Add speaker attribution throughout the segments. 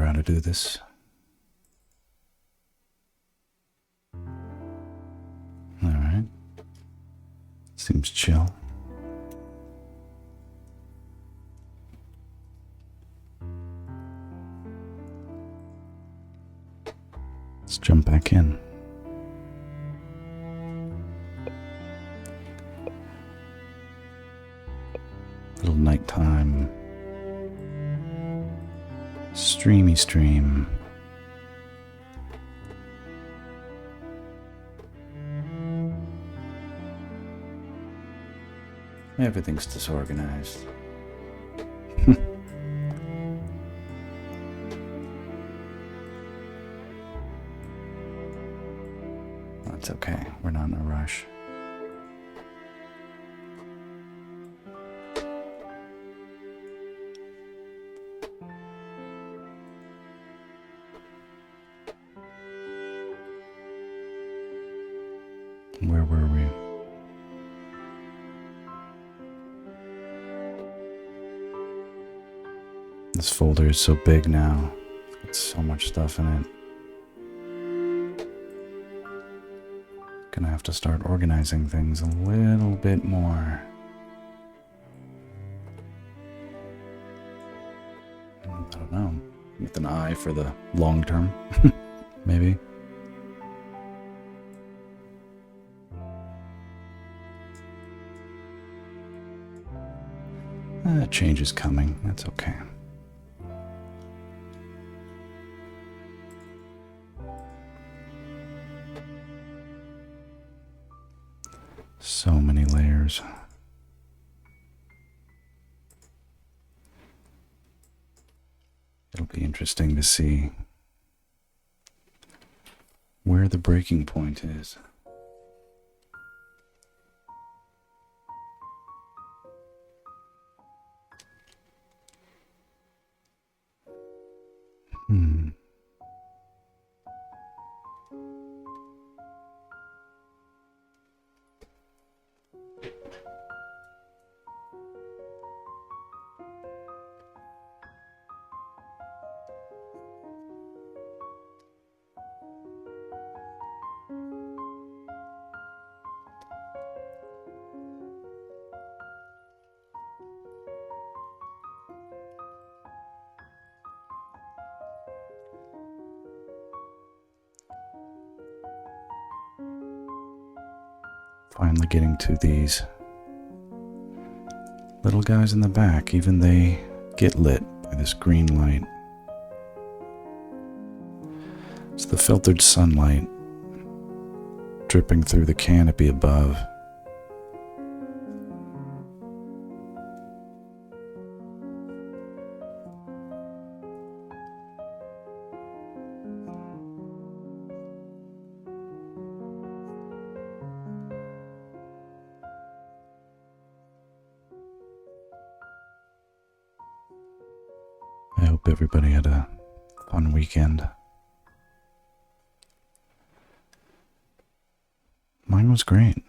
Speaker 1: remember how to do this. Alright. Seems chill. Let's jump back in. Little nighttime. Streamy stream. Everything's disorganized. That's okay. We're not in a rush. Where were we? This folder is so big now. It's so much stuff in it. Gonna have to start organizing things a little bit more. I don't know. With an eye for the long term, maybe. Change is coming. That's okay. So many layers. It'll be interesting to see where the breaking point is. Finally getting to these little guys in the back. Even they get lit by this green light. It's the filtered sunlight dripping through the canopy above. I hope everybody had a fun weekend. Mine was great.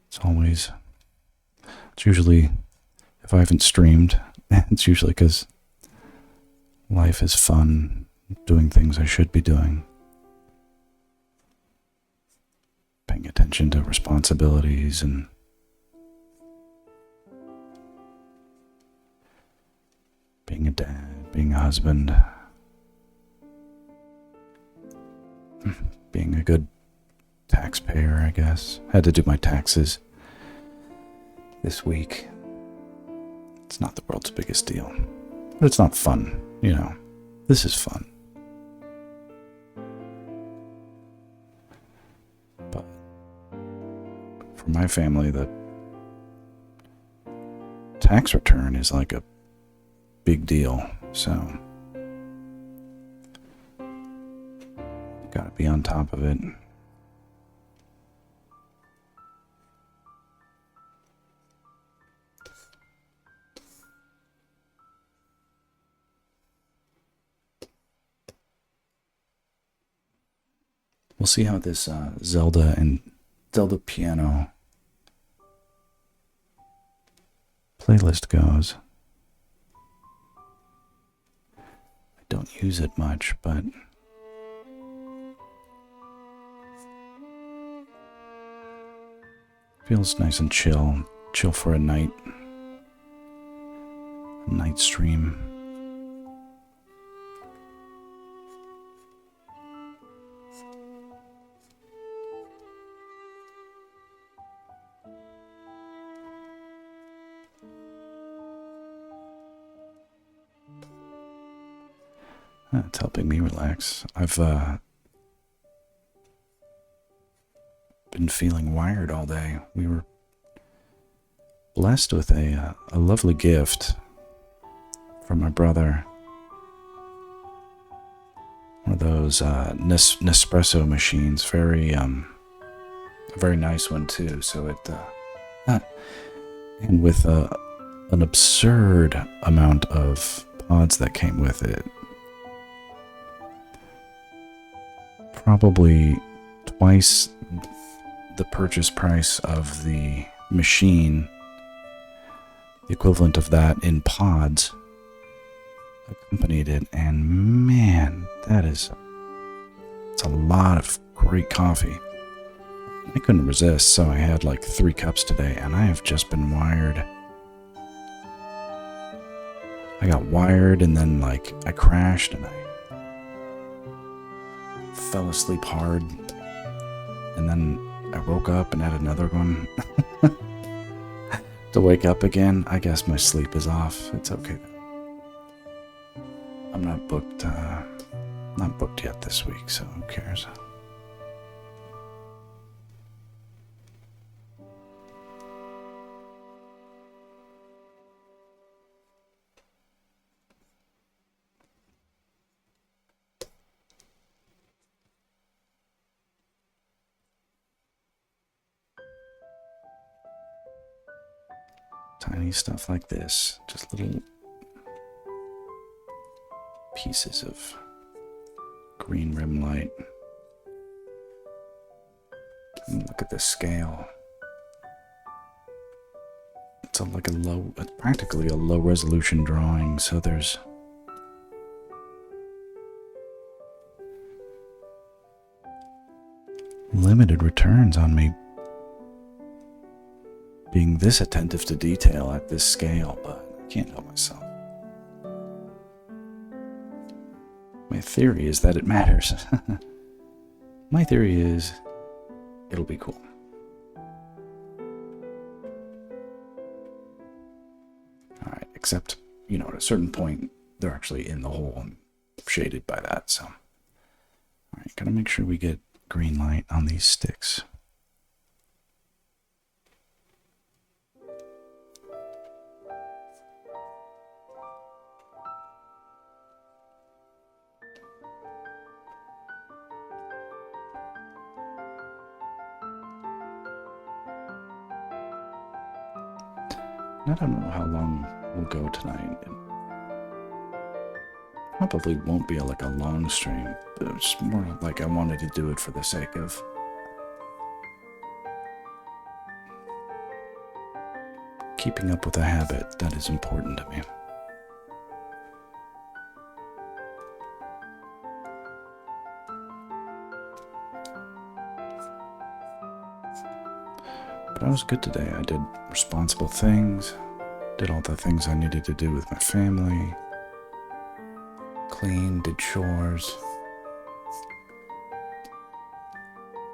Speaker 1: It's usually, if I haven't streamed, it's usually because life is fun, doing things I should be doing. Paying attention to responsibilities and being a dad, being a husband, being a good taxpayer, I guess. Had to do my taxes this week. It's not the world's biggest deal, but it's not fun, you know. This is fun. But for my family, the tax return is like a big deal, so gotta be on top of it. We'll see how this Zelda piano playlist goes. Don't use it much, but feels nice and chill. Chill for a night stream. It's helping me relax. I've been feeling wired all day. We were blessed with a lovely gift from my brother. One of those Nespresso machines. Very very nice one too. So it and with an absurd amount of pods that came with it. Probably twice the purchase price of the machine, the equivalent of that in pods, accompanied it, and man, it's a lot of great coffee. I couldn't resist, so I had like 3 cups today, and I have just been wired. I got wired, and then like I crashed, and I fell asleep hard, and then I woke up and had another one to wake up again. I guess my sleep is off. It's okay. I'm not booked yet this week, so who cares? Tiny stuff like this, just little pieces of green rim light. And look at the scale. It's practically a low resolution drawing, so there's limited returns on me being this attentive to detail at this scale, but I can't help myself. My theory is that it matters. My theory is it'll be cool. Alright, except, at a certain point, they're actually in the hole and shaded by that, so. Alright, gotta make sure we get green light on these sticks. I don't know how long we'll go tonight. It probably won't be like a long stream. It's more like I wanted to do it for the sake of keeping up with a habit that is important to me. But I was good today. I did responsible things, did all the things I needed to do with my family, cleaned, did chores,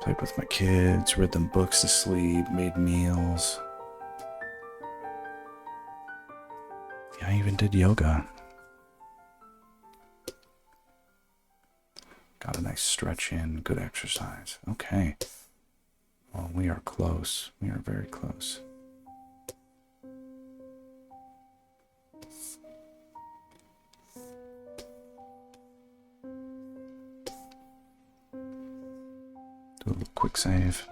Speaker 1: played with my kids, read them books to sleep, made meals. Yeah, I even did yoga. Got a nice stretch in, good exercise. Okay. Well, we are close. We are very close. Do a little quick save.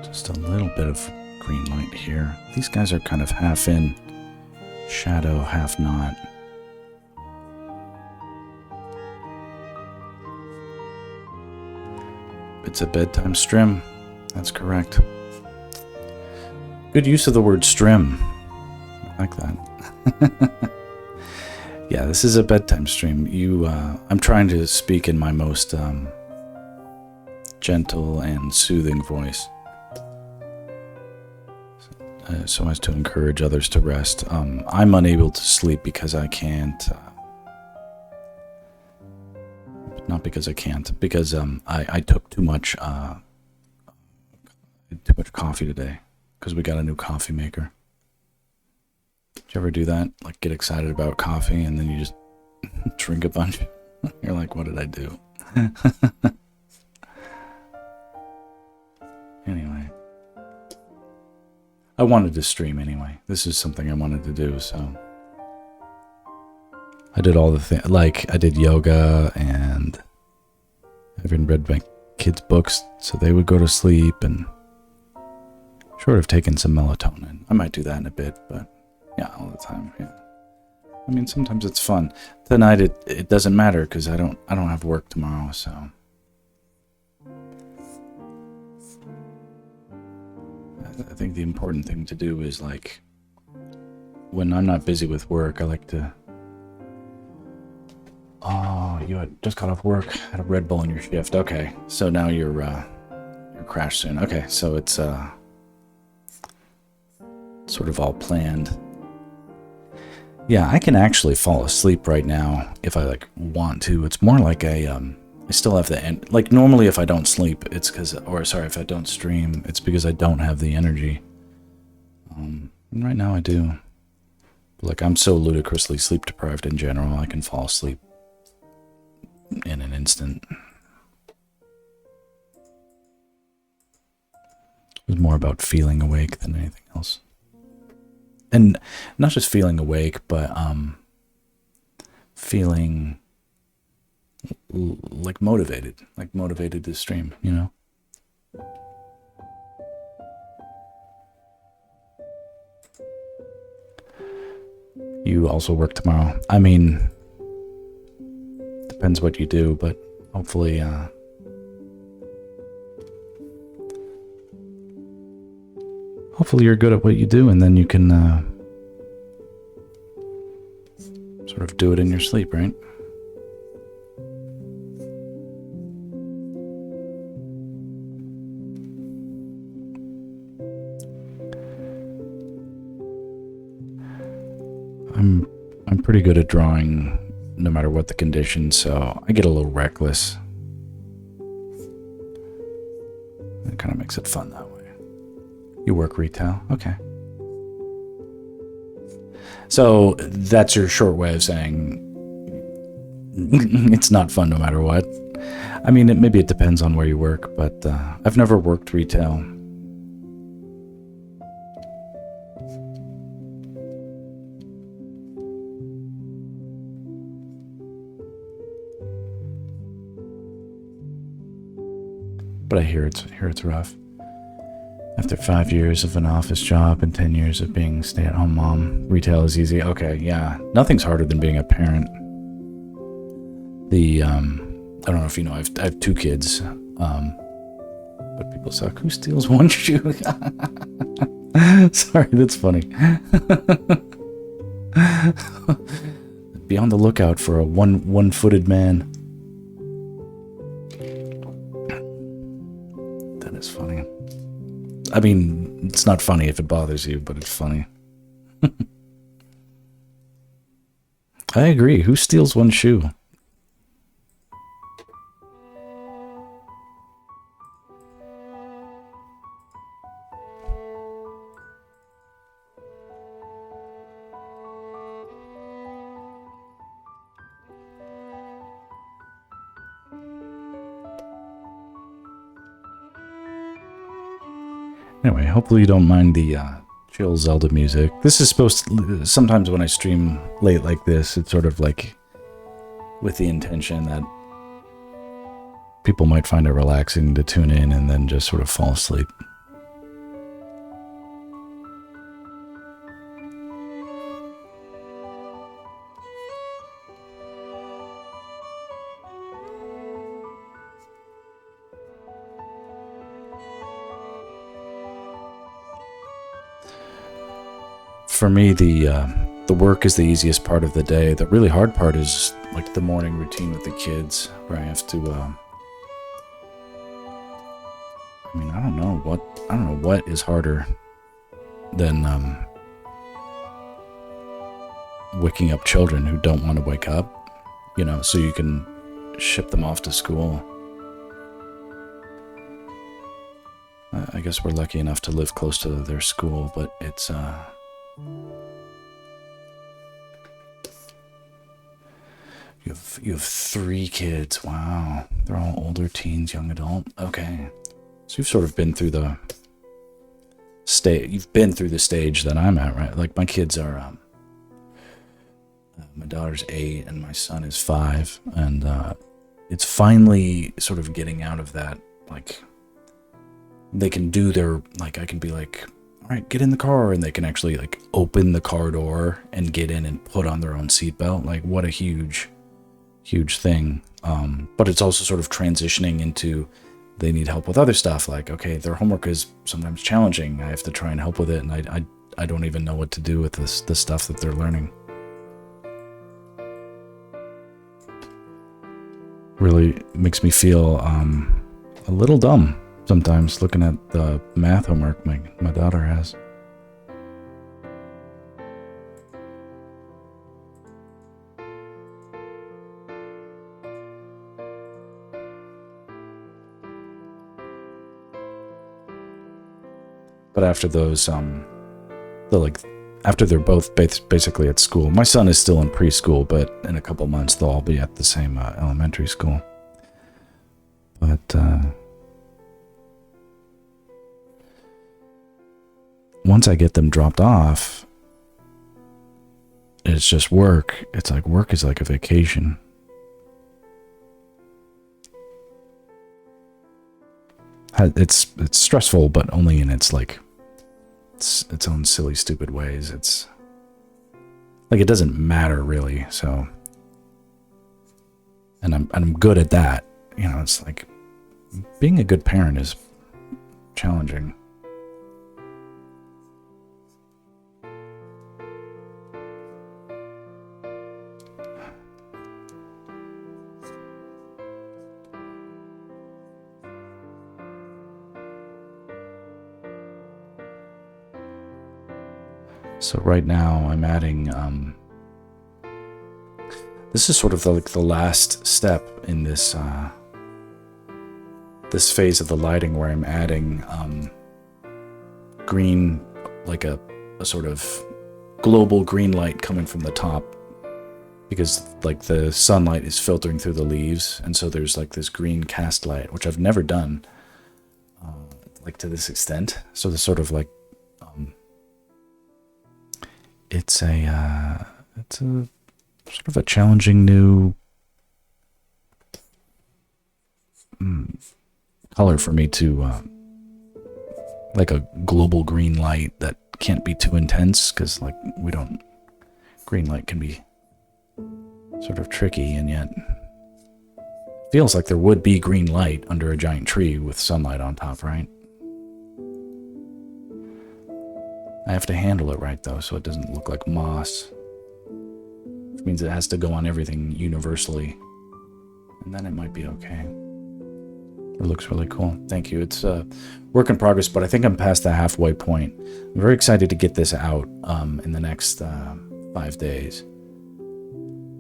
Speaker 1: Just a little bit of green light here. These guys are kind of half in shadow, half not. It's a bedtime strim. That's correct. Good use of the word strim. I like that. Yeah, this is a bedtime stream. I'm trying to speak in my most gentle and soothing voice, so as to encourage others to rest. I'm unable to sleep because I can't. Not because I can't, because I took too much coffee today, because we got a new coffee maker. Did you ever do that? Like, get excited about coffee and then you just drink a bunch? You're like, what did I do? Anyway. I wanted to stream anyway. This is something I wanted to do, so. I did all the things, like, I did yoga, and I even read my kids' books so they would go to sleep, and short of taking some melatonin. I might do that in a bit, but yeah, all the time, yeah. I mean, sometimes it's fun. Tonight it doesn't matter because I don't have work tomorrow, so. I think the important thing to do is, like, when I'm not busy with work, I like to. Oh, you had just got off work, had a Red Bull in your shift. Okay, so now you're crashed soon. Okay, so it's sort of all planned. Yeah, I can actually fall asleep right now if I like want to. It's more like I still have the end. Like normally, if I don't sleep, it's because, if I don't stream, it's because I don't have the energy. And right now I do. But like I'm so ludicrously sleep deprived in general, I can fall asleep in an instant. It was more about feeling awake than anything else. And not just feeling awake, but feeling like motivated to stream, you know? You also work tomorrow. I mean, depends what you do, but hopefully, hopefully you're good at what you do, and then you can sort of do it in your sleep, right? I'm pretty good at drawing no matter what the conditions, so I get a little reckless. It kind of makes it fun that way. You work retail? Okay. So that's your short way of saying it's not fun no matter what. I mean, maybe it depends on where you work, but I've never worked retail. But I hear it's rough. After 5 years of an office job and 10 years of being stay-at-home mom, retail is easy. Okay, yeah. Nothing's harder than being a parent. I don't know if you know, I have 2 kids. But people suck. Who steals one shoe? Sorry, that's funny. Be on the lookout for a one-footed man. That is funny. I mean, it's not funny if it bothers you, but it's funny. I agree. Who steals one shoe? Anyway, hopefully you don't mind the chill Zelda music. This is supposed to... Sometimes when I stream late like this, it's sort of like with the intention that people might find it relaxing to tune in and then just sort of fall asleep. For me, the work is the easiest part of the day. The really hard part is like the morning routine with the kids, where I have to. I mean, I don't know what is harder than waking up children who don't want to wake up, so you can ship them off to school. I guess we're lucky enough to live close to their school, but it's you have 3 kids. Wow, they're all older, teens, young adult. Okay, so you've sort of been through the stage. You've been through the stage that I'm at, right? Like my kids are. My daughter's 8 and my son is 5, and it's finally sort of getting out of that. Like they can do their I can be like, all right, get in the car, and they can actually like open the car door and get in and put on their own seatbelt. Like what a huge thing. But it's also sort of transitioning into they need help with other stuff. Like, okay, their homework is sometimes challenging. I have to try and help with it, and I don't even know what to do with the stuff that they're learning. Really makes me feel a little dumb sometimes looking at the math homework my daughter has. But after those, after they're both basically at school, my son is still in preschool, but in a couple months they'll all be at the same elementary school. But once I get them dropped off, it's just work. It's like work is like a vacation. It's stressful, but only in its own silly, stupid ways. It's like it doesn't matter really. So, and I'm good at that. It's like being a good parent is challenging. So right now I'm adding, this is sort of the last step in this this phase of the lighting where I'm adding green, like a sort of global green light coming from the top, because like the sunlight is filtering through the leaves, and so there's like this green cast light, which I've never done like to this extent. So there's sort of like it's a sort of a challenging new color for me to like a global green light that can't be too intense, because like green light can be sort of tricky, and yet feels like there would be green light under a giant tree with sunlight on top, right? I have to handle it right though, so it doesn't look like moss, which means it has to go on everything universally, and then it might be okay. It looks really cool. Thank you. It's a work in progress, but I think I'm past the halfway point. I'm very excited to get this out in the next 5 days.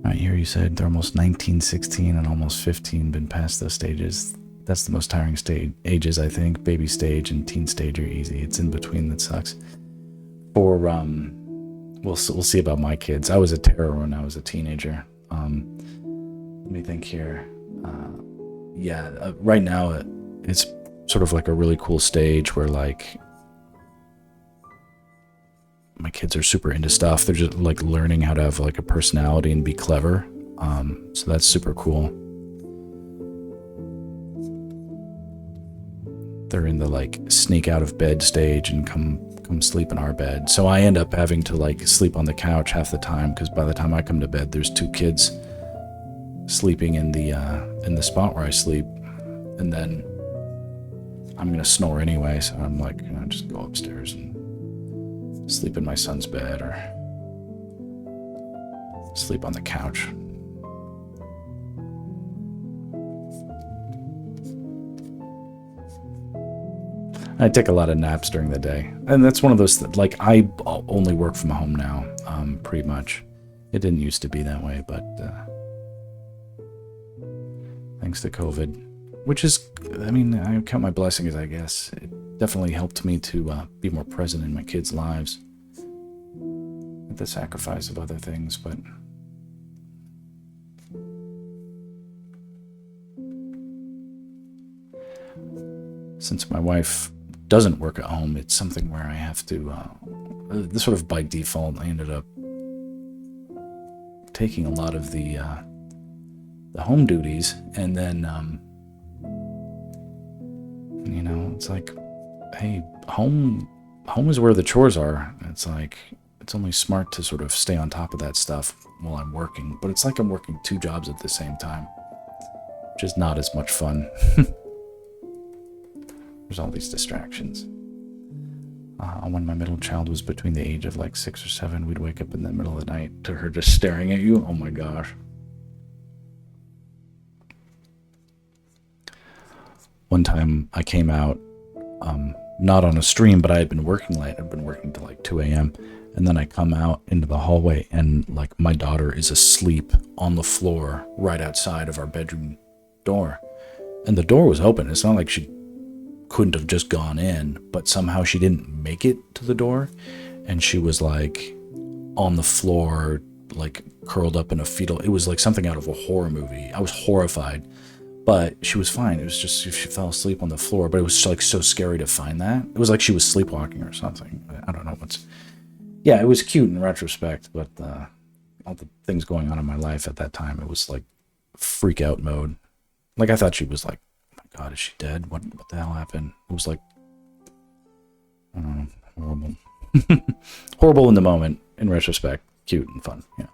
Speaker 1: Right here you said they're almost 19, 16, and almost 15, been past those stages. That's the most tiring ages, I think. Baby stage and teen stage are easy. It's in between that sucks. For we'll see about my kids. I was a terror when I was a teenager. Let me think here. Right now it's sort of like a really cool stage where like my kids are super into stuff. They're just like learning how to have like a personality and be clever. So that's super cool. They're in the like sneak out of bed stage and come sleep in our bed. So I end up having to like sleep on the couch half the time, because by the time I come to bed, there's 2 kids sleeping in the spot where I sleep, and then I'm gonna snore anyway. So I'm like, just go upstairs and sleep in my son's bed or sleep on the couch. I take a lot of naps during the day. And that's one of those, like, I only work from home now, pretty much. It didn't used to be that way, but thanks to COVID, which is, I mean, I count my blessings, I guess. It definitely helped me to be more present in my kids' lives at the sacrifice of other things, but since my wife doesn't work at home, it's something where I have to, sort of by default, I ended up taking a lot of the home duties, and then, you know, it's like, hey, home is where the chores are. It's like, it's only smart to sort of stay on top of that stuff while I'm working, but it's like I'm working 2 jobs at the same time, which is not as much fun. There's all these distractions. When my middle child was between the age of like 6 or 7, we'd wake up in the middle of the night to her just staring at you. Oh my gosh. One time I came out, not on a stream, but I had been working late. I'd been working till like 2 a.m. And then I come out into the hallway and like my daughter is asleep on the floor right outside of our bedroom door. And the door was open. It's not like she couldn't have just gone in, but somehow she didn't make it to the door. And she was like on the floor, like curled up in a fetal. It was like something out of a horror movie. I was horrified, but she was fine. It was just, she fell asleep on the floor, but it was like so scary to find that. It was like she was sleepwalking or something. I don't know what's, yeah, it was cute in retrospect, but all the things going on in my life at that time, it was like freak out mode. Like I thought she was like, oh my God, is she dead? What the hell happened? It was like, I don't know, horrible. Horrible in the moment, in retrospect, cute and fun, yeah.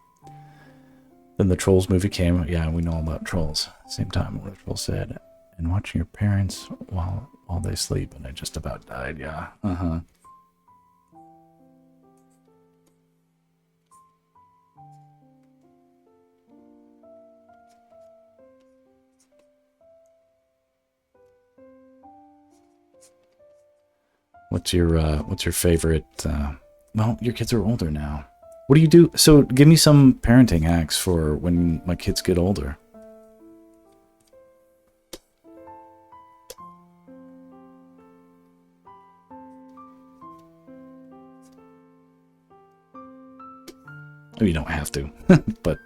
Speaker 1: Then the Trolls movie came. Yeah, we know all about Trolls. Same time when the Troll said, and watching your parents while they sleep, and I just about died, yeah. Uh-huh. What's your favorite, well, your kids are older now. What do you do? So give me some parenting hacks for when my kids get older. Oh, you don't have to, but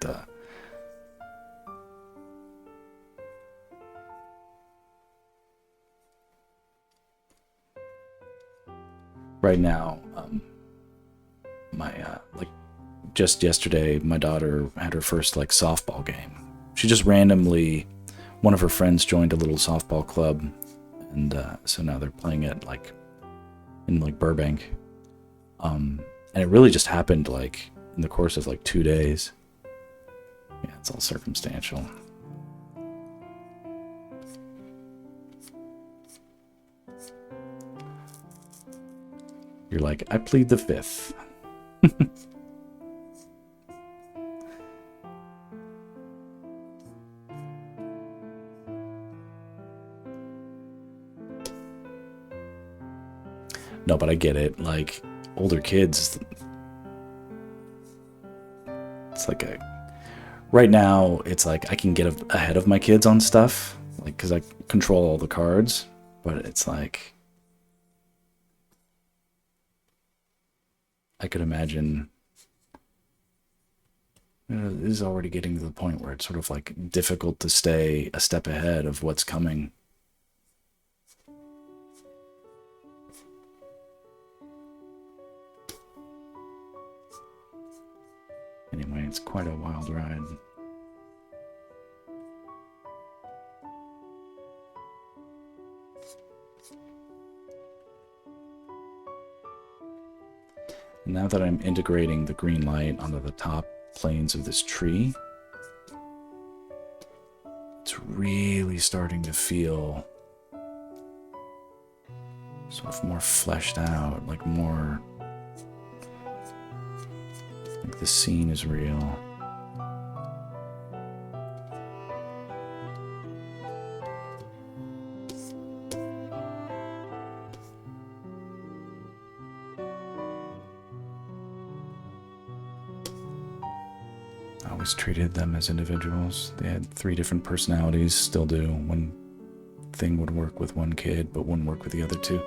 Speaker 1: right now, my like just yesterday, my daughter had her first like softball game. She just randomly, one of her friends joined a little softball club, and so now they're playing it like in like Burbank, and it really just happened like in the course of like 2 days. Yeah, it's all circumstantial. You're like, I plead the fifth. No, but I get it. Like, older kids, it's like right now, it's like I can get ahead of my kids on stuff, like, because I control all the cards, but it's like, I could imagine it is already getting to the point where it's sort of like difficult to stay a step ahead of what's coming. Anyway, it's quite a wild ride. Now that I'm integrating the green light onto the top planes of this tree, it's really starting to feel sort of more fleshed out, like more like the scene is real. I always treated them as individuals. They had 3 different personalities, still do. One thing would work with one kid, but wouldn't work with the other 2.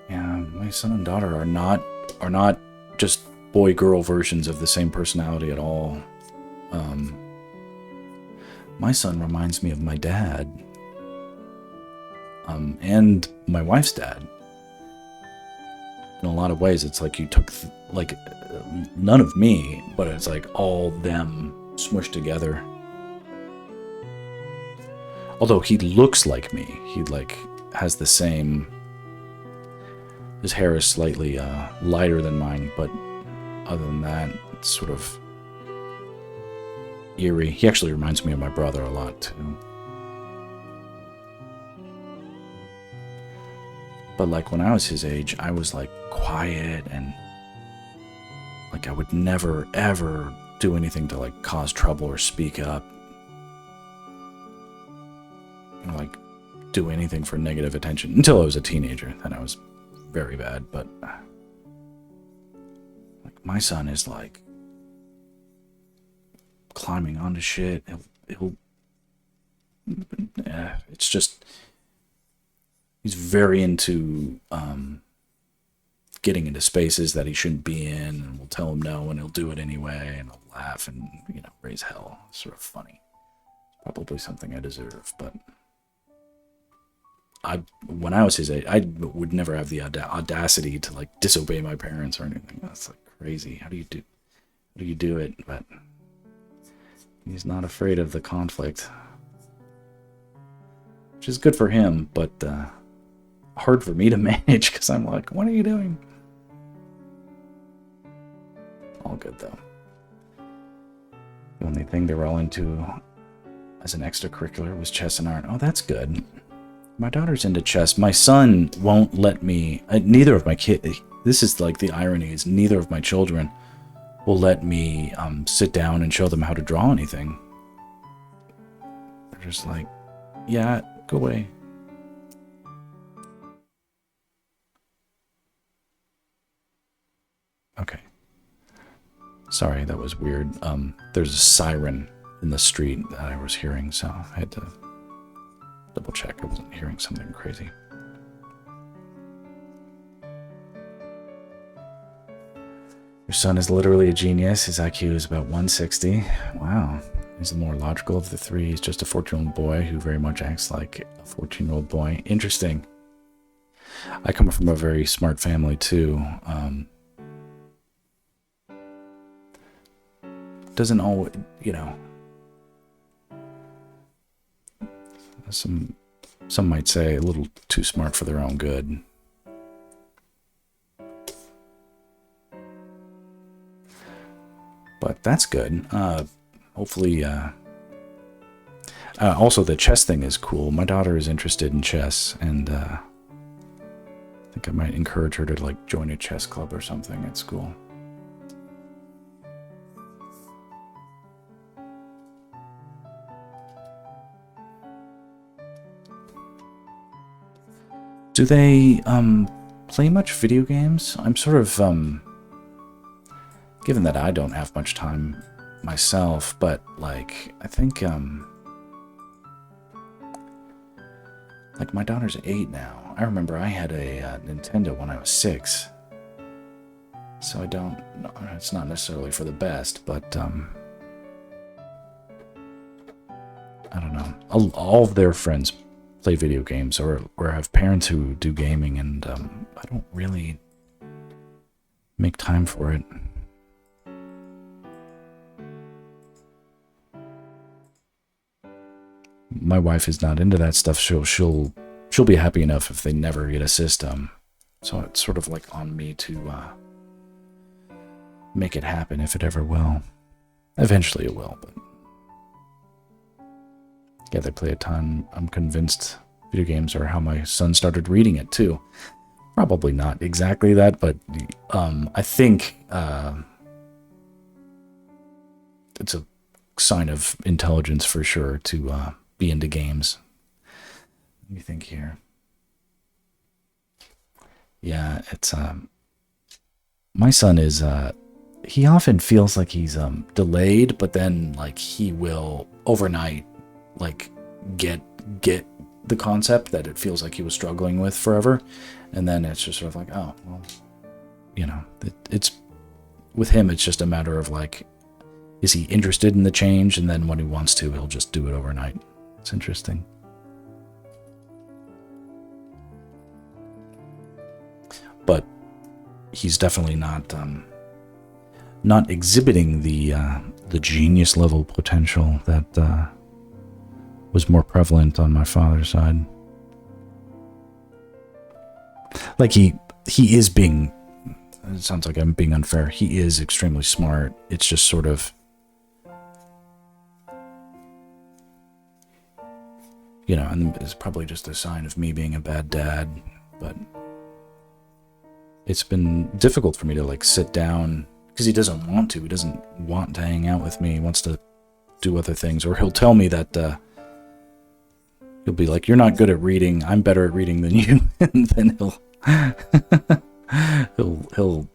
Speaker 1: Yeah, my son and daughter are not just boy-girl versions of the same personality at all. My son reminds me of my dad, and my wife's dad. In a lot of ways, it's like you took none of me, but it's like all them smushed together. Although he looks like me, he has the same. His hair is slightly lighter than mine, but other than that, it's sort of eerie. He actually reminds me of my brother a lot too. But like when I was his age, I was like quiet and like I would never ever do anything to like cause trouble or speak up. Or like do anything for negative attention until I was a teenager. Then I was very bad, but like my son is like climbing onto shit. It's just he's very into getting into spaces that he shouldn't be in, and we'll tell him no, and he'll do it anyway, and he'll laugh and raise hell. It's sort of funny. It's probably something I deserve, but when I was his age, I would never have the audacity to like disobey my parents or anything. That's like crazy. How do you do it? But he's not afraid of the conflict, which is good for him, but hard for me to manage because I'm like, what are you doing? All good though. The only thing they were all into as an extracurricular was chess and art. Oh, that's good. My daughter's into chess. My son won't let me. Neither of my kids. This is like the irony is neither of my children will let me sit down and show them how to draw anything. They're just like, yeah, go away. Okay. Sorry, that was weird. There's a siren in the street that I was hearing, so I had to double check I wasn't hearing something crazy. Your son is literally a genius. His IQ is about 160. Wow. He's the more logical of the 3. He's just a 14-year-old boy who very much acts like a 14-year-old boy. Interesting. I come from a very smart family too. Doesn't always, some might say a little too smart for their own good. But that's good. Hopefully, also the chess thing is cool. My daughter is interested in chess, and I think I might encourage her to like join a chess club or something at school. Do they play much video games? I'm sort of given that I don't have much time myself, but like I think like my daughter's 8 now. I remember I had a Nintendo when I was 6, so I don't. It's not necessarily for the best, but I don't know. All of their friends play video games or have parents who do gaming, and I don't really make time for it. My wife is not into that stuff. She'll be happy enough if they never get a system. So it's sort of like on me to make it happen if it ever will. Eventually it will, but yeah, they play a ton. I'm convinced video games are how my son started reading it too. Probably not exactly that, but I think it's a sign of intelligence for sure to be into games. Let me think here. Yeah, it's my son is he often feels like he's delayed, but then like he will overnight like get the concept that it feels like he was struggling with forever, and then it's just sort of like, oh well, you know, it's with him it's just a matter of like, is he interested in the change, and then when he wants to, he'll just do it overnight. It's interesting. But he's definitely not exhibiting the genius level potential that was more prevalent on my father's side. Like he is being, it sounds like I'm being unfair, he is extremely smart. It's just sort of, you know, and it's probably just a sign of me being a bad dad, but it's been difficult for me to like sit down, because he doesn't want to. He doesn't want to hang out with me. He wants to do other things. Or he'll tell me that he'll be like, "You're not good at reading. I'm better at reading than you." And then he'll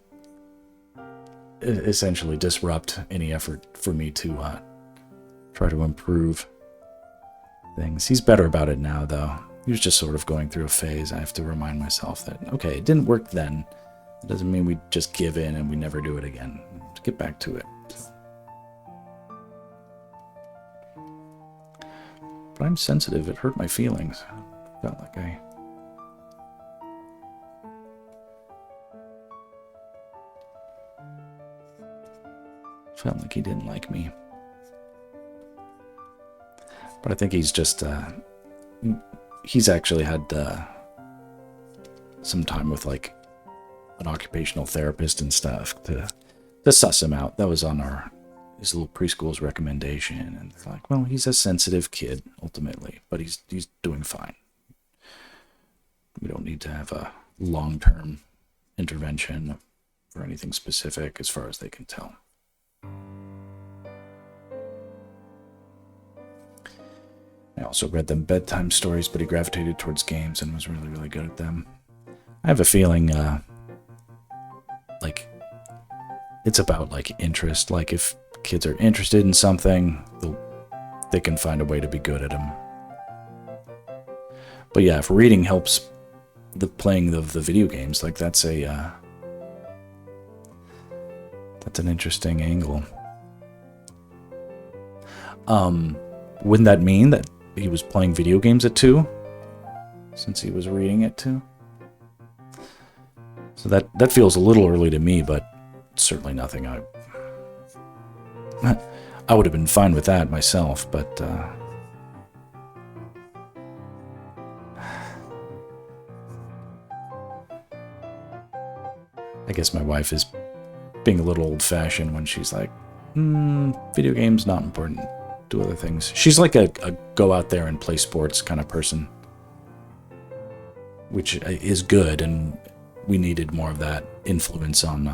Speaker 1: essentially disrupt any effort for me to try to improve things. He's better about it now, though. He was just sort of going through a phase. I have to remind myself that, okay, it didn't work then. It doesn't mean we just give in and we never do it again. Let's get back to it. But I'm sensitive. It hurt my feelings. I felt like he didn't like me. But I think he's just, he's actually had some time with like an occupational therapist and stuff to suss him out. That was on his little preschool's recommendation, and it's like, well, he's a sensitive kid ultimately, but he's doing fine. We don't need to have a long-term intervention for anything specific as far as they can tell. I also read them bedtime stories, but he gravitated towards games and was really, really good at them. I have a feeling like it's about like interest. Like if kids are interested in something, they can find a way to be good at them. But yeah, if reading helps the playing of the video games, like that's an interesting angle. Wouldn't that mean that he was playing video games at 2, since he was reading at 2? So that feels a little early to me, but certainly nothing I would have been fine with that myself, but I guess my wife is being a little old-fashioned when she's like, video games not important, do other things. She's like a go out there and play sports kind of person, which is good, and we needed more of that influence on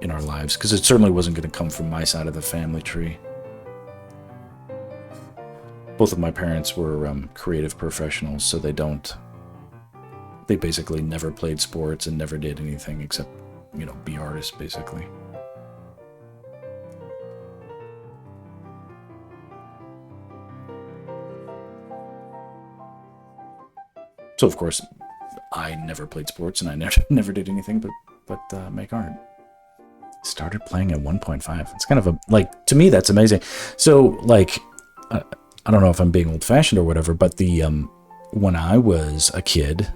Speaker 1: in our lives, because it certainly wasn't going to come from my side of the family tree. Both of my parents were creative professionals, so they basically never played sports and never did anything except, you know, be artists, basically. So of course, I never played sports and I never did anything but make art. Started playing at 1.5. It's kind of like, to me, that's amazing. So like, I don't know if I'm being old-fashioned or whatever, but when I was a kid,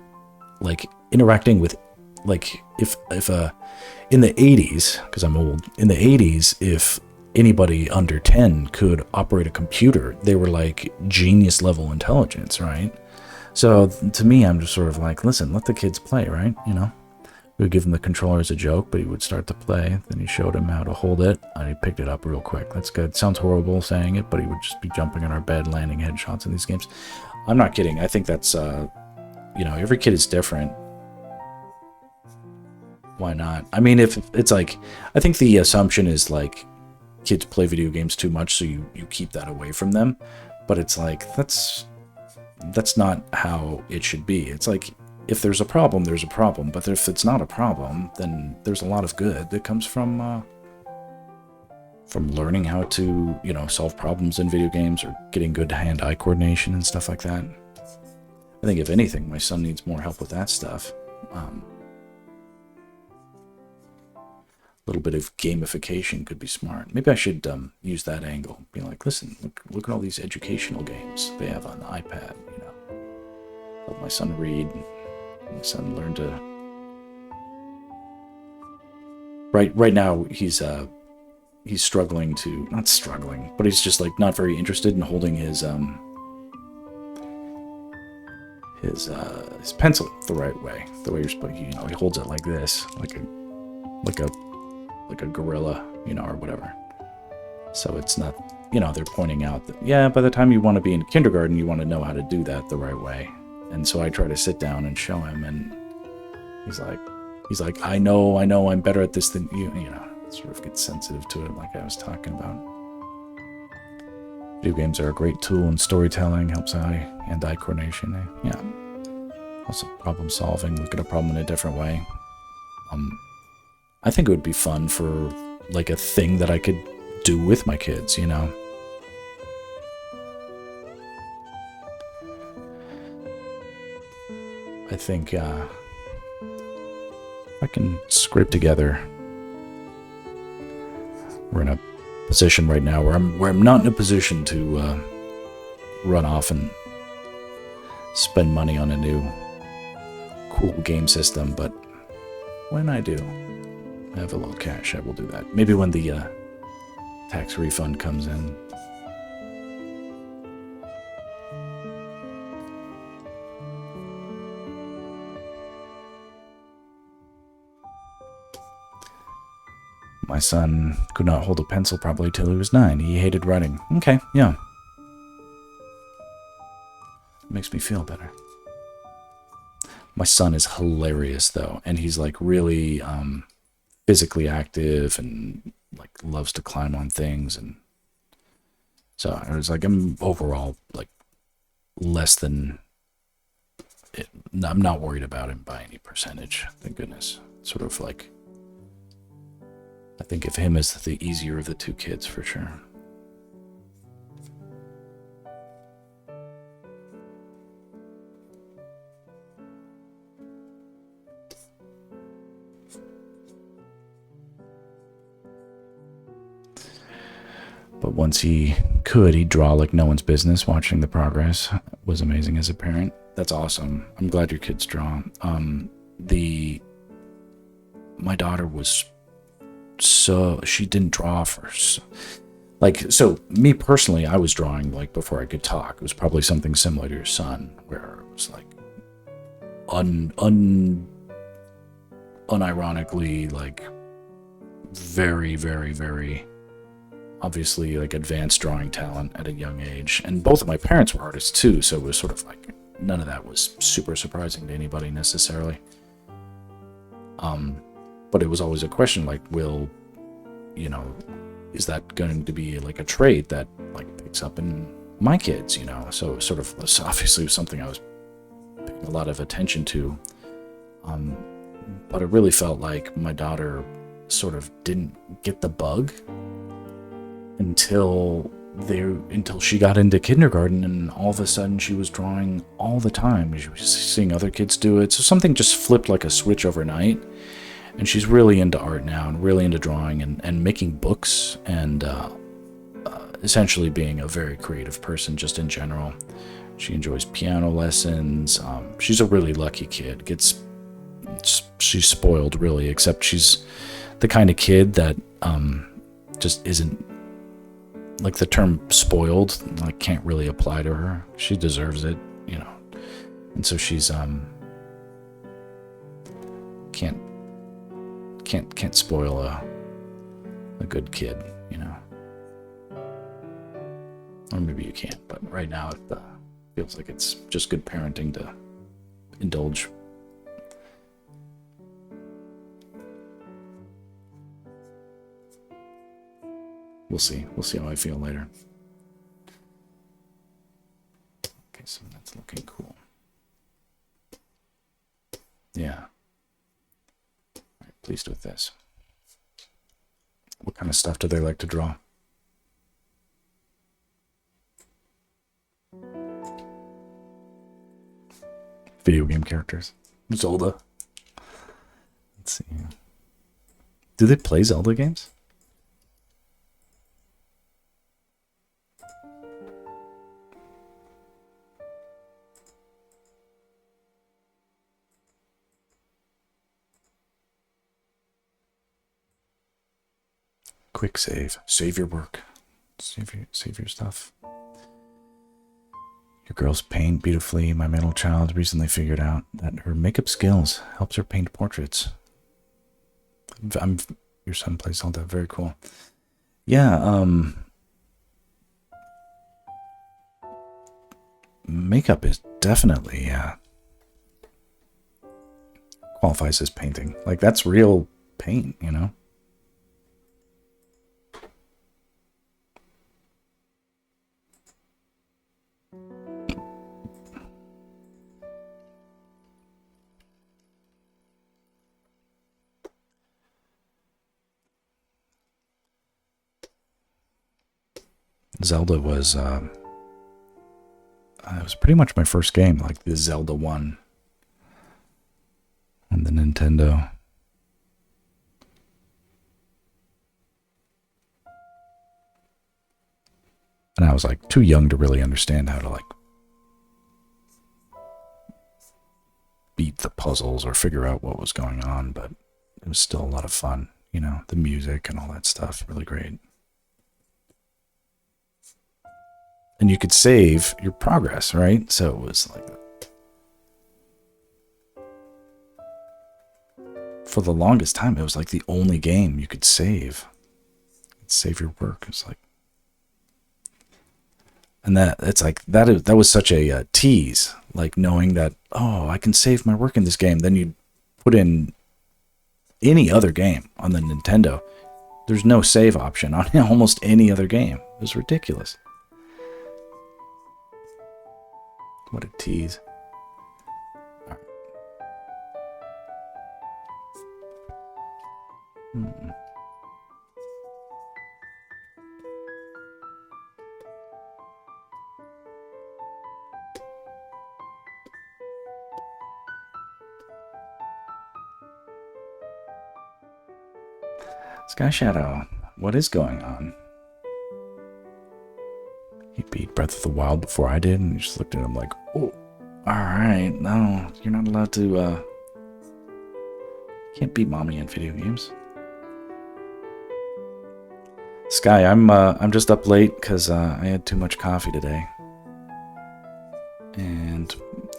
Speaker 1: like interacting with, like if in the 80s, because I'm old, in the 80s, if anybody under 10 could operate a computer, they were like genius level intelligence, right? So to me, I'm just sort of like, listen, let the kids play, right? You know, we would give him the controller as a joke, but he would start to play. Then he showed him how to hold it, and he picked it up real quick. That's good. Sounds horrible saying it, but he would just be jumping in our bed, landing headshots in these games. I'm not kidding. I think that's, you know, every kid is different. Why not? I mean, if it's like, I think the assumption is like, kids play video games too much, so you keep that away from them. But it's like, that's not how it should be. It's like, if there's a problem, there's a problem. But if it's not a problem, then there's a lot of good that comes from learning how to, solve problems in video games, or getting good hand-eye coordination and stuff like that. I think, if anything, my son needs more help with that stuff. A little bit of gamification could be smart. Maybe I should use that angle. Be like, listen, look at all these educational games they have on the iPad. Help my son read. My son learn to. Right now he's struggling to, not struggling, but he's just like not very interested in holding his pencil the right way. The way you're supposed, he holds it like this, like a gorilla, or whatever. So it's not, they're pointing out that, by the time you want to be in kindergarten, you want to know how to do that the right way. And so I try to sit down and show him, and he's like, I know, I'm better at this than you, sort of gets sensitive to it, like I was talking about. Video games are a great tool in storytelling, helps hand-eye coordination. Yeah. Also problem solving, look at a problem in a different way. I think it would be fun for like a thing that I could do with my kids, I think I can scrape together. We're in a position right now where I'm not in a position to run off and spend money on a new cool game system, but when I do have a little cash, I will do that. Maybe when the tax refund comes in. My son could not hold a pencil probably till he was 9. He hated writing. Okay, yeah. It makes me feel better. My son is hilarious, though, and he's like really physically active and like loves to climb on things, and so I was like, I'm overall like less than. I'm not worried about him by any percentage. Thank goodness. Sort of like. I think of him as the easier of the two kids for sure. But once he could, he'd draw like no one's business. Watching the progress was amazing as a parent. That's awesome. I'm glad your kids draw. My daughter was. So she didn't draw first. So me personally, I was drawing like before I could talk. It was probably something similar to your son, where it was like unironically like very, very, very obviously like advanced drawing talent at a young age. And both of my parents were artists too, so it was sort of like none of that was super surprising to anybody necessarily. But it was always a question like, is that going to be like a trait that like picks up in my kids, So sort of obviously was something I was paying a lot of attention to. But it really felt like my daughter sort of didn't get the bug until she got into kindergarten, and all of a sudden she was drawing all the time. She was seeing other kids do it. So something just flipped like a switch overnight. And she's really into art now and really into drawing and making books and essentially being a very creative person just in general. She enjoys piano lessons. She's a really lucky kid. She's spoiled, really, except she's the kind of kid that just isn't, like the term spoiled, like can't really apply to her. She deserves it, And so she's can't spoil a good kid, Or maybe you can't, but right now it feels like it's just good parenting to indulge. We'll see. We'll see how I feel later. Okay, so that's looking cool. Yeah. All right, pleased with this. What kind of stuff do they like to draw? Video game characters. Zelda. Let's see. Do they play Zelda games? Quick save. Save your work. Save your stuff. Your girls paint beautifully. My middle child recently figured out that her makeup skills helps her paint portraits. Your son plays Zelda. Very cool. Yeah, makeup is definitely, qualifies as painting. Like, that's real paint, you know? Zelda was, it was pretty much my first game, like the Zelda 1 on the Nintendo. And I was like too young to really understand how to like beat the puzzles or figure out what was going on, but it was still a lot of fun, you know, the music and all that stuff, really great. And you could save your progress, right? So it was like, for the longest time, it was like the only game you could save. Save your work. It's like, and it's like that was such a tease, like knowing that, oh, I can save my work in this game. Then you put in any other game on the Nintendo. There's no save option on almost any other game. It was ridiculous. What a tease. All right. Sky Shadow, what is going on? He beat Breath of the Wild before I did, and he just looked at him like, oh, alright, no, you're not allowed to, can't beat mommy in video games. Sky, I'm just up late because I had too much coffee today. And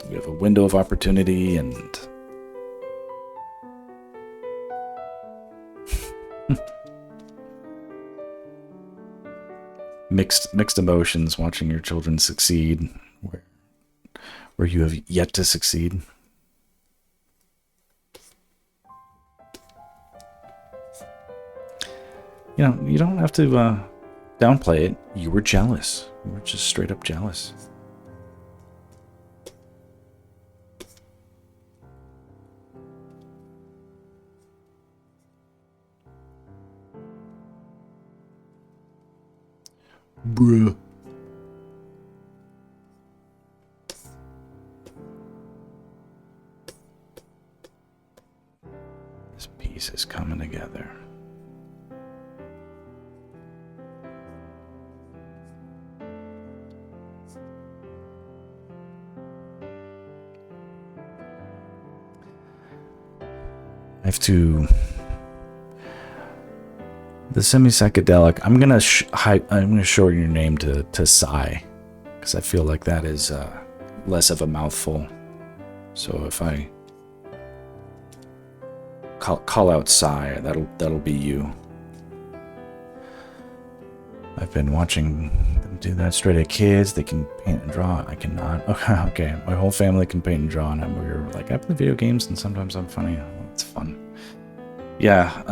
Speaker 1: we have a window of opportunity and mixed emotions watching your children succeed where you have yet to succeed. You know, you don't have to downplay it. You were jealous. You were just straight up jealous. Bruh. This piece is coming together. I have to... The semi-psychedelic, I'm gonna shorten your name to Psy, because I feel like that is less of a mouthful. So if I call out Psy, that'll be you. I've been watching them do that. Straight A kids, they can paint and draw. I cannot. Okay, my whole family can paint and draw, and we were like, I play video games, and sometimes I'm funny. It's fun. Yeah.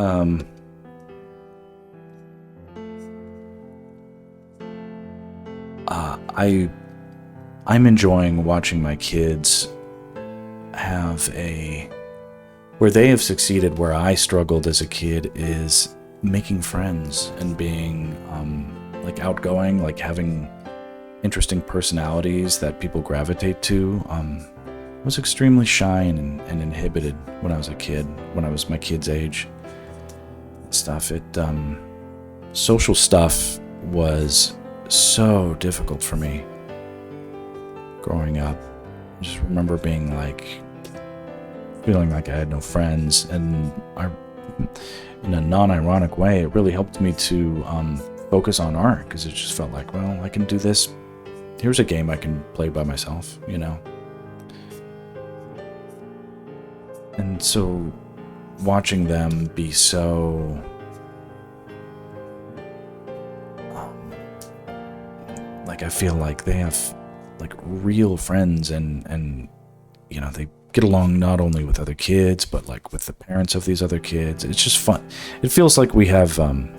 Speaker 1: I'm enjoying watching my kids have where they have succeeded, where I struggled as a kid, is making friends and being like outgoing, like having interesting personalities that people gravitate to. I was extremely shy and inhibited when I was a kid, when I was my kid's age. Stuff. Social stuff was so difficult for me growing up. I just remember feeling like I had no friends, and in a non-ironic way, it really helped me to focus on art, because it just felt like, well, I can do this. Here's a game I can play by myself, you know? And so watching them be so like, I feel like they have like real friends, and you know, they get along not only with other kids but like with the parents of these other kids. It's just fun. It feels like we have and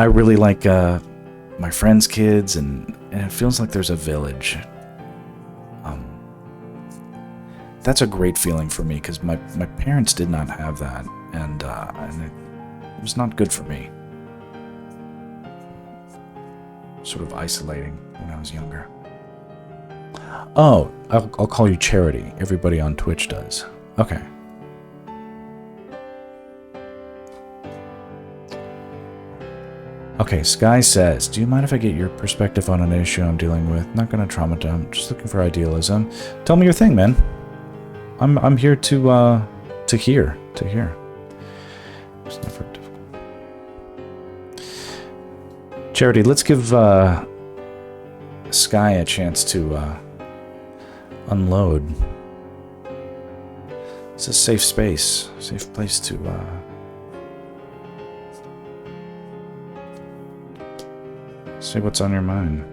Speaker 1: I really like my friends' kids, and it feels like there's a village. That's a great feeling for me, because my parents did not have that, and it was not good for me. Sort of isolating when I was younger. Oh, I'll call you Charity. Everybody on Twitch does. Okay. Okay, Sky says, do you mind if I get your perspective on an issue I'm dealing with? Not gonna traumatize, I'm just looking for idealism. Tell me your thing, man. I'm here to hear. It's never difficult. Charity, let's give Sky a chance to unload. It's a safe space, safe place to say what's on your mind.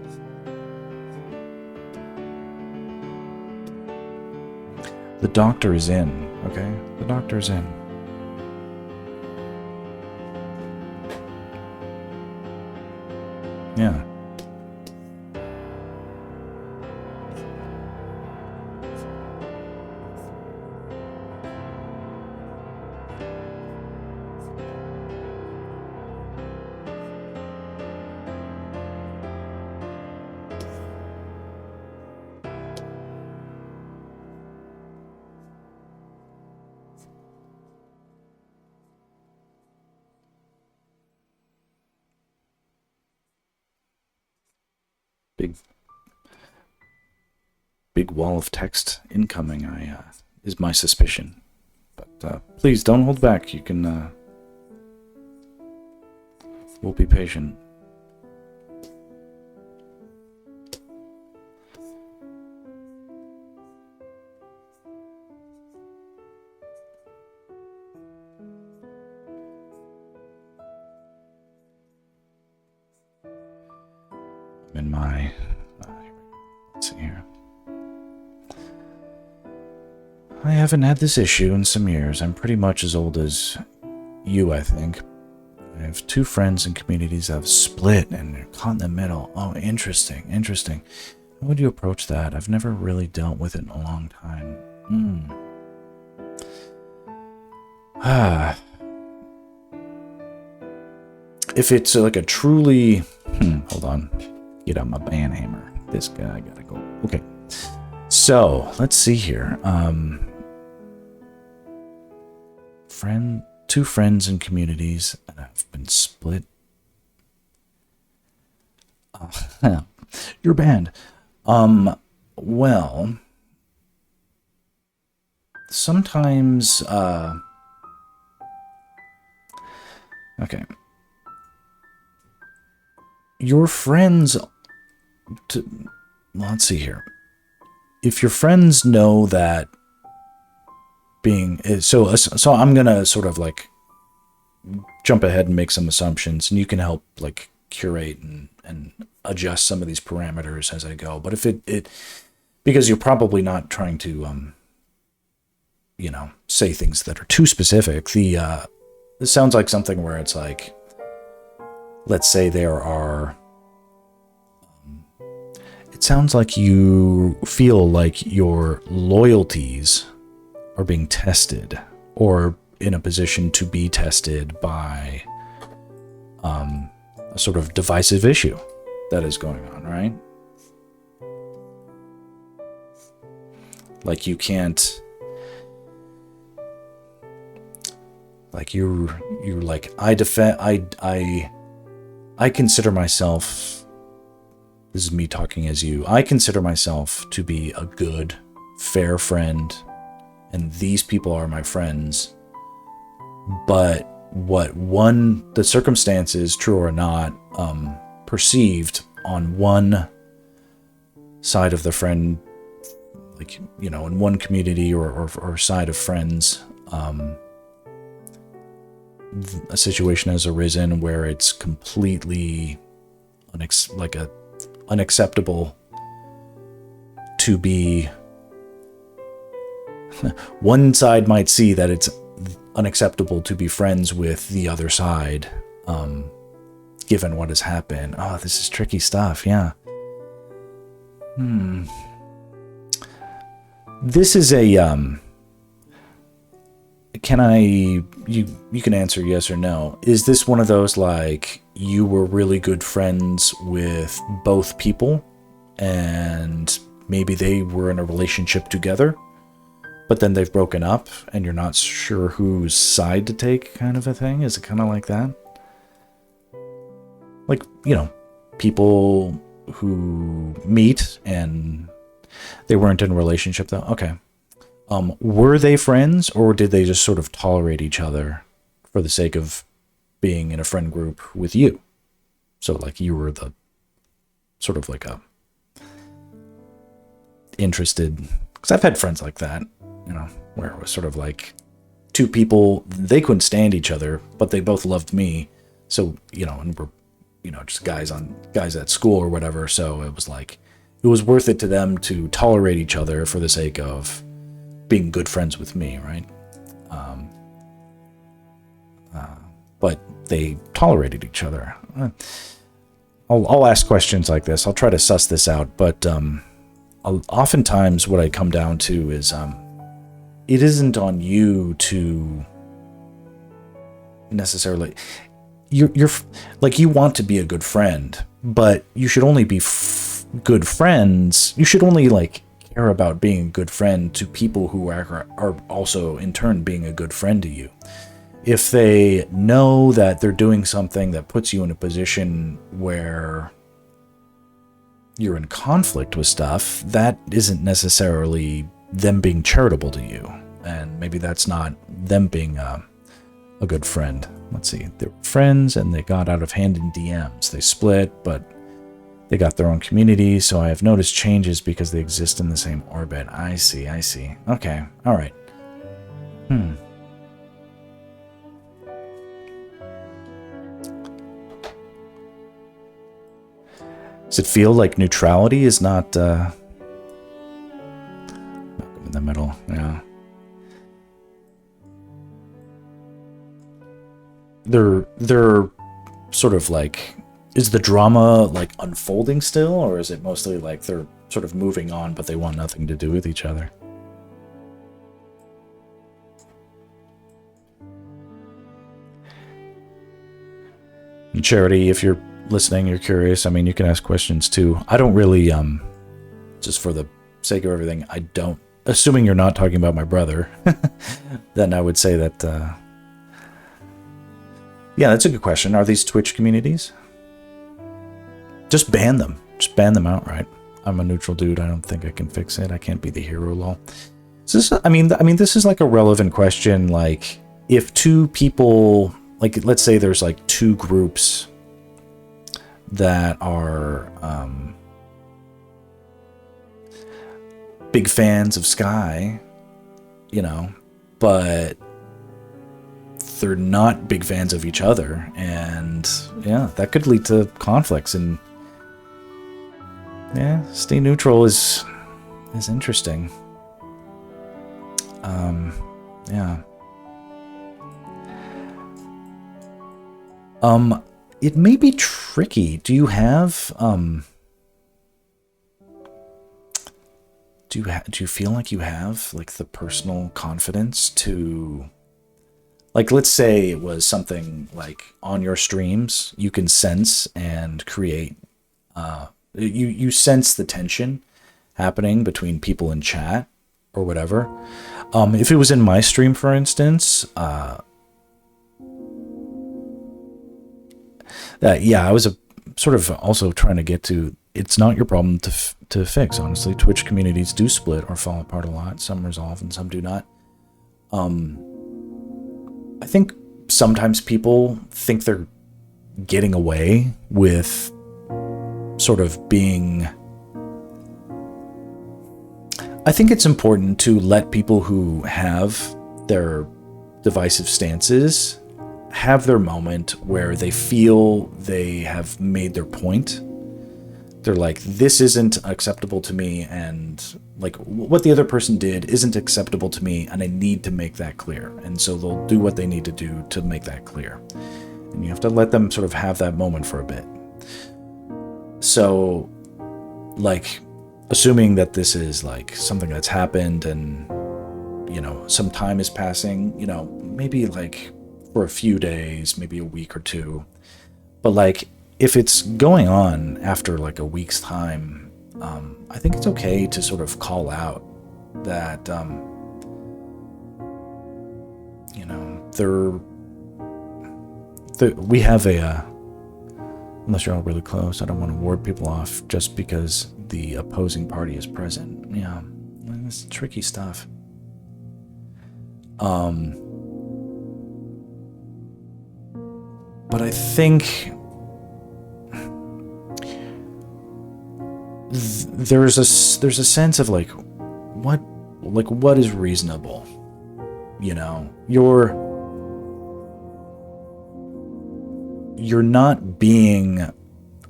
Speaker 1: The doctor is in, okay? The doctor is in. Yeah. Big wall of text incoming, is my suspicion. But please don't hold back. You can we'll be patient. I'm in my let's see here. I haven't had this issue in some years. I'm pretty much as old as you, I think. I have two friends and communities that have split and they're caught in the middle. Oh, interesting. How would you approach that? I've never really dealt with it in a long time. If it's like a truly... hold on. Get out my band hammer. This guy gotta go. Okay. So, let's see here. Two friends and communities that have been split. Your band. Well, sometimes, okay. Your friends, let's see here. If your friends know that so I'm gonna sort of like jump ahead and make some assumptions, and you can help like curate and adjust some of these parameters as I go. But if it because you're probably not trying to say things that are too specific. This sounds like something where it's like, let's say there are sounds like you feel like your loyalties are being tested, or in a position to be tested by a sort of divisive issue that is going on, right? Like you can't, like you're like, I consider myself, this is me talking as you, I consider myself to be a good, fair friend, and these people are my friends. But the circumstances, true or not, perceived on one side of the friend, like, you know, in one community or side of friends, a situation has arisen where it's completely unacceptable to be, one side might see that it's unacceptable to be friends with the other side, given what has happened. Oh, this is tricky stuff. Yeah. This is a, you can answer yes or no. Is this one of those, like, you were really good friends with both people and maybe they were in a relationship together, but then they've broken up and you're not sure whose side to take, kind of a thing? Is it kind of like that? Like, you know, people who meet and they weren't in a relationship though? Okay. Were they friends, or did they just sort of tolerate each other for the sake of being in a friend group with you? So like you were the sort of like a interested, because I've had friends like that, you know, where it was sort of like two people, they couldn't stand each other, but they both loved me. So, you know, and we're, you know, just guys at school or whatever. So it was like, it was worth it to them to tolerate each other for the sake of being good friends with me, right? But they tolerated each other. I'll ask questions like this. I'll try to suss this out, but oftentimes what I come down to is it isn't on you to necessarily, you're like, you want to be a good friend, but you should only be good friends. You should only like care about being a good friend to people who are also in turn being a good friend to you. If they know that they're doing something that puts you in a position where you're in conflict with stuff, that isn't necessarily them being charitable to you. And maybe that's not them being a good friend. Let's see. They were friends and they got out of hand in DMs. They split, but they got their own community, so I have noticed changes because they exist in the same orbit. I see. Okay. All right. Does it feel like neutrality is not in the middle? Yeah. They're sort of like, is the drama like unfolding still, or is it mostly like they're sort of moving on, but they want nothing to do with each other? And Charity, if you're listening, you're curious, I mean, you can ask questions too. I don't really, just for the sake of everything, I don't, assuming you're not talking about my brother, then I would say that, yeah, that's a good question. Are these Twitch communities? Just ban them. Just ban them outright. I'm a neutral dude. I don't think I can fix it. I can't be the hero, lol. So this, I mean, this is like a relevant question. Like, if two people, like, let's say there's like two groups that are big fans of Sky, you know, but they're not big fans of each other, and yeah, that could lead to conflicts. And yeah, stay neutral is interesting. Yeah. It may be tricky. Do you have do you feel like you have like the personal confidence to, like, let's say it was something like on your streams, you can sense and create, you sense the tension happening between people in chat or whatever. If it was in my stream, for instance, yeah, I was sort of also trying to get to, it's not your problem to fix, honestly. Twitch communities do split or fall apart a lot. Some resolve and some do not. I think sometimes people think they're getting away with sort of being... I think it's important to let people who have their divisive stances have their moment where they feel they have made their point. They're like, this isn't acceptable to me, and like what the other person did isn't acceptable to me, and I need to make that clear. And so they'll do what they need to do to make that clear. And you have to let them sort of have that moment for a bit. So, like, assuming that this is like something that's happened and, you know, some time is passing, you know, maybe like for a few days, maybe a week or two. But like, if it's going on after like a week's time, I think it's okay to sort of call out that, you know, we have a, unless you're all really close, I don't want to ward people off just because the opposing party is present. Yeah, it's tricky stuff. But I think there's a sense of like what is reasonable, you know. You're not being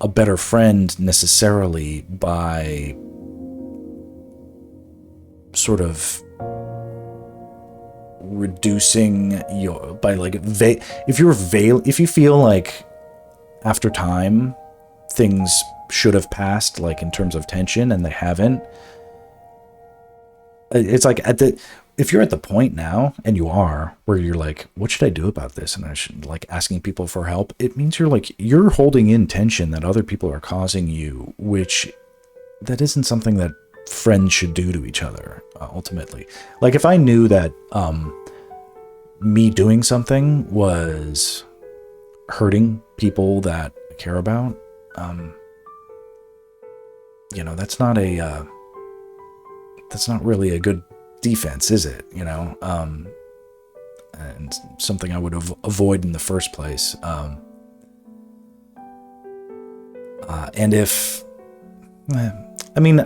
Speaker 1: a better friend necessarily by sort of reducing your, by like if you feel like after time things should have passed, like in terms of tension, and they haven't. It's like if you're at the point now, and you are, where you're like, what should I do about this? And I should, like, asking people for help. It means you're holding in tension that other people are causing you, which that isn't something that friends should do to each other, ultimately. Like, if I knew that me doing something was hurting people that I care about, you know, that's not really a good defense, is it? You know, and something I would avoid in the first place. And if, I mean,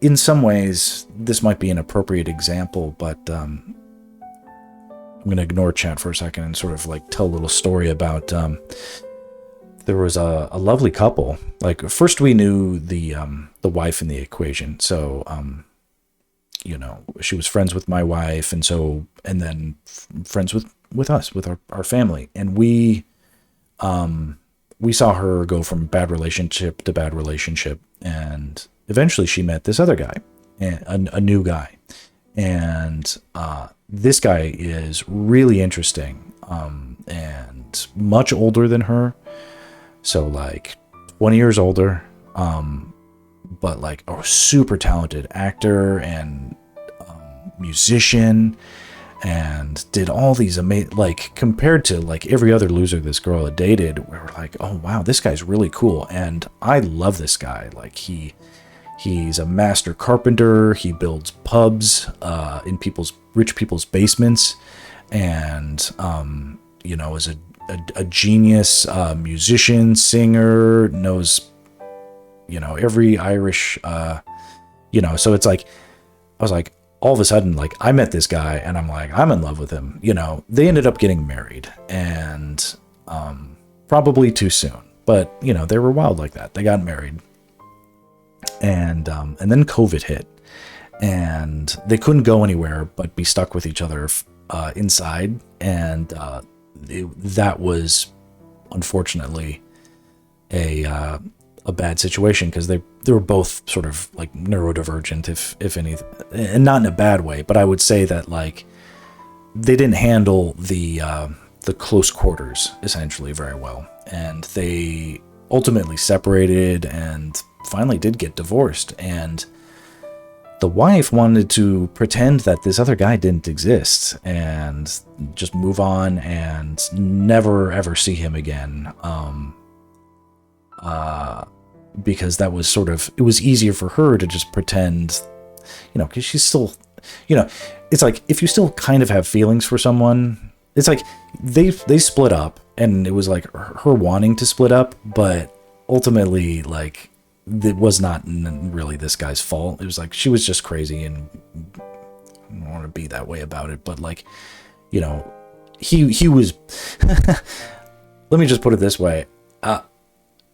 Speaker 1: in some ways, this might be an appropriate example, but I'm going to ignore chat for a second and sort of like tell a little story about, there was a lovely couple. Like, first we knew the wife in the equation. So, you know, she was friends with my wife, and then friends with us, with our family. And we saw her go from bad relationship to bad relationship. And eventually she met this other guy, a new guy. And this guy is really interesting, and much older than her. So like 20 years older, but like a super talented actor and musician, and did all these amazing, like, compared to like every other loser this girl had dated, we were like, oh wow, this guy's really cool. And I love this guy. Like, he's a master carpenter. He builds pubs in rich people's basements, and you know, is a genius musician, singer, knows, you know, every Irish, you know. So it's like, I was like, all of a sudden, like, I met this guy and I'm like, I'm in love with him. You know, they ended up getting married, and probably too soon, but you know, they were wild like that. They got married, and then COVID hit, and they couldn't go anywhere but be stuck with each other inside. And that was unfortunately a a bad situation, because they were both sort of like neurodivergent, if any, and not in a bad way, but I would say that like they didn't handle the close quarters essentially very well, and they ultimately separated and finally did get divorced. And the wife wanted to pretend that this other guy didn't exist and just move on and never ever see him again. Because that was sort of, it was easier for her to just pretend, because she's still, it's like, if you still kind of have feelings for someone, it's like they split up, and it was like her wanting to split up, but ultimately, like, it was not really this guy's fault. It was like she was just crazy, and I don't want to be that way about it, but like, he was, let me just put it this way.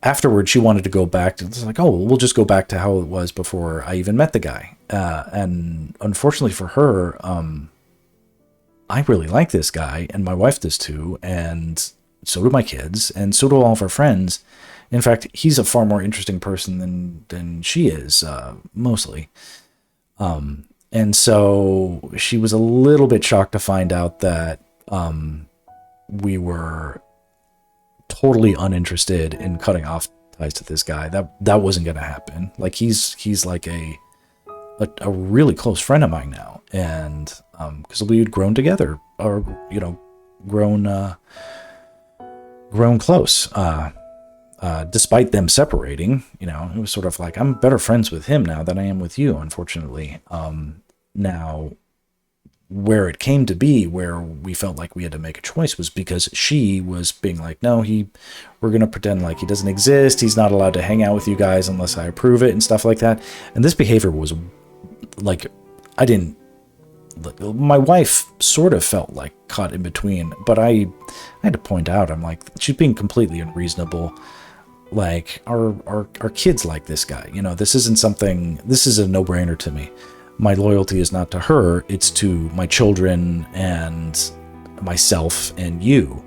Speaker 1: Afterwards, she wanted to go back to, it's like, oh, we'll just go back to how it was before I even met the guy. And unfortunately for her, I really like this guy, and my wife does too, and so do my kids, and so do all of our friends. In fact, he's a far more interesting person than she is, mostly. And so she was a little bit shocked to find out that we were totally uninterested in cutting off ties to this guy. That wasn't going to happen. Like, he's like a really close friend of mine now, and because we had grown together, or grown close. Despite them separating, it was sort of like, I'm better friends with him now than I am with you, unfortunately. Now, where it came to be, where we felt like we had to make a choice, was because she was being like, no, we're going to pretend like he doesn't exist. He's not allowed to hang out with you guys unless I approve it and stuff like that. And this behavior was like, my wife sort of felt like caught in between, but I had to point out, I'm like, she's being completely unreasonable. Like, our kids like this guy, this isn't something, this is a no-brainer to me. My loyalty is not to her, it's to my children and myself and you.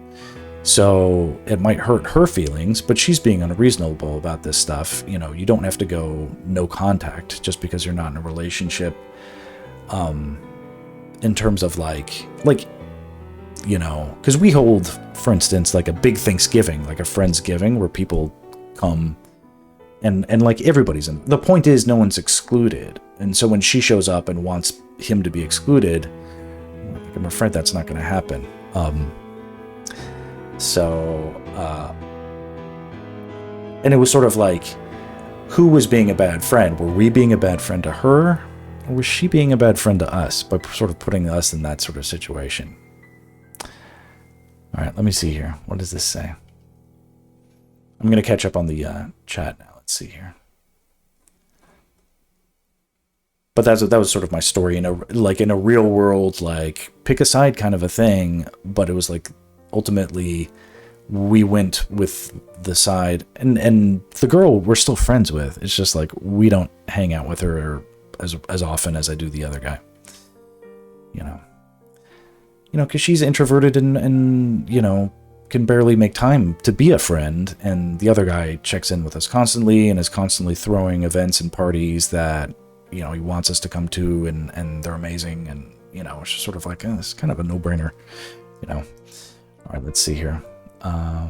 Speaker 1: So it might hurt her feelings, but she's being unreasonable about this stuff. You don't have to go no contact just because you're not in a relationship. In terms of like, because we hold, for instance, like a big Thanksgiving, like a Friendsgiving, where people come and like everybody's in. The point is, no one's excluded. And so when she shows up and wants him to be excluded, I'm afraid that's not going to happen. And it was sort of like, who was being a bad friend? Were we being a bad friend to her? Or was she being a bad friend to us by sort of putting us in that sort of situation? All right, let me see here. What does this say? I'm going to catch up on the chat now. Let's see here. But that was sort of my story in a real world, like, pick a side kind of a thing. But it was like, ultimately, we went with the side, and the girl we're still friends with. It's just like, we don't hang out with her as often as I do the other guy. Because she's introverted and can barely make time to be a friend, and the other guy checks in with us constantly and is constantly throwing events and parties that he wants us to come to, and they're amazing, and it's just sort of like, it's kind of a no-brainer. All right, let's see here. I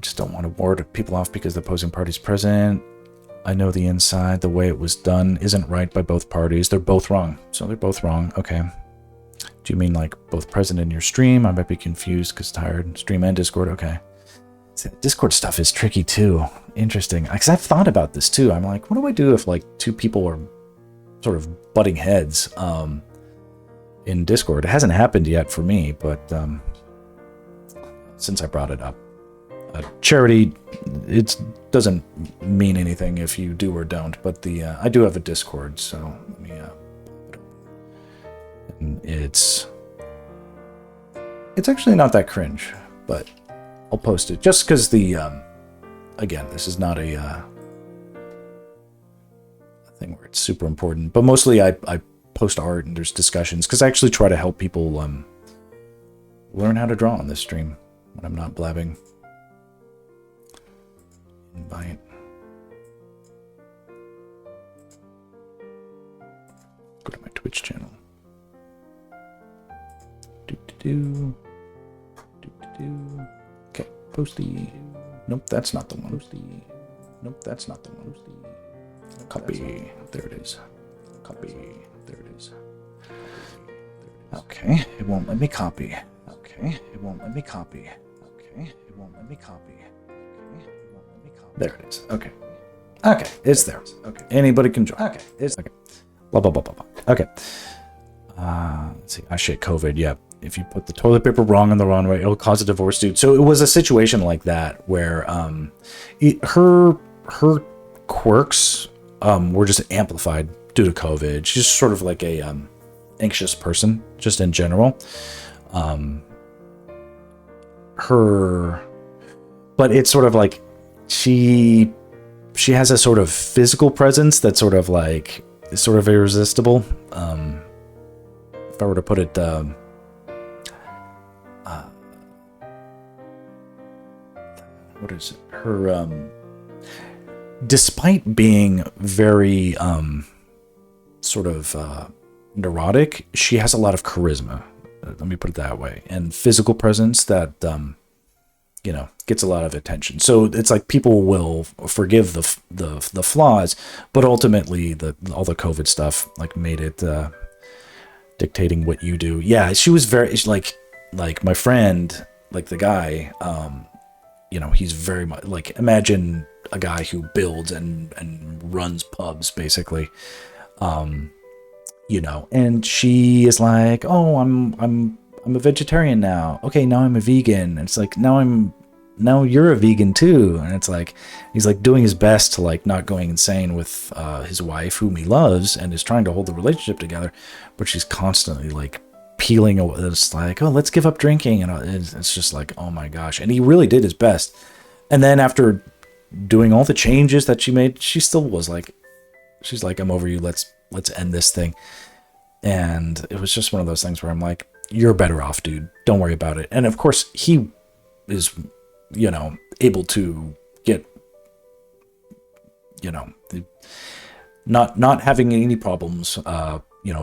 Speaker 1: just don't want to ward people off because the opposing party's present. I know the inside, the way it was done isn't right by both parties. They're both wrong. So they're both wrong. Okay. Do you mean like both present in your stream? I might be confused because tired. Stream and Discord. Okay. See, Discord stuff is tricky too. Interesting. Because I've thought about this too. I'm like, what do I do if like two people are sort of butting heads in Discord? It hasn't happened yet for me, but since I brought it up. Charity, it doesn't mean anything if you do or don't, but I do have a Discord, so let me and it's actually not that cringe, but I'll post it just because again, this is not a thing where it's super important, but mostly I post art and there's discussions because I actually try to help people learn how to draw on this stream when I'm not blabbing. Invite. Go to my Twitch channel. Okay, posty. Nope, that's not the one. Posty. Nope, that's not the one. Posty. Copy. There it is. Copy. There it is. Okay, it won't let me copy. Okay, it won't let me copy. Okay, it won't let me copy. Okay, it won't let me copy. There it is. Okay. Okay, it's there. Okay. Anybody can join. Okay, it's okay. Blah blah blah blah blah. Okay. Let's see. Ah, shit, COVID. Yeah. If you put the toilet paper wrong in the wrong way, it'll cause a divorce, dude. So it was a situation like that where her quirks were just amplified due to COVID. She's sort of like a anxious person, just in general. But it's sort of like she has a sort of physical presence that's sort of like irresistible. If I were to put it, what is it? Her, despite being very sort of neurotic, she has a lot of charisma. Let me put it that way, and physical presence that gets a lot of attention. So it's like people will forgive the flaws, but ultimately all the COVID stuff like made it dictating what you do. Yeah, she was very like my friend, like the guy. He's very much like, imagine a guy who builds and runs pubs basically. And she is like, oh, I'm a vegetarian now. Okay, now I'm a vegan. And it's like, now you're a vegan too. And it's like, he's like doing his best to like not going insane with his wife, whom he loves and is trying to hold the relationship together, but she's constantly like peeling away. It's like, oh, let's give up drinking. And it's just like, oh my gosh. And he really did his best. And then after doing all the changes that she made, she still was like, she's like, I'm over you. Let's end this thing. And it was just one of those things where I'm like, you're better off, dude. Don't worry about it. And of course he is, able to get, not having any problems,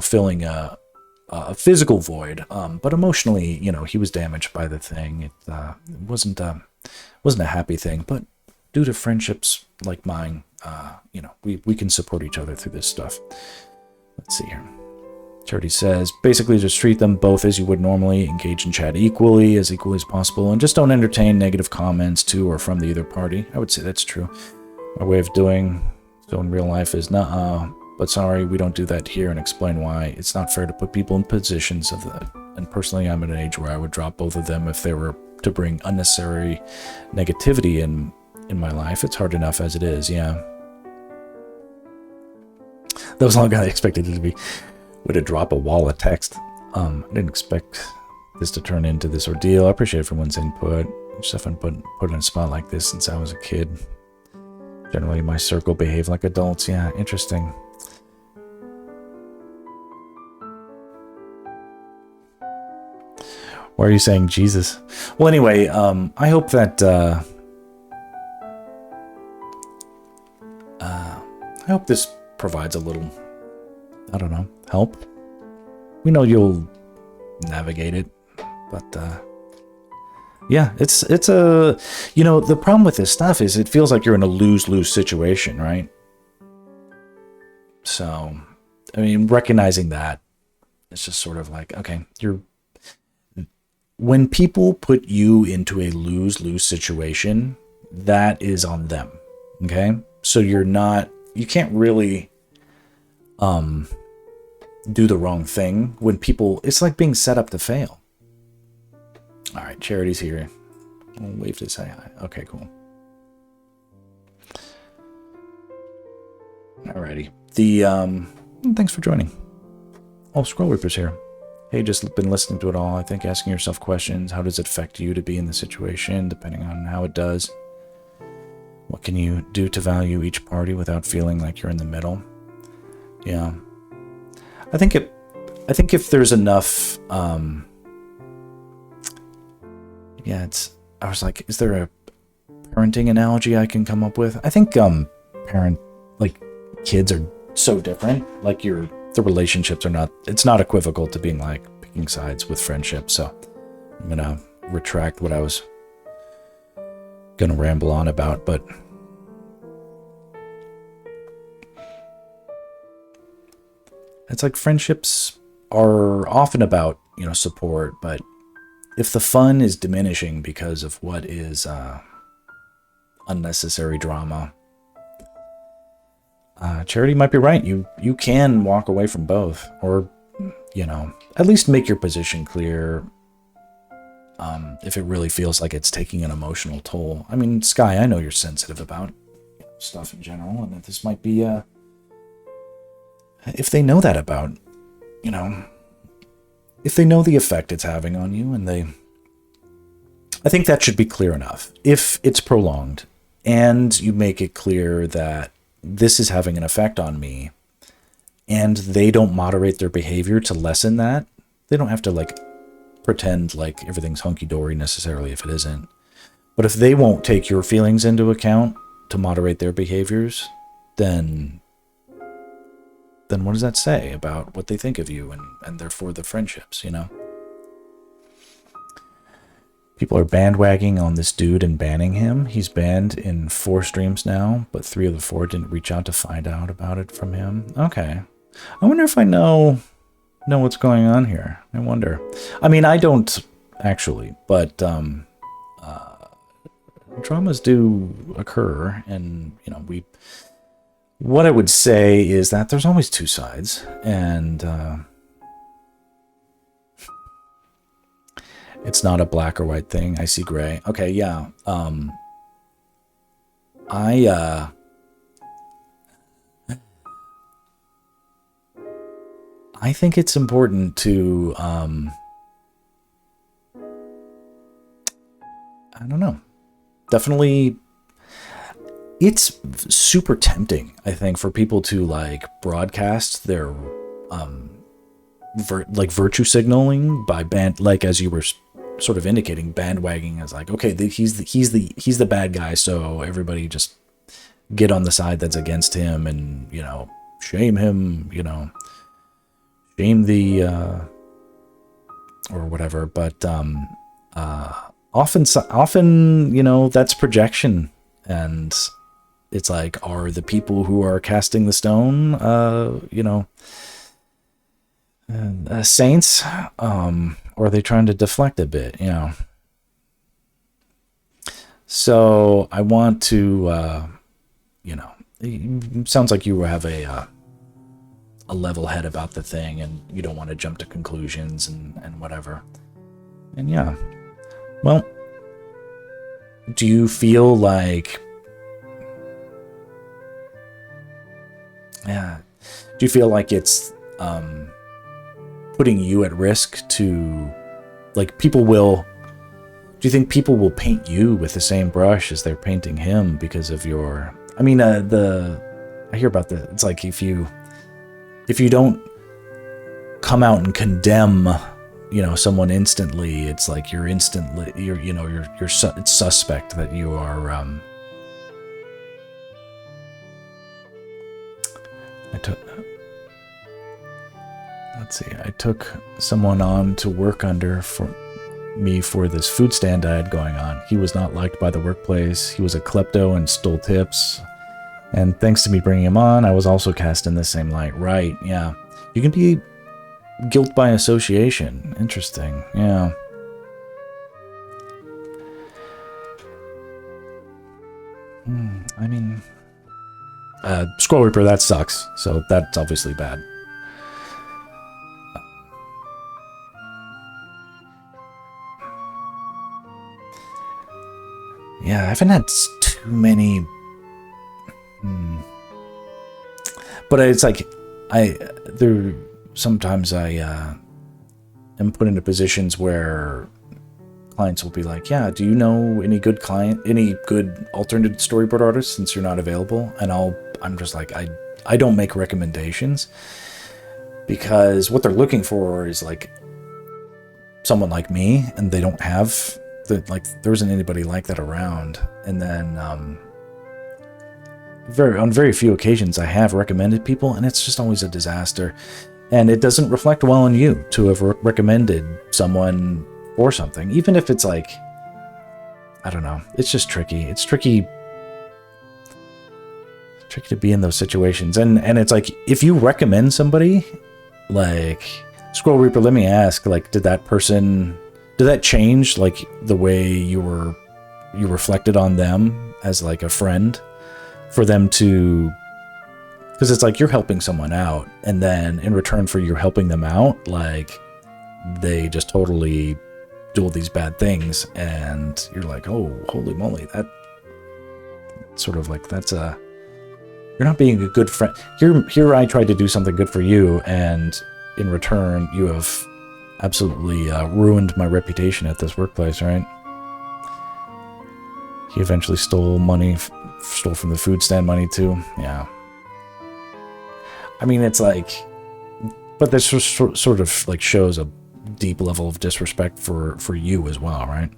Speaker 1: filling a physical void. But emotionally, he was damaged by the thing. It wasn't a happy thing, but due to friendships like mine, we can support each other through this stuff. Let's see here. Charity says, basically just treat them both as you would normally, engage in chat equally as possible, and just don't entertain negative comments to or from the other party. I would say that's true. My way of doing so in real life is but sorry, we don't do that here, and explain why. It's not fair to put people in positions of that. And personally, I'm at an age where I would drop both of them if they were to bring unnecessary negativity in my life. It's hard enough as it is, yeah. That was longer than I expected it to be. Way to drop a wall of text. I didn't expect this to turn into this ordeal. I appreciate everyone's input. Just haven't put in a spot like this since I was a kid. Generally, my circle behave like adults. Yeah, interesting. Why are you saying Jesus? Well, anyway, I hope that I hope this provides a little, I don't know, help. We know you'll navigate it, but yeah, it's a, the problem with this stuff is it feels like you're in a lose-lose situation, right? So, I mean, recognizing that, it's just sort of like, okay, when people put you into a lose-lose situation, that is on them, okay? So you can't really do the wrong thing when people, it's like being set up to fail. All right, Charity's here. I'll wave to say hi. Okay, cool. Alrighty. Thanks for joining. Oh, Scroll Reaper's here. Hey, just been listening to it all. I think asking yourself questions. How does it affect you to be in the situation, depending on how it does? What can you do to value each party without feeling like you're in the middle? Yeah. I think if there's enough, I was like, is there a parenting analogy I can come up with. I think kids are so different. Like the relationships are not, it's not equivocal to being like picking sides with friendships. So I'm gonna retract what I was gonna ramble on about, but it's like friendships are often about, support, but if the fun is diminishing because of what is unnecessary drama, Charity might be right. You can walk away from both, or at least make your position clear. If it really feels like it's taking an emotional toll. I mean, Sky, I know you're sensitive about stuff in general, and that this might be if they know that about, if they know the effect it's having on you, and I think that should be clear enough. If it's prolonged and you make it clear that this is having an effect on me, and they don't moderate their behavior to lessen that, they don't have to pretend like everything's hunky-dory necessarily if it isn't. But if they won't take your feelings into account to moderate their behaviors, then what does that say about what they think of you and therefore the friendships, People are bandwagging on this dude and banning him. He's banned in 4 streams now, but 3 of the 4 didn't reach out to find out about it from him. Okay. I wonder if I know what's going on here. I wonder. I mean, I don't actually, but dramas do occur, and what I would say is that there's always 2 sides, and it's not a black or white thing. I see gray. Okay, yeah. I think it's important to, I don't know. Definitely, it's super tempting, I think, for people to broadcast their virtue signaling by as you were sort of indicating, bandwagging as okay, he's the bad guy, so everybody just get on the side that's against him and shame him, shame the or whatever. But often that's projection, and it's are the people who are casting the stone saints, or are they trying to deflect a bit, So I want to it sounds like you have a level head about the thing, and you don't want to jump to conclusions and whatever. And yeah, well, do you feel do you feel like it's putting you at risk to people will, do you think people will paint you with the same brush as they're painting him because of your, I mean, I hear about it's if you don't come out and condemn, someone instantly, it's it's suspect that you are, I took someone on to work under for me for this food stand I had going on. He was not liked by the workplace. He was a klepto and stole tips. And thanks to me bringing him on, I was also cast in the same light. Right, yeah. You can be guilt by association. Interesting, yeah. I mean, Scroll Reaper, that sucks. So that's obviously bad. Yeah, I haven't had too many. But it's sometimes I am put into positions where clients will be like, yeah, do you know any good alternate storyboard artists since you're not available? And I'm just I don't make recommendations, because what they're looking for is someone like me, and they don't have there wasn't anybody like that around. And then on very few occasions I have recommended people, and it's just always a disaster. And it doesn't reflect well on you to have recommended someone or something, even if it's like, I don't know. It's just tricky. It's tricky to be in those situations. And it's like, if you recommend somebody, like, Scroll Reaper, let me ask, like, did that change, like, the way you reflected on them as, like, a friend? For them to, because it's like you're helping someone out, and then in return for you helping them out, like, they just totally do all these bad things, and you're like, oh, holy moly, that sort of like, you're not being a good friend. Here I tried to do something good for you, and in return, you have absolutely ruined my reputation at this workplace, right? He eventually stole from the food stand money too. Yeah. I mean, it's like, but this sort of like shows a deep level of disrespect for you as well, right?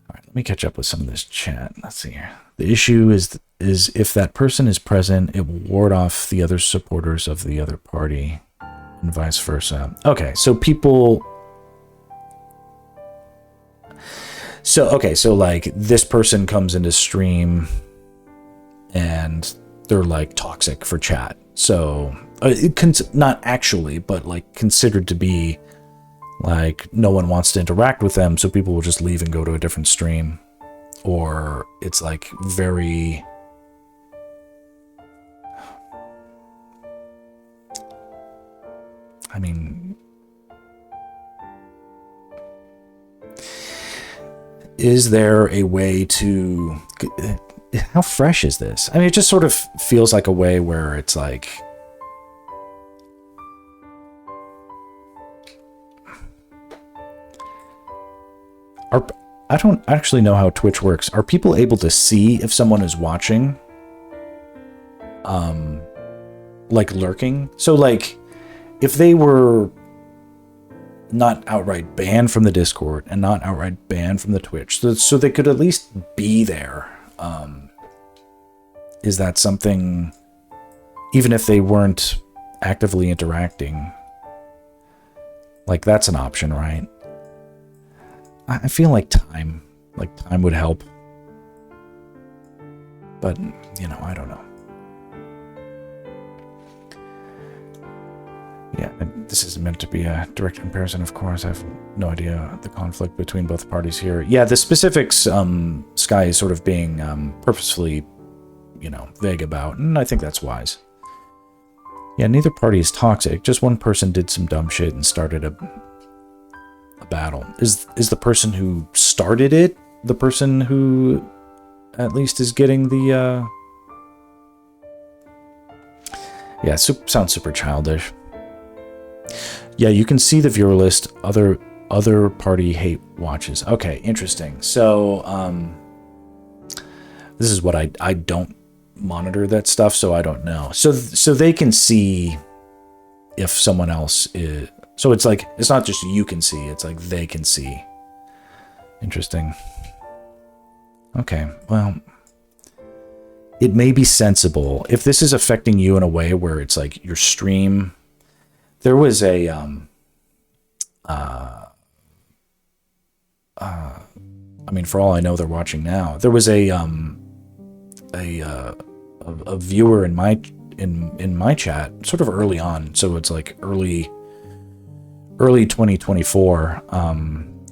Speaker 1: All right, let me catch up with some of this chat. Let's see here. The issue is if that person is present, it will ward off the other supporters of the other party, and vice versa. Okay, so people. So like, this person comes into stream and they're like toxic for chat. So not actually, but like considered to be like, no one wants to interact with them, so people will just leave and go to a different stream. Or it's like very, I mean, is there a way to, how fresh is this? I mean, it just sort of feels like a way where it's like, I don't actually know how Twitch works. Are people able to see if someone is watching? Like lurking? So like, if they were not outright banned from the Discord and not outright banned from the Twitch, so they could at least be there. Is that something, even if they weren't actively interacting, like, that's an option, right? I feel like time would help, but you know, I don't know. Yeah, this is meant to be a direct comparison, of course. I have no idea the conflict between both parties here. Yeah, the specifics Sky is sort of being purposefully, you know, vague about, and I think that's wise. Yeah, neither party is toxic. Just one person did some dumb shit and started a battle. Is the person who started it the person who at least is getting the yeah, sounds super childish. Yeah, you can see the viewer list, other party hate watches. Okay, interesting. So this is what I don't monitor that stuff, so I don't know. So they can see if someone else is. So it's like, it's not just you can see, it's like they can see. Interesting. Okay, well, it may be sensible if this is affecting you in a way where it's like your stream. There was a I mean, for all I know, they're watching now. There was a viewer in my chat, sort of early on. So it's like early 2024.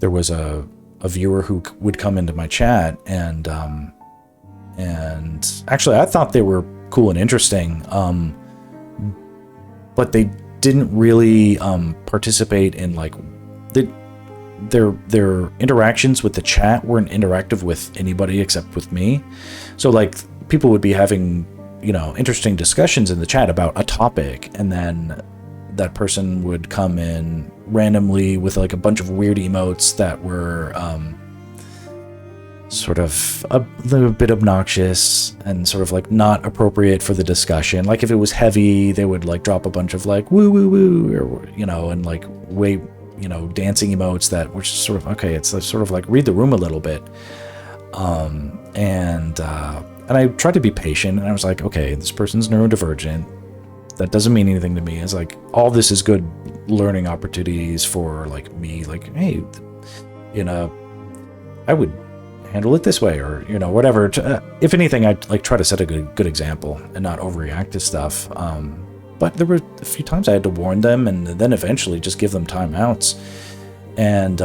Speaker 1: There was a viewer who would come into my chat, and actually I thought they were cool and interesting, but they didn't really participate in like their interactions with the chat weren't interactive with anybody except with me. So like people would be having, you know, interesting discussions in the chat about a topic, and then that person would come in randomly with like a bunch of weird emotes that were sort of a little bit obnoxious and sort of like not appropriate for the discussion. Like if it was heavy, they would like drop a bunch of like woo woo woo, or, you know, and like way dancing emotes that were just sort of, okay, it's sort of like read the room a little bit. And I tried to be patient, and I was like, okay, this person's neurodivergent. That doesn't mean anything to me. It's like, all this is good learning opportunities for like me, like, hey, I would handle it this way, or whatever. If anything, I'd like try to set a good example and not overreact to stuff. But there were a few times I had to warn them, and then eventually just give them timeouts. And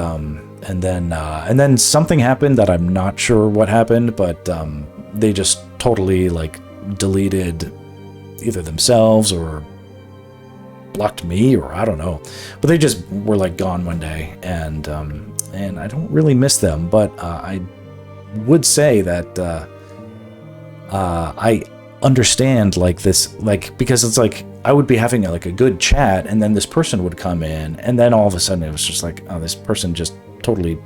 Speaker 1: then something happened that I'm not sure what happened, but they just totally like deleted either themselves or blocked me, or I don't know. But they just were like gone one day, and I don't really miss them. But I would say that I understand like this, like, because it's like I would be having like a good chat, and then this person would come in, and then all of a sudden it was just like, oh, this person just totally.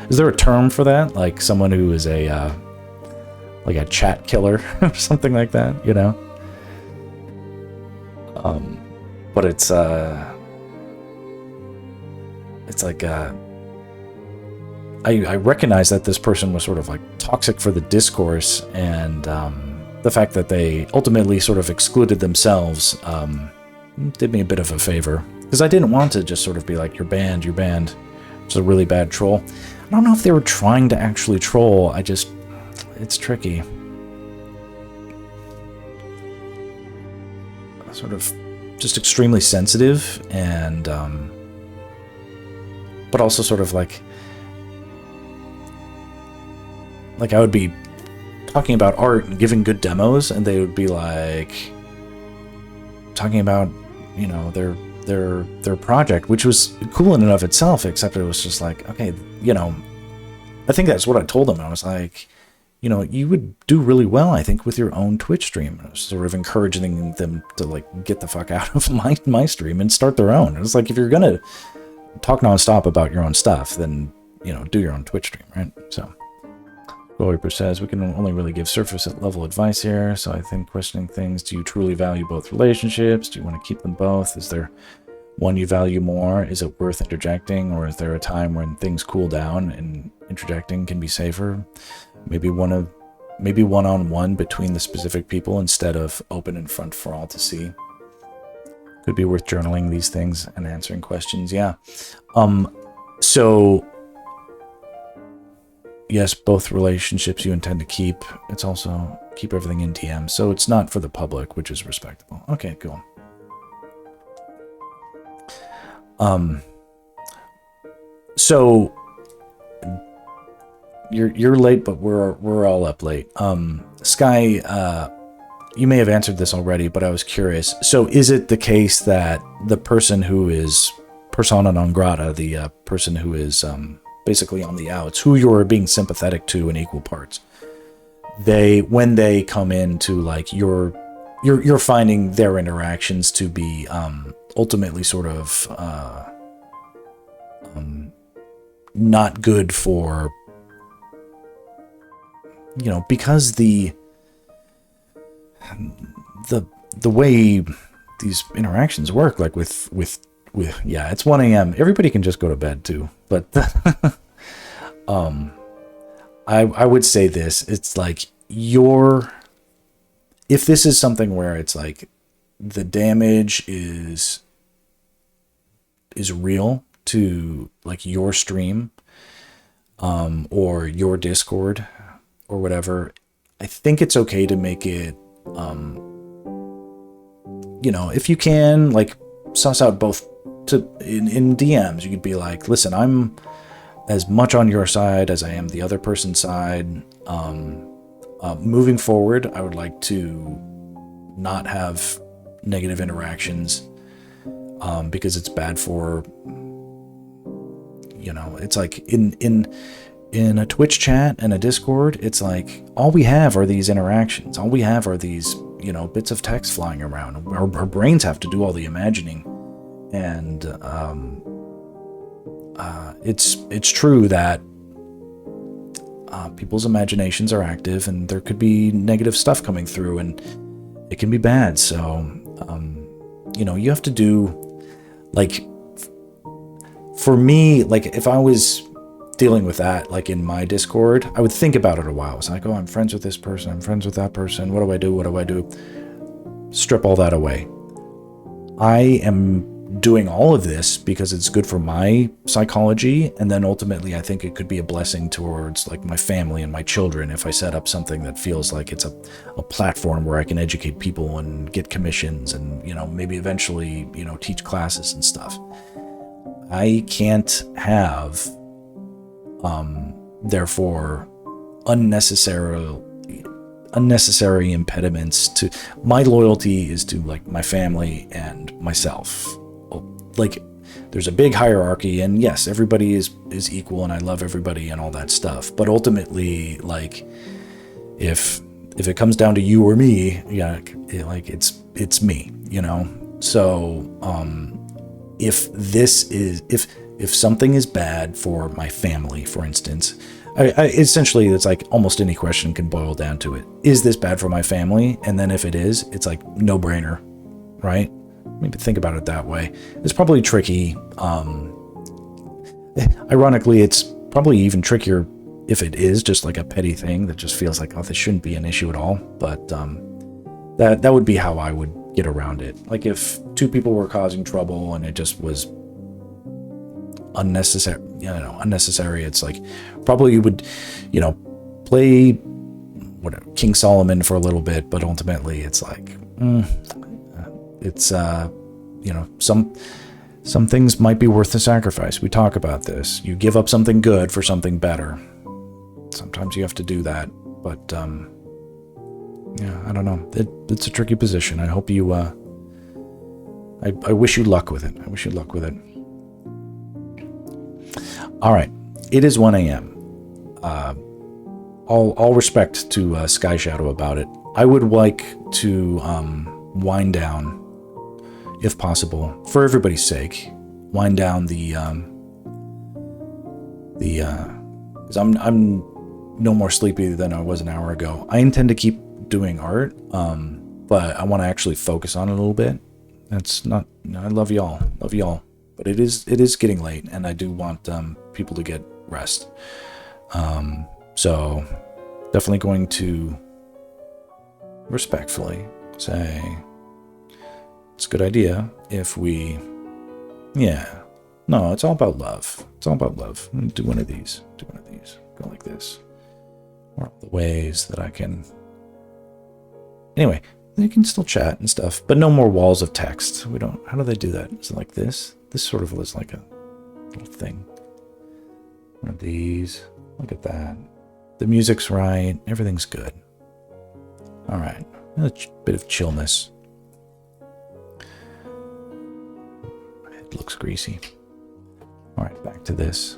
Speaker 1: Is there a term for that? Like someone who is a like a chat killer or something like that, But it's like I recognize that this person was sort of like toxic for the discourse, and the fact that they ultimately sort of excluded themselves did me a bit of a favor, because I didn't want to just sort of be like, you're banned. It's a really bad troll. I don't know if they were trying to actually troll. It's tricky. Sort of just extremely sensitive, and but also sort of like I would be talking about art and giving good demos, and they would be like talking about their project, which was cool in and of itself, except it was just like, okay, I think that's what I told them. I was like, you would do really well, I think, with your own Twitch stream. I was sort of encouraging them to like get the fuck out of my stream and start their own. It was like, if you're gonna talk nonstop about your own stuff, then do your own Twitch stream, right? So Goalkeeper says we can only really give surface level advice here. So I think questioning things: do you truly value both relationships? Do you want to keep them both? Is there one you value more? Is it worth interjecting, or is there a time when things cool down and interjecting can be safer? Maybe one-on-one between the specific people instead of open in front for all to see. Could be worth journaling these things and answering questions. Yeah. So yes, both relationships you intend to keep. It's also keep everything in DM. So it's not for the public, which is respectable. Okay, cool. So you're late, but we're all up late. Sky, you may have answered this already, but I was curious. So is it the case that the person who is persona non grata, the person who is basically on the outs, who you're being sympathetic to in equal parts, when they come into like you're finding their interactions to be ultimately sort of not good for, because the way these interactions work, like with yeah, it's 1 a.m. Everybody can just go to bed too. But I would say this, it's like if this is something where it's like the damage is real to like your stream or your Discord or whatever, I think it's okay to make it if you can like suss out both in DMs. You could be like, listen, I'm as much on your side as I am the other person's side. Moving forward, I would like to not have negative interactions because it's bad for, it's like in a Twitch chat and a Discord, it's like all we have are these interactions. All we have are these, bits of text flying around. Our brains have to do all the imagining. And it's true that people's imaginations are active, and there could be negative stuff coming through, and it can be bad. So, you have to do, like, for me, like if I was dealing with that, like in my Discord, I would think about it a while. It's like, oh, I'm friends with this person, I'm friends with that person. What do I do? What do I do? Strip all that away. I am doing all of this because it's good for my psychology, and then ultimately I think it could be a blessing towards like my family and my children if I set up something that feels like it's a platform where I can educate people and get commissions and, you know, maybe eventually, you know, teach classes and stuff. I can't have therefore unnecessary impediments to my loyalty is to like my family and myself. Like there's a big hierarchy, and yes, everybody is equal and I love everybody and all that stuff, but ultimately, like if it comes down to you or me, yeah, like it's me, you know. So if something is bad for my family, for instance, I essentially, it's like almost any question can boil down to it. Is this bad for my family? And then if it is, it's like no brainer, right? Maybe think about it that way. It's probably tricky. Ironically, it's probably even trickier if it is just like a petty thing that just feels like, oh, this shouldn't be an issue at all. But that would be how I would get around it. Like if two people were causing trouble and it just was unnecessary, it's like probably you would, you know, play whatever King Solomon for a little bit, but ultimately it's like it's you know, some things might be worth the sacrifice. We talk about this. You give up something good for something better. Sometimes you have to do that, but yeah, I don't know. It's a tricky position. I hope you I wish you luck with it. I wish you luck with it. All right, it is 1 a.m. All respect to Sky Shadow about it. I would like to wind down, if possible, for everybody's sake, wind down because I'm no more sleepy than I was an hour ago. I intend to keep doing art, but I want to actually focus on it a little bit. That's not. I love y'all, but it is getting late, and I do want people to get rest. So definitely going to respectfully say it's a good idea if we, yeah, no, it's all about love. It's all about love. Do one of these. Go like this. Or the ways that I can. Anyway, you can still chat and stuff, but no more walls of text. We don't. How do they do that? Is it like this? This sort of was like a little thing. One of these. Look at that. The music's right. Everything's good. All right. A bit of chillness. My head looks greasy. All right, back to this.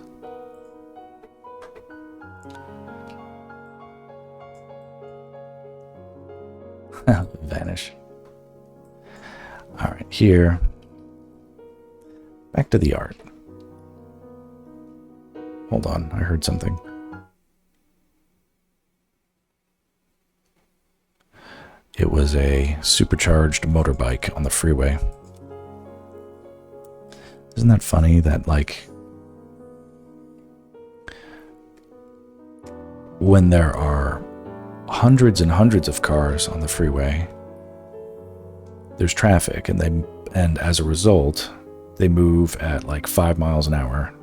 Speaker 1: Vanish. All right, here. Back to the art. Hold on, I heard something. It was a supercharged motorbike on the freeway. Isn't that funny that, like, when there are hundreds and hundreds of cars on the freeway, there's traffic, and as a result, they move at like 5 miles an hour,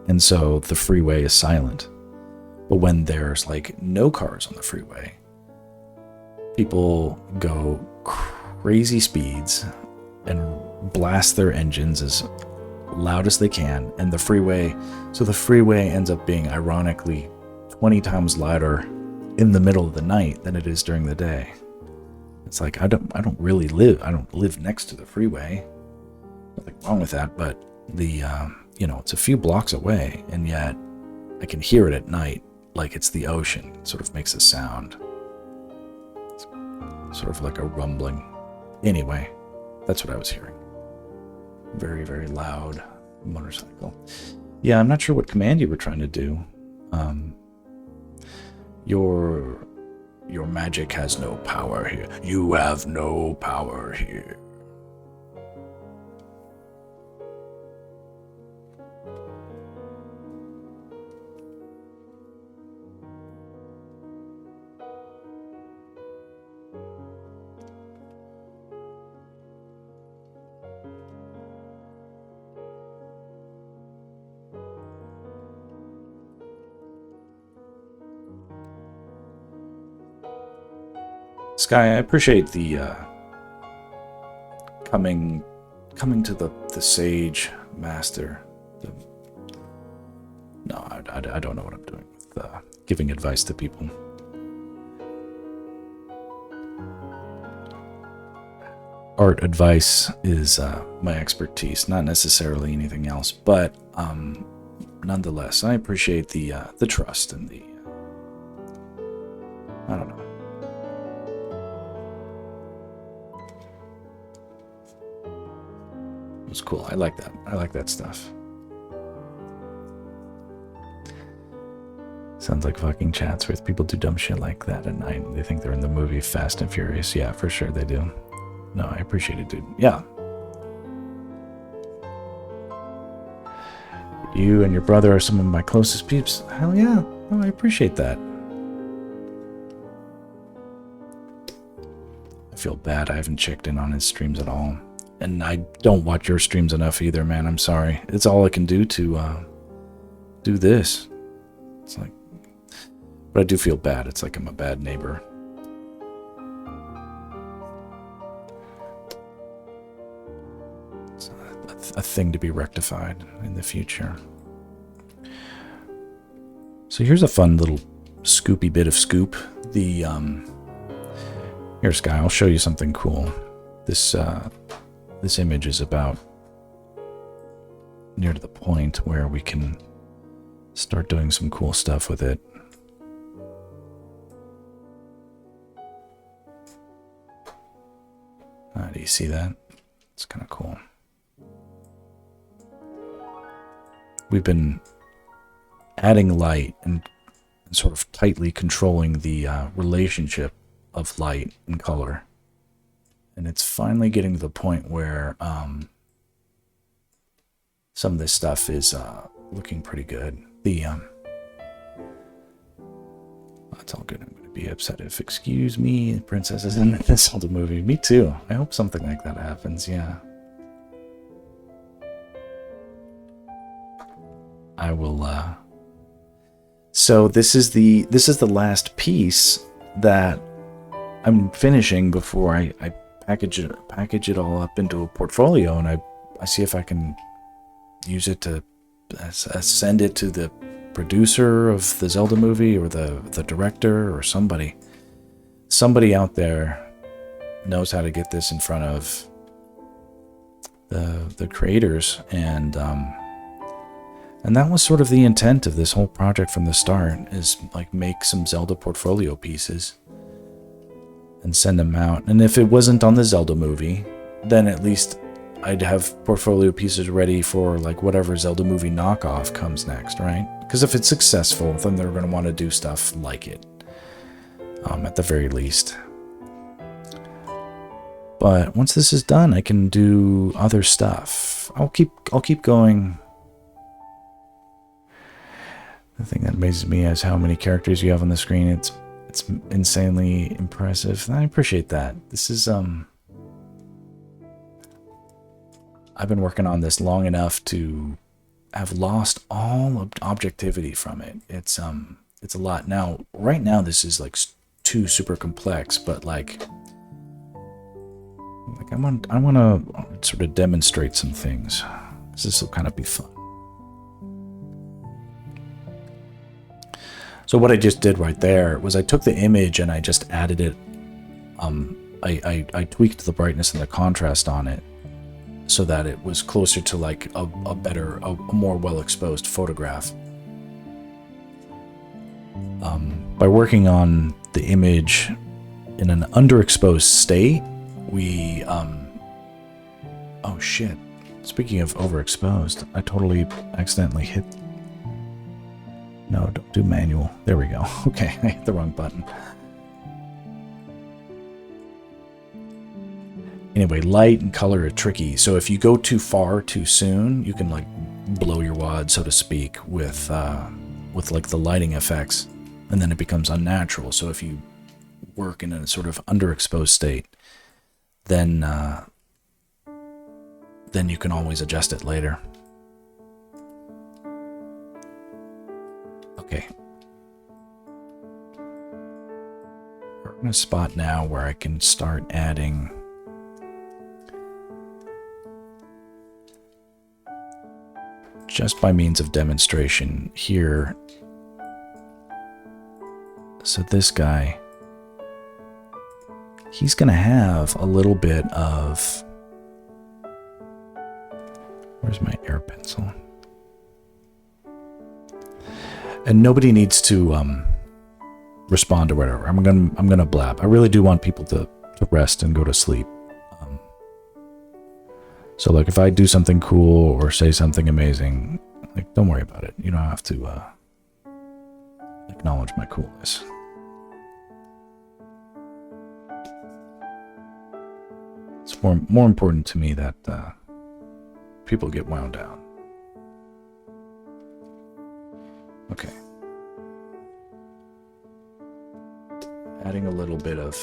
Speaker 1: and so the freeway is silent. But when there's like no cars on the freeway, people go crazy speeds and blast their engines as loud as they can, and the freeway ends up being ironically 20 times louder in the middle of the night than it is during the day. It's like I don't live next to the freeway. Nothing wrong with that, but the it's a few blocks away, and yet I can hear it at night like it's the ocean. It sort of makes a sound. It's sort of like a rumbling. Anyway, that's what I was hearing. Very, very loud motorcycle. Yeah, I'm not sure what command you were trying to do. Your magic has no power here. You have no power here. Sky, I appreciate the coming to the sage master. No, I don't know what I'm doing with giving advice to people. Art advice is my expertise, not necessarily anything else, but nonetheless, I appreciate the trust and the I don't know. It was cool. I like that. I like that stuff. Sounds like fucking chats where people do dumb shit like that at night. They think they're in the movie Fast and Furious. Yeah, for sure they do. No, I appreciate it, dude. Yeah. You and your brother are some of my closest peeps. Hell yeah. Oh, I appreciate that. I feel bad. I haven't checked in on his streams at all. And I don't watch your streams enough either, man. I'm sorry. It's all I can do to do this. It's like, but I do feel bad. It's like I'm a bad neighbor. It's a thing to be rectified in the future. So here's a fun little scoopy bit of scoop. The here, Sky, I'll show you something cool. This image is about near to the point where we can start doing some cool stuff with it. Do you see that? It's kind of cool. We've been adding light and sort of tightly controlling the relationship of light and color. And it's finally getting to the point where some of this stuff is looking pretty good. That's all good. I'm going to be upset if, excuse me, Princess is in this Zelda movie. Me too. I hope something like that happens, yeah. I will, so this is the last piece that I'm finishing before I package it all up into a portfolio, and I see if I can use it to send it to the producer of the Zelda movie or the director or somebody out there knows how to get this in front of the creators, and that was sort of the intent of this whole project from the start, is like make some Zelda portfolio pieces and send them out. And if it wasn't on the Zelda movie, then at least I'd have portfolio pieces ready for like whatever Zelda movie knockoff comes next, right? Because if it's successful, then they're going to want to do stuff like it, at the very least. But once this is done, I can do other stuff. I'll keep going. The thing that amazes me is how many characters you have on the screen. It's insanely impressive. I appreciate that. This is I've been working on this long enough to have lost all objectivity from it. It's a lot. Now, right now this is like too super complex, but like I want to sort of demonstrate some things. This will kind of be fun. So what I just did right there was I took the image and I just added it. I tweaked the brightness and the contrast on it so that it was closer to like a more well-exposed photograph. By working on the image in an underexposed state, we oh shit. Speaking of overexposed, I totally accidentally hit. No, don't do manual. There we go. Okay, I hit the wrong button. Anyway, light and color are tricky. So if you go too far too soon, you can like blow your wad, so to speak, with like the lighting effects, and then it becomes unnatural. So if you work in a sort of underexposed state, then you can always adjust it later. Okay. in a spot now where I can start adding just by means of demonstration here. So this guy, he's going to have a little bit of, where's my air pencil? And nobody needs to respond or whatever. I'm gonna blab. I really do want people to rest and go to sleep. So like if I do something cool or say something amazing, like don't worry about it. You don't have to acknowledge my coolness. It's more important to me that people get wound down. Okay. Adding a little bit of,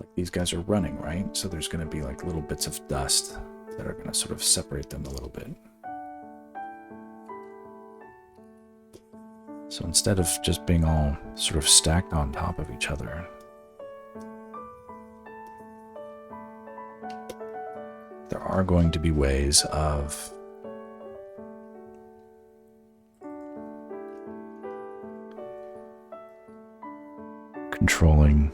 Speaker 1: like these guys are running, right? So there's going to be like little bits of dust that are going to sort of separate them a little bit. So instead of just being all sort of stacked on top of each other, there are going to be ways of controlling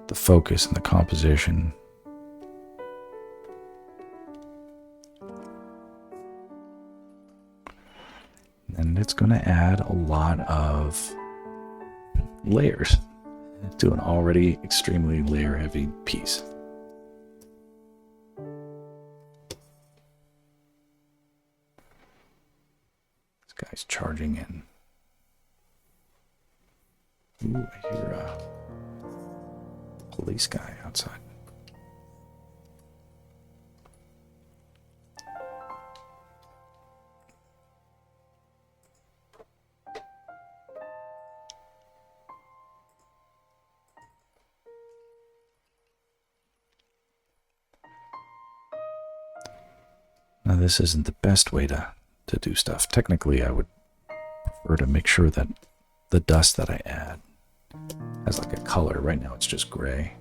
Speaker 1: the focus and the composition. And it's going to add a lot of layers to an already extremely layer-heavy piece. This guy's charging in. Ooh, I hear a police guy outside. Now this isn't the best way to do stuff. Technically, I would prefer to make sure that the dust that I add has like a color. Right now it's just gray.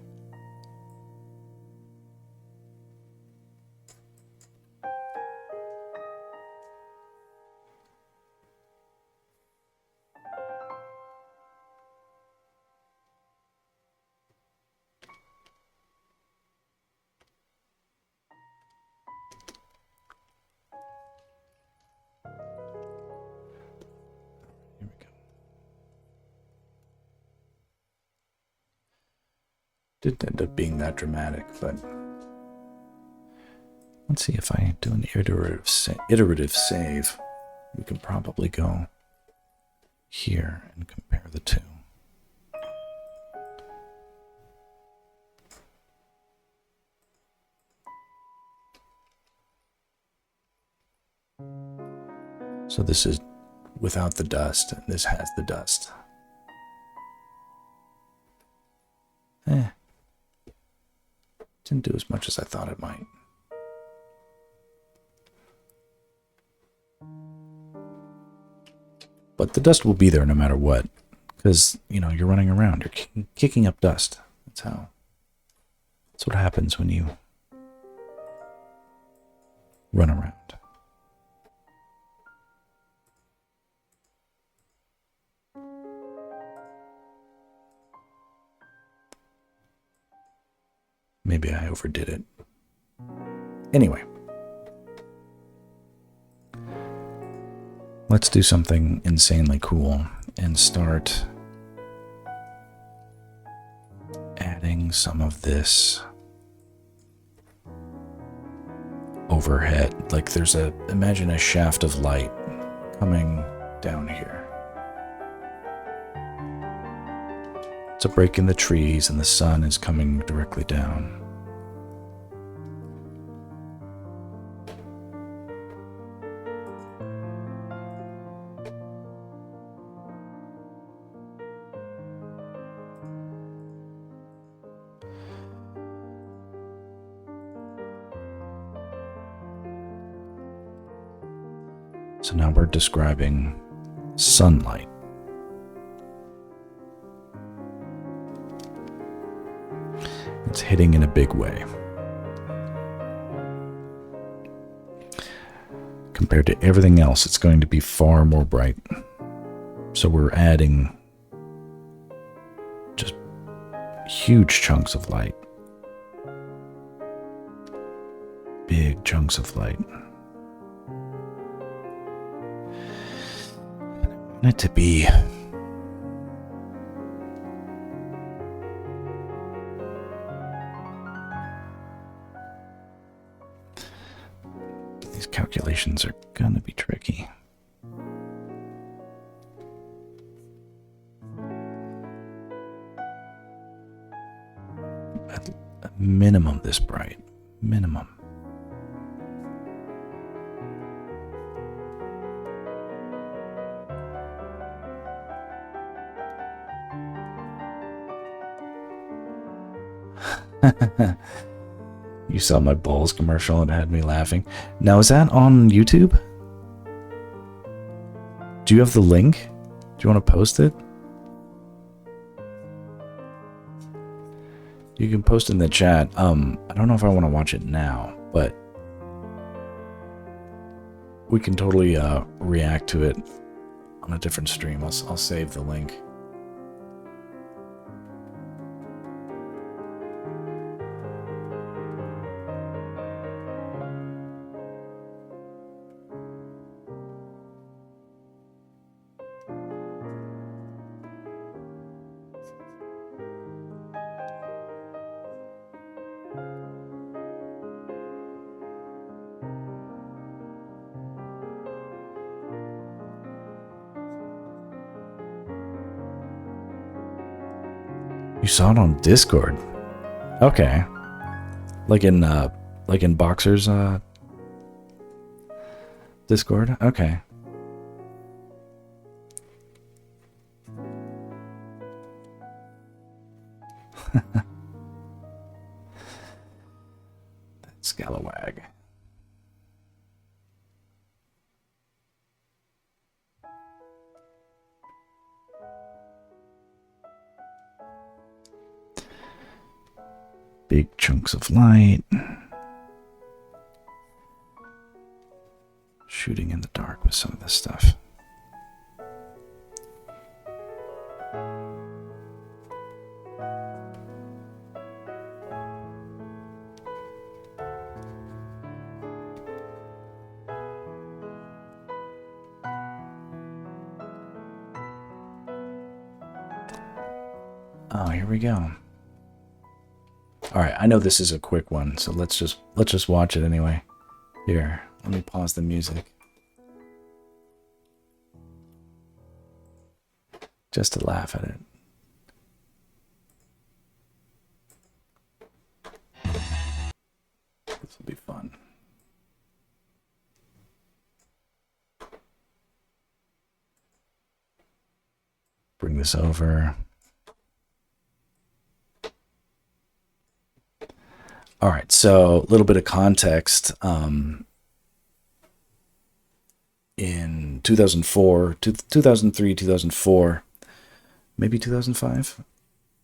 Speaker 1: Didn't end up being that dramatic, but let's see if I do an iterative save. We can probably go here and compare the two. So this is without the dust, and this has the dust. Didn't do as much as I thought it might. But the dust will be there no matter what, because, you know, you're running around, you're kicking up dust. That's what happens when you run around. Maybe I overdid it. Anyway. Let's do something insanely cool and start adding some of this overhead. Like imagine a shaft of light coming down here. It's a break in the trees and the sun is coming directly down. So now we're describing sunlight. It's hitting in a big way. Compared to everything else, it's going to be far more bright. So we're adding just huge chunks of light. Big chunks of light. I want it to be these calculations are gonna be tricky. At a minimum this bright. Minimum. You saw my Bowls commercial and it had me laughing. Now, is that on YouTube? Do you have the link? Do you want to post it? You can post in the chat. I don't know if I want to watch it now, but we can totally react to it on a different stream. I'll save the link. You saw it on Discord. Okay. Like in Boxer's Discord? Okay. Scalawag. Big chunks of light. Shooting in the dark with some of this stuff. Oh, here we go. All right, I know this is a quick one, so let's just watch it anyway. Here, let me pause the music. Just to laugh at it. This will be fun. Bring this over. All right, so a little bit of context. In 2004, 2003, 2004, maybe 2005.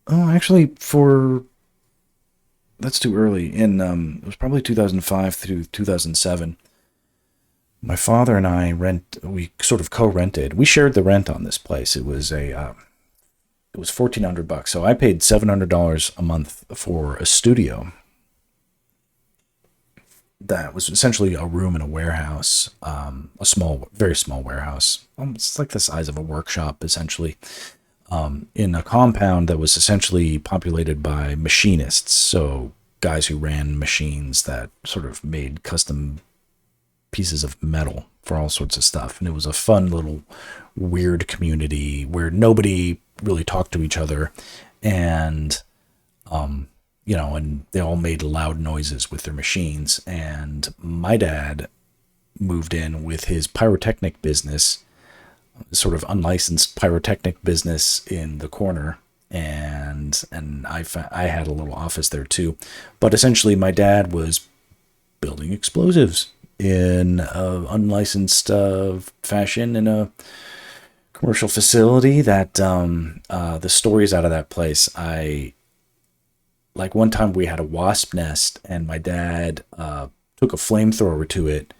Speaker 1: Oh, actually, that's too early. It was probably 2005 through 2007. My father and I we sort of co-rented. We shared the rent on this place. It was $1,400. So I paid $700 a month for a studio. That was essentially a room in a warehouse, very small warehouse. It's like the size of a workshop, essentially, in a compound that was essentially populated by machinists. So guys who ran machines that sort of made custom pieces of metal for all sorts of stuff. And it was a fun little weird community where nobody really talked to each other. And, and they all made loud noises with their machines. And my dad moved in with his pyrotechnic business, sort of unlicensed pyrotechnic business in the corner. And I had a little office there too. But essentially my dad was building explosives in an unlicensed fashion in a commercial facility that the stories out of that place, I like one time we had a wasp nest, and my dad took a flamethrower to it,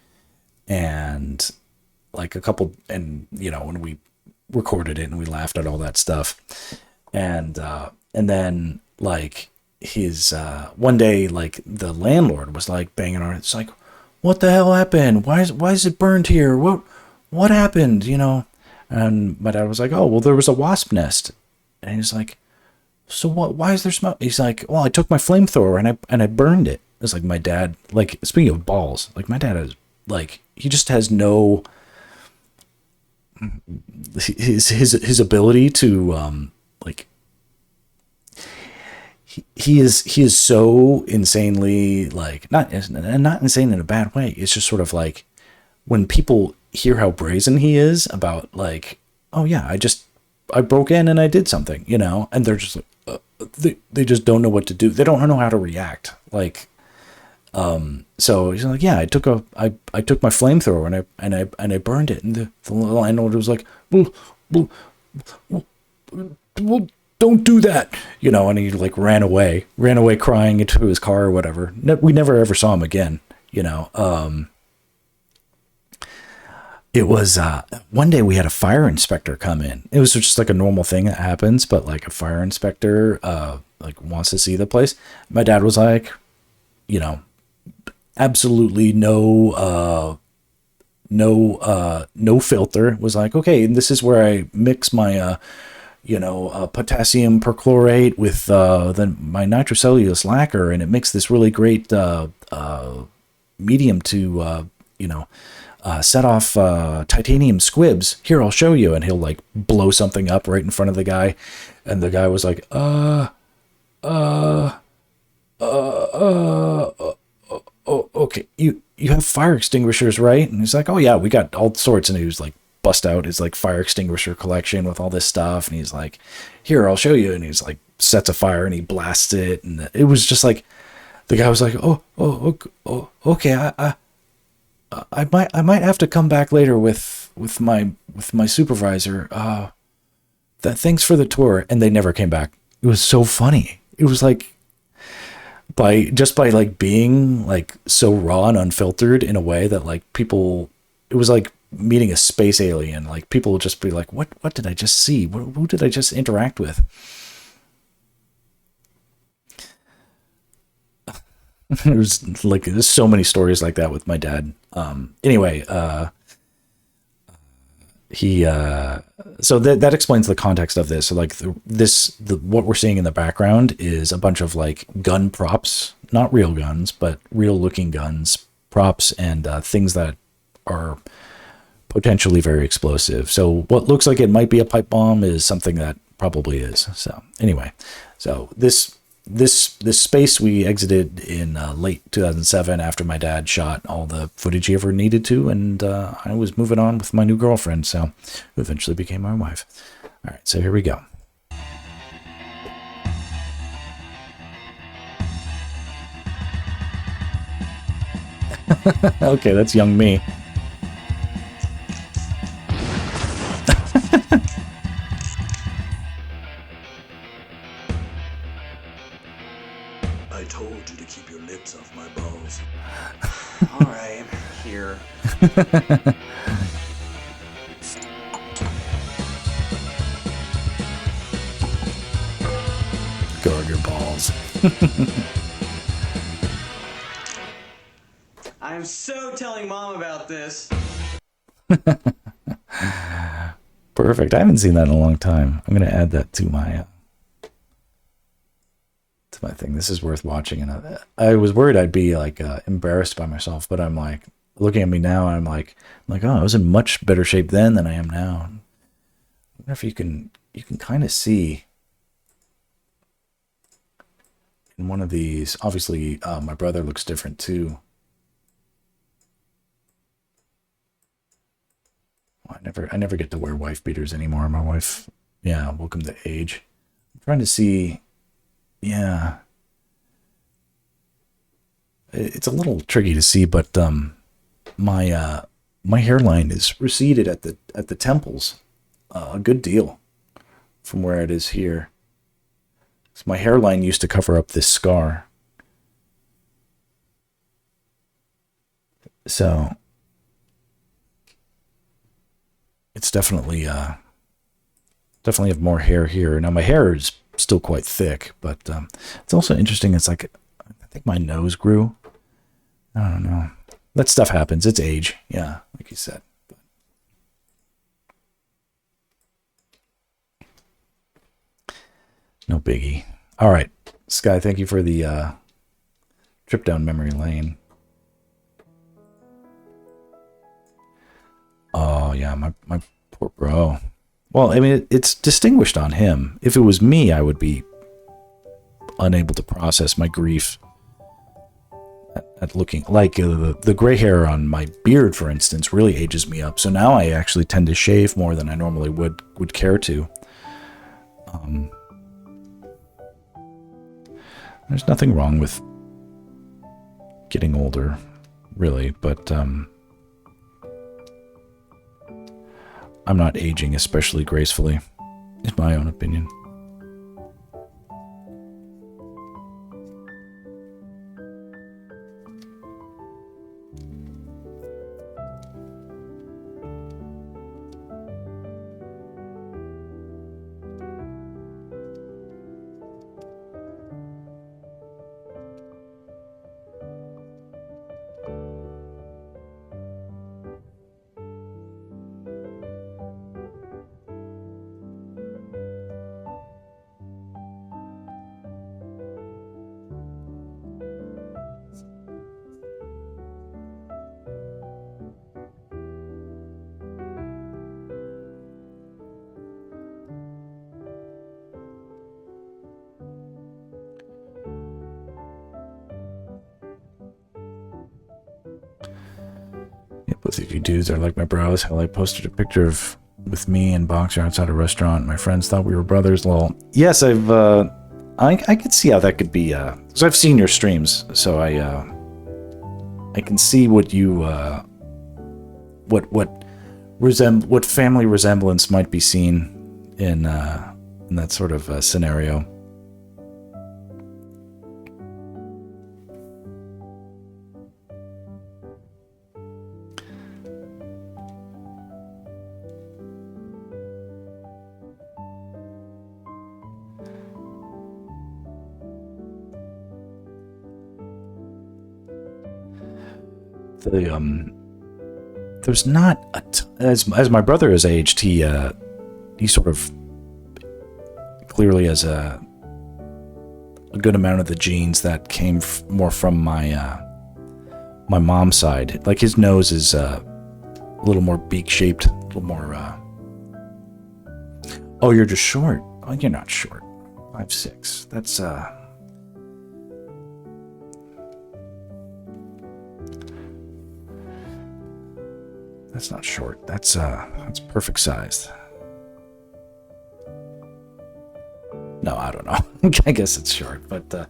Speaker 1: and like a couple, and when we recorded it and we laughed at all that stuff, and then like his one day, like the landlord was like banging on it. It's like, what the hell happened? Why is it burned here? What happened? And my dad was like, oh, well, there was a wasp nest. And he's like, so what? Why is there smoke? He's like, well, I took my flamethrower and I burned it. It's like my dad, like, speaking of balls, like my dad is like, he just has no, his ability to like, he is so insanely, like, not insane in a bad way. It's just sort of like when people hear how brazen he is about, like, oh yeah, I broke in and I did something, and they're just like, they just don't know what to do. They don't know how to react. Like, so he's like, yeah, I took my flamethrower and I burned it. And the landlord was like, well, don't do that, and he like ran away crying into his car or whatever. We never ever saw him again, It was one day we had a fire inspector come in. It was just like a normal thing that happens, but like a fire inspector like wants to see the place. My dad was like, absolutely no filter. Was like, okay, and this is where I mix my potassium perchlorate with my nitrocellulose lacquer, and it makes this really great medium to set off titanium squibs. Here, I'll show you. And he'll like blow something up right in front of the guy, and the guy was like, okay, you have fire extinguishers, right? And he's like, oh yeah, we got all sorts. And he was like, bust out his like fire extinguisher collection with all this stuff, and he's like, here, I'll show you. And he's like, sets a fire and he blasts it, and it was just like, the guy was like, oh okay, I might have to come back later with my supervisor. Thanks for the tour. And they never came back. It was so funny. It was like, by like being like so raw and unfiltered in a way that like people, it was like meeting a space alien. Like people would just be like, what did I just see? Who did I just interact with? There's like, there's so many stories like that with my dad. Anyway, he so that explains the context of this. So like what we're seeing in the background is a bunch of like gun props, not real guns, but real looking guns, props, and things that are potentially very explosive. So what looks like it might be a pipe bomb is something that probably is. So anyway, so this space we exited in late 2007 after my dad shot all the footage he ever needed to, and I was moving on with my new girlfriend, so who eventually became my wife. All right, so here we go. Okay, that's young me.
Speaker 2: I told you to keep your lips off my balls. All right, here.
Speaker 1: Guard your balls.
Speaker 2: I'm so telling Mom about this.
Speaker 1: Perfect. I haven't seen that in a long time. I'm going to add that to my thing. This is worth watching. And I was worried I'd be like embarrassed by myself, but I'm like, looking at me now, I'm like, oh, I was in much better shape then than I am now. I wonder if you can kind of see in one of these. Obviously, my brother looks different too. I never get to wear wife beaters anymore. My wife, yeah, welcome to age. I'm trying to see, yeah. It's a little tricky to see, but my hairline is receded at the temples a good deal from where it is here. So my hairline used to cover up this scar. So it's definitely have more hair here. Now my hair is still quite thick, but it's also interesting. It's like, I think my nose grew. I don't know. That stuff happens. It's age. Yeah, like you said. No biggie. All right, Sky, thank you for the trip down memory lane. Oh, yeah, my poor bro. Well, I mean, it's distinguished on him. If it was me, I would be unable to process my grief at looking. Like the gray hair on my beard, for instance, really ages me up. So now I actually tend to shave more than I normally would care to. There's nothing wrong with getting older, really, but I'm not aging especially gracefully, in my own opinion. Both of you dudes are like my bros. Hell, I posted a picture with me and Boxer outside a restaurant. My friends thought we were brothers. Lol. Yes, I could see how that could be. Because I've seen your streams, so I can see what you what family resemblance might be seen in that sort of scenario. There's not as my brother has aged. He sort of clearly has a good amount of the genes that came more from my mom's side. Like his nose is a little more beak shaped, a little more. Oh, you're just short. Oh, you're not short. 5'6". That's That's not short. That's perfect sized. No, I don't know. I guess it's short, but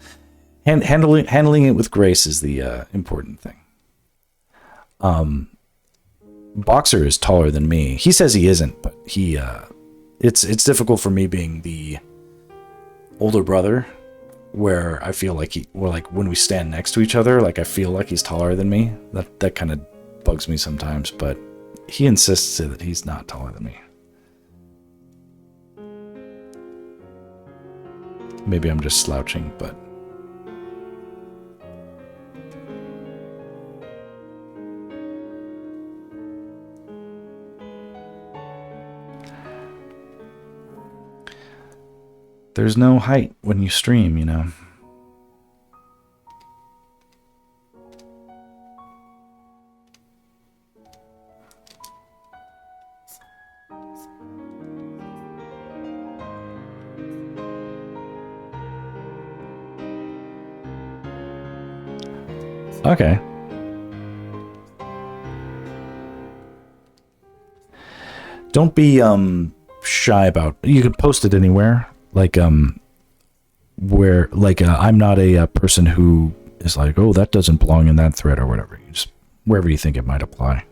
Speaker 1: handling it with grace is the important thing. Boxer is taller than me. He says he isn't, but it's difficult for me being the older brother, where I feel like when we stand next to each other, like I feel like he's taller than me. That kind of bugs me sometimes, but he insists that he's not taller than me. Maybe I'm just slouching, but there's no height when you stream, you know. Okay. Don't be shy about. You can post it anywhere. Like where I'm not a person who is like, oh, that doesn't belong in that thread or whatever. You just wherever you think it might apply.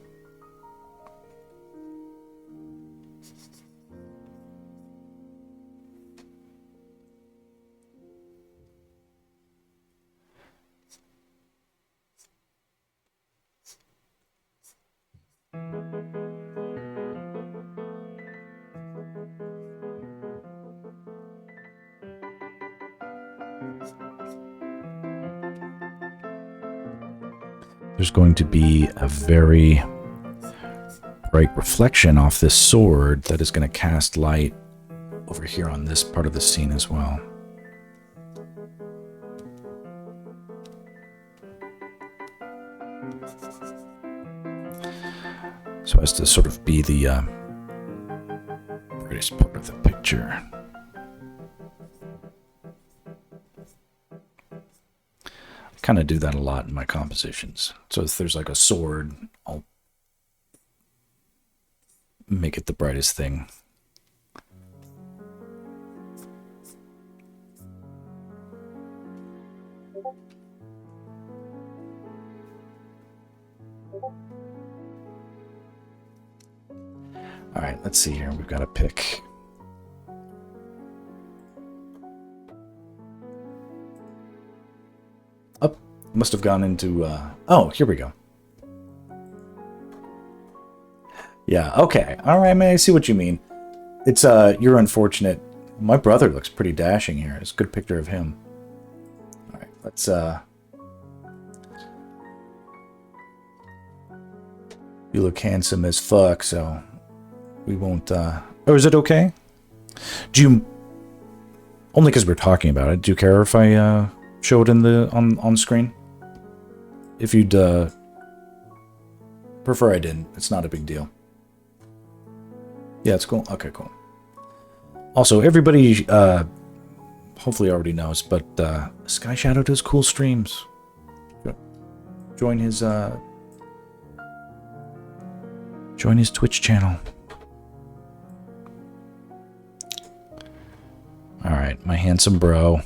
Speaker 1: there's going to be a very bright reflection off this sword that is going to cast light over here on this part of the scene as well. So as to sort of be the brightest part of the picture. I kind of do that a lot in my compositions. So if there's like a sword, I'll make it the brightest thing. All right, let's see here. We've got to pick. Oh, must have gone into. Oh, here we go. Yeah. Okay. All right, man. I see what you mean. It's you're unfortunate. My brother looks pretty dashing here. It's a good picture of him. All right. Let's. You look handsome as fuck, so. We won't, Oh, is it okay? Do you... Only because we're talking about it. Do you care if I, show it in the... on screen? If you'd, prefer I didn't. It's not a big deal. Yeah, it's cool. Okay, cool. Also, everybody, hopefully already knows, but, Sky Shadow does cool streams. Join his Twitch channel. All right, my handsome bro,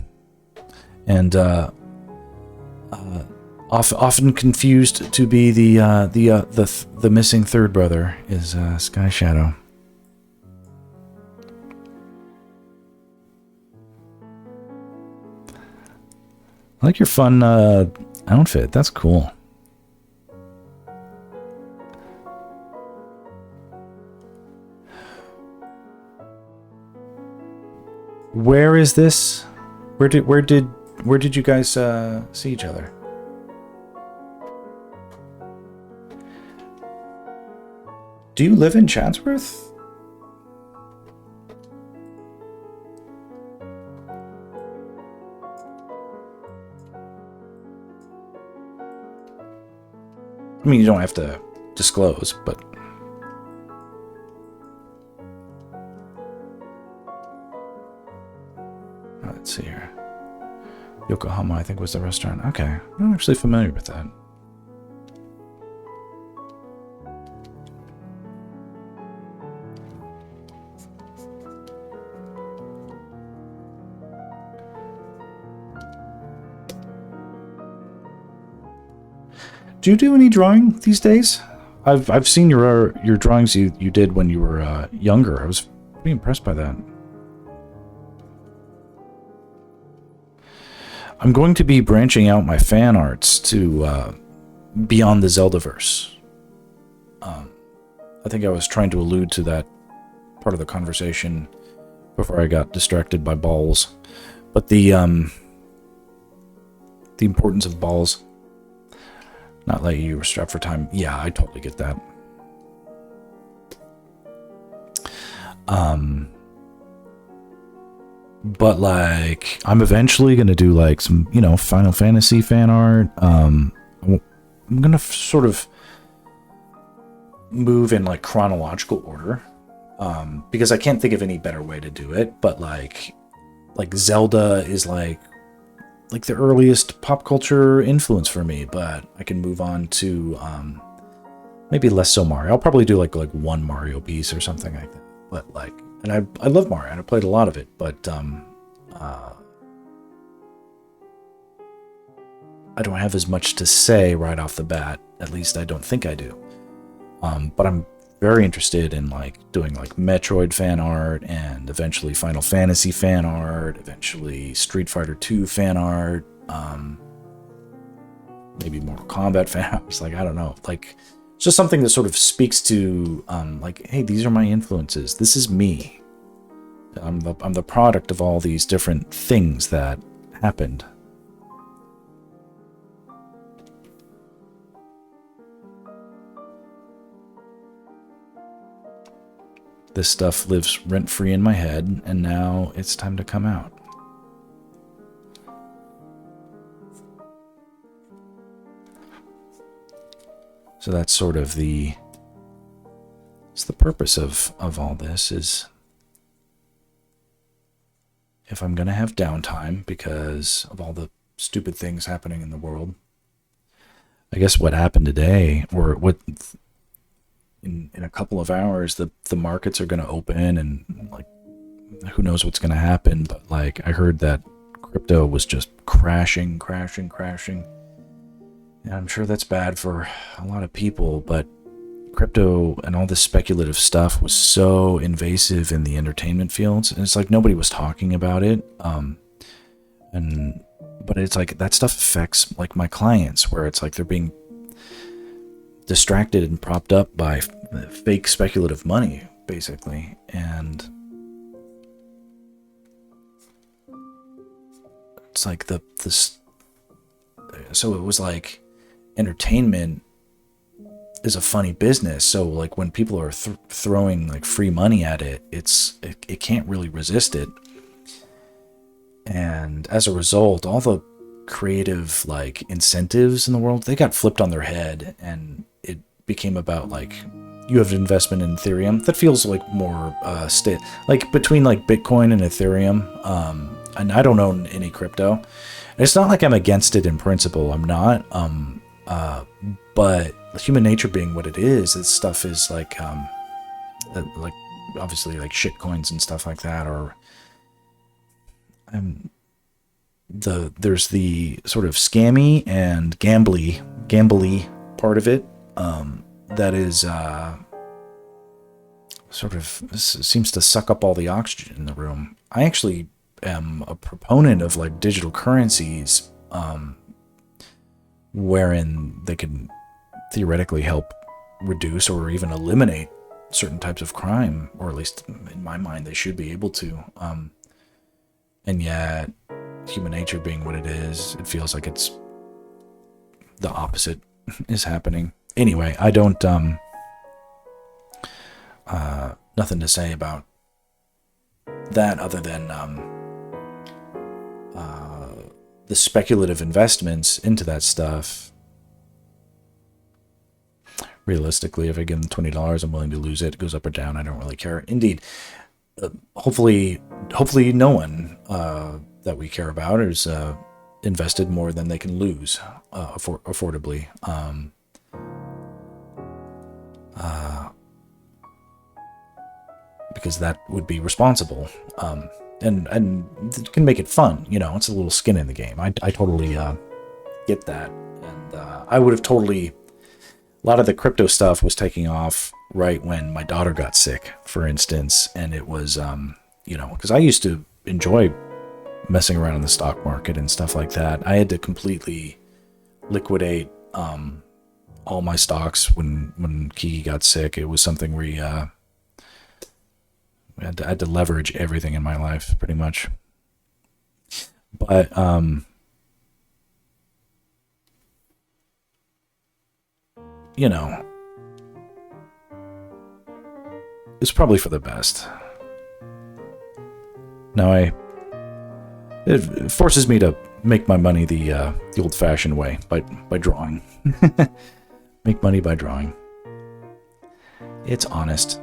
Speaker 1: and often confused to be the missing third brother is Sky Shadow. I like your fun outfit. That's cool. Where is this? Where did you guys see each other? Do you live in Chatsworth? I mean, you don't have to disclose, but let's see here. Yokohama, I think, was the restaurant. Okay. I'm not actually familiar with that. Do you do any drawing these days? I've seen your drawings you did when you were younger. I was pretty impressed by that. I'm going to be branching out my fan arts to beyond the Zeldaverse. I think I was trying to allude to that part of the conversation before I got distracted by balls. But the importance of balls. Not letting you strapped for time. Yeah, I totally get that. But like, I'm eventually gonna do like some, Final Fantasy fan art. I'm gonna sort of move in like chronological order, because I can't think of any better way to do it. But like Zelda is like the earliest pop culture influence for me. But I can move on to maybe less so Mario. I'll probably do like one Mario piece or something like that. But like. And I love Mario, and I played a lot of it, but I don't have as much to say right off the bat. At least I don't think I do. But I'm very interested in like doing like Metroid fan art, and eventually Final Fantasy fan art, eventually Street Fighter 2 fan art, maybe Mortal Kombat fan art. It's like, I don't know, like. It's just something that sort of speaks to, like, hey, these are my influences. This is me. I'm the product of all these different things that happened. This stuff lives rent-free in my head, and now it's time to come out. So that's sort of the purpose of all this, is if I'm going to have downtime because of all the stupid things happening in the world. I guess what happened today, or what in a couple of hours, the markets are going to open, and like who knows what's going to happen, but like I heard that crypto was just crashing. And I'm sure that's bad for a lot of people, but crypto and all this speculative stuff was so invasive in the entertainment fields, and it's like nobody was talking about it. But it's like that stuff affects like my clients, where it's like they're being distracted and propped up by fake speculative money, basically. And it's like so it was like entertainment is a funny business. So like when people are throwing like free money at it, it can't really resist it. And as a result, all the creative like incentives in the world, they got flipped on their head, and it became about like, you have an investment in Ethereum that feels like more like between like Bitcoin and Ethereum. And I don't own any crypto. And it's not like I'm against it in principle. I'm not. But human nature being what it is, this stuff is like obviously like shit coins and stuff like that, or there's the sort of scammy and gambly part of it, that is sort of seems to suck up all the oxygen in the room. I actually am a proponent of like digital currencies, wherein they can theoretically help reduce or even eliminate certain types of crime, or at least in my mind they should be able to. And yet, human nature being what it is, it feels like it's the opposite is happening. Anyway, I don't nothing to say about that other than the speculative investments into that stuff. Realistically, if I give them $20, I'm willing to lose it. It goes up or down, I don't really care. Indeed, hopefully no one that we care about is invested more than they can lose affordably. Because that would be responsible. And it can make it fun, you know, it's a little skin in the game. I totally get that. And I would have totally, a lot of the crypto stuff was taking off right when my daughter got sick, for instance. And it was, you know, because I used to enjoy messing around in the stock market and stuff like that. I had to completely liquidate all my stocks when Kiki got sick. It was something where I had to leverage everything in my life, pretty much. But you know, it's probably for the best. Now it forces me to make my money the old-fashioned way, by drawing. Make money by drawing. It's honest.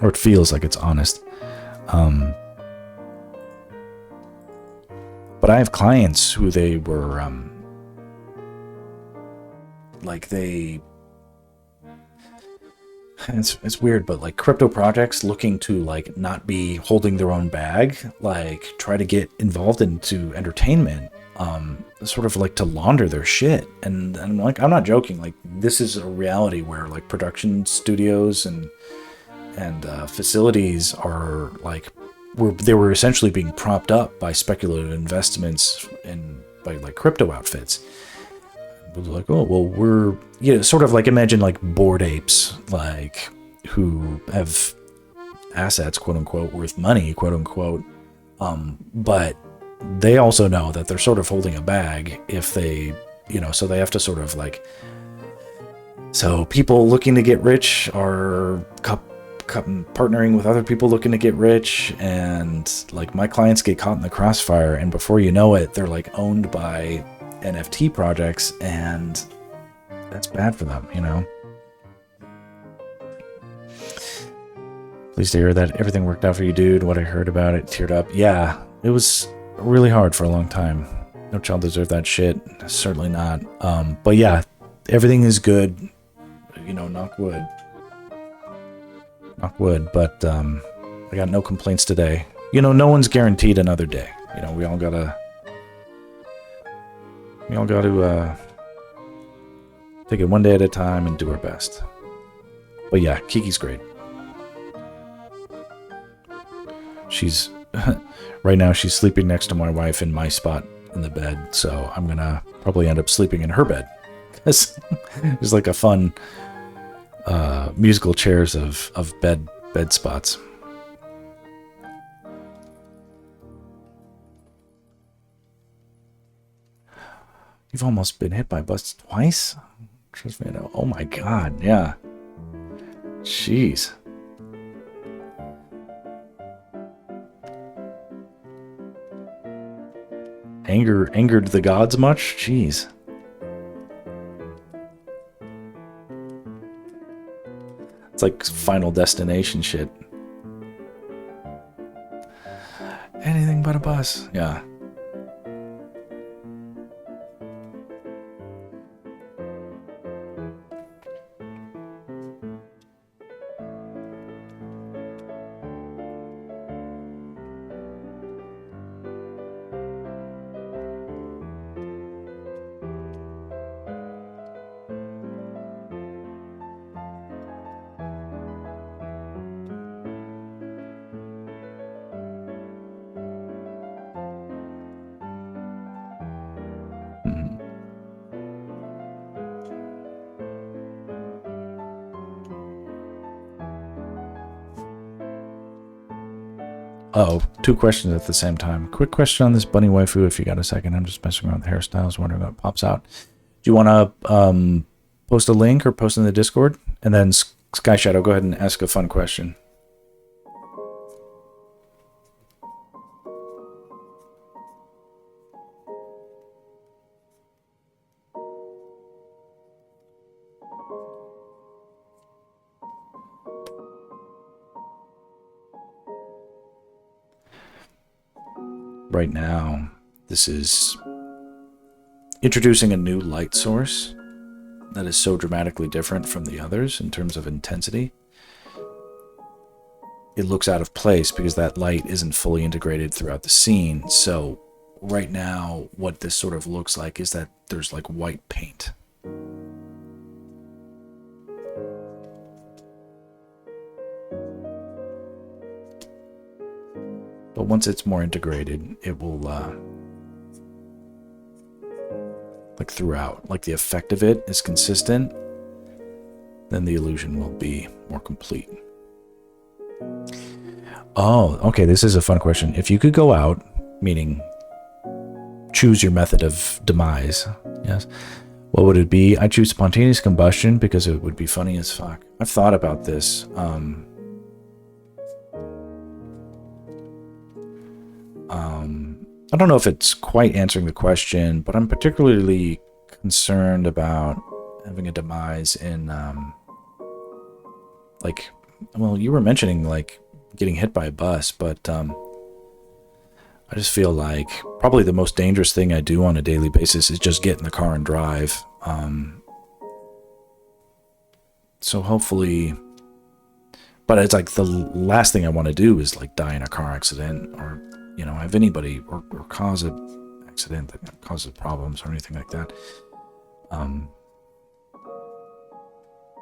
Speaker 1: Or it feels like it's honest. But I have clients who they were, it's weird, but like crypto projects looking to like not be holding their own bag, like try to get involved into entertainment, sort of like to launder their shit. And I'm like, I'm not joking. Like this is a reality where like production studios and facilities are like, they were essentially being propped up by speculative investments and by like crypto outfits. It was like, oh, well, we're, you know, sort of like imagine like Bored Apes, like who have assets, quote unquote, worth money, quote unquote. But they also know that they're sort of holding a bag if they so they have to sort of like, so people looking to get rich are partnering with other people looking to get rich, and like my clients get caught in the crossfire, and before you know it, they're like owned by NFT projects, and that's bad for them, Pleased to hear that everything worked out for you, dude. What I heard about it, teared up. Yeah, it was really hard for a long time. No child deserved that shit. Certainly not. But yeah, everything is good. Knock wood. Knock wood. But I got no complaints today. No one's guaranteed another day. We all gotta take it one day at a time and do our best. But yeah, Kiki's great. She's right now she's sleeping next to my wife in my spot in the bed, so I'm gonna probably end up sleeping in her bed. There's like a fun musical chairs of bed spots. You've almost been hit by a bus twice? Trust me, I know. Oh my god, yeah. Jeez. Angered the gods much? Jeez. It's like Final Destination shit. Anything but a bus. Yeah. Oh, two questions at the same time. Quick question on this bunny waifu, if you got a second. I'm just messing around with hairstyles, wondering what pops out. Do you want to post a link or post in the Discord? And then Sky Shadow, go ahead and ask a fun question. Right now, this is introducing a new light source that is so dramatically different from the others in terms of intensity. It looks out of place because that light isn't fully integrated throughout the scene. So right now, what this sort of looks like is that there's like white paint. But once it's more integrated, it will, like throughout, like the effect of it is consistent, then the illusion will be more complete. Oh, okay, this is a fun question. If you could go out, meaning choose your method of demise, yes, what would it be? I choose spontaneous combustion because it would be funny as fuck. I've thought about this. I don't know if it's quite answering the question, but I'm particularly concerned about having a demise in, like, well, you were mentioning, like, getting hit by a bus, but I just feel like probably the most dangerous thing I do on a daily basis is just get in the car and drive. So hopefully, but it's like the last thing I want to do is, like, die in a car accident or, have anybody or cause an accident that causes problems or anything like that.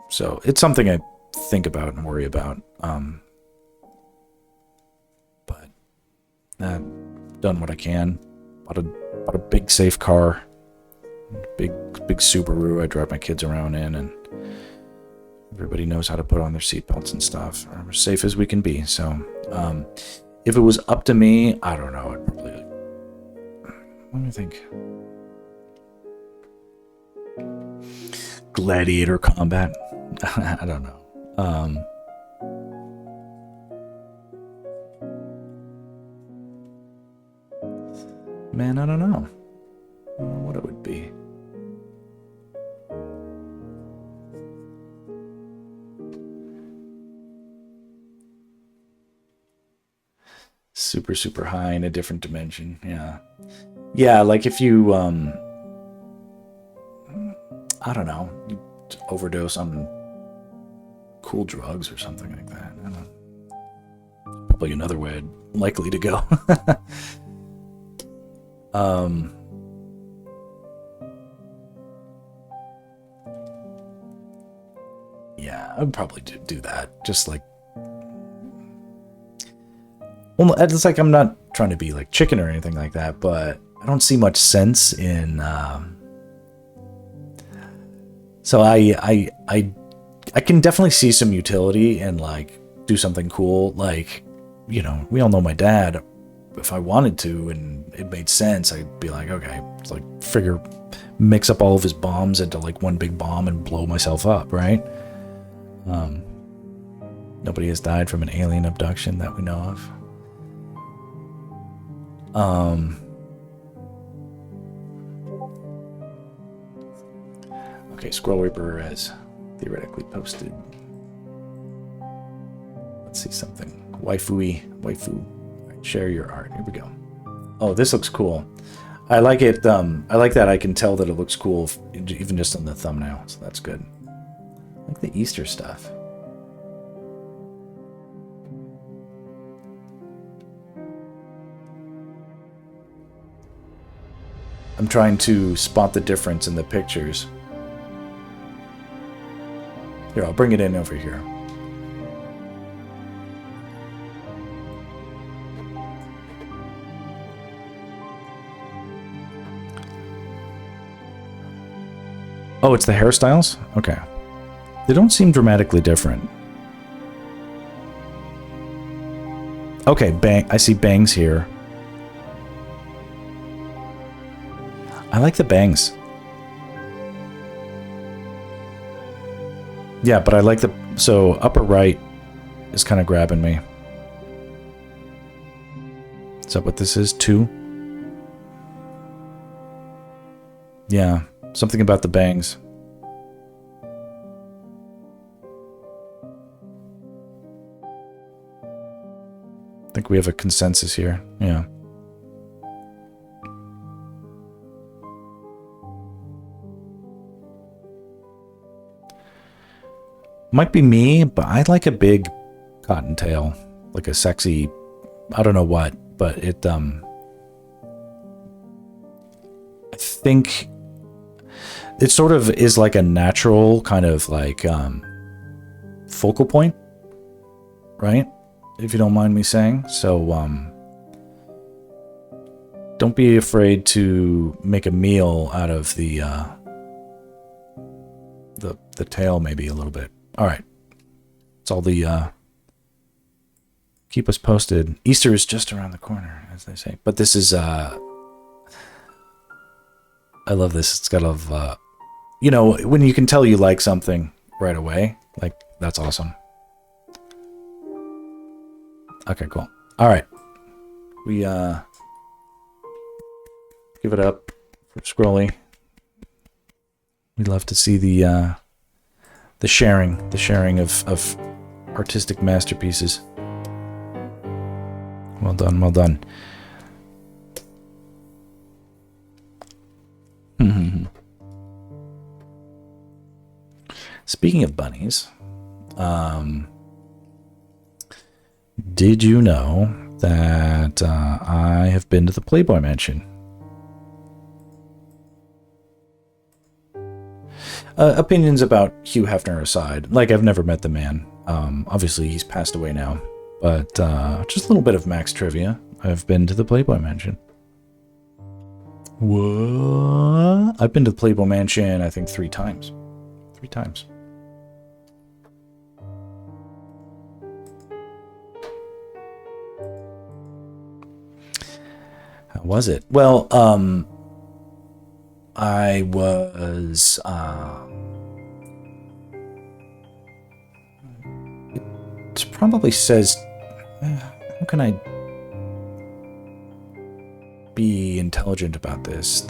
Speaker 1: So it's something I think about and worry about. But I've done what I can. Bought a big safe car, big Subaru I drive my kids around in, and everybody knows how to put on their seatbelts and stuff. We're as safe as we can be. So, if it was up to me, I don't know. I'd probably, let me think. gladiator combat. I don't know. Man, I don't know what it would be. Super, super high in a different dimension. Yeah. Yeah, like if you, I don't know, you overdose on cool drugs or something like that. I don't know. Probably another way I'd likely to go. Yeah, I'd probably do that. Just like, well, it's like I'm not trying to be like chicken or anything like that, but I don't see much sense in. So I can definitely see some utility and like do something cool. Like, you know, we all know my dad. If I wanted to and it made sense, I'd be like, okay, it's like mix up all of his bombs into like one big bomb and blow myself up, right? Nobody has died from an alien abduction that we know of. Okay, Scroll Reaper has theoretically posted. Let's see something. Waifu. Right, share your art. Here we go. Oh, this looks cool. I like it. I like that I can tell that it looks cool even just on the thumbnail, so that's good. I like the Easter stuff. I'm trying to spot the difference in the pictures. Here, I'll bring it in over here. Oh, it's the hairstyles? Okay. They don't seem dramatically different. Okay, I see bangs here. I like the bangs. Yeah, but I like so upper right is kind of grabbing me. Is that what this is? 2? Yeah, something about the bangs. I think we have a consensus here. Yeah. Might be me, but I like a big cottontail, like a sexy, I don't know what, but it, I think it sort of is like a natural kind of like, focal point, right? If you don't mind me saying. So, don't be afraid to make a meal out of the tail maybe a little bit. All right. It's all the, keep us posted. Easter is just around the corner, as they say. But this is, I love this. It's got a lot of, you know, when you can tell you like something right away, like, that's awesome. Okay, cool. All right. We, give it up for Scrolly. We'd love to see the sharing of artistic masterpieces. Well done, well done. Speaking of bunnies, did you know that I have been to the Playboy Mansion? Opinions about Hugh Hefner aside, like I've never met the man. Obviously he's passed away now, but just a little bit of Max trivia. I've been to the Playboy Mansion. What? I've been to the Playboy Mansion, I think 3 times. 3 times. How was it? Well, I was This probably says, how can I be intelligent about this?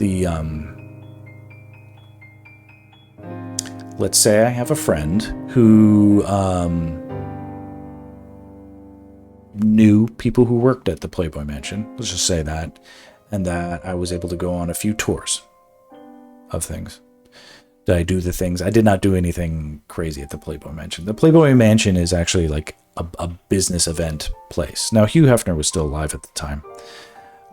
Speaker 1: Let's say I have a friend who knew people who worked at the Playboy Mansion. Let's just say that. And that I was able to go on a few tours of things. Did I do the things? I did not do anything crazy at the Playboy Mansion. The Playboy Mansion is actually like a business event place. Now, Hugh Hefner was still alive at the time.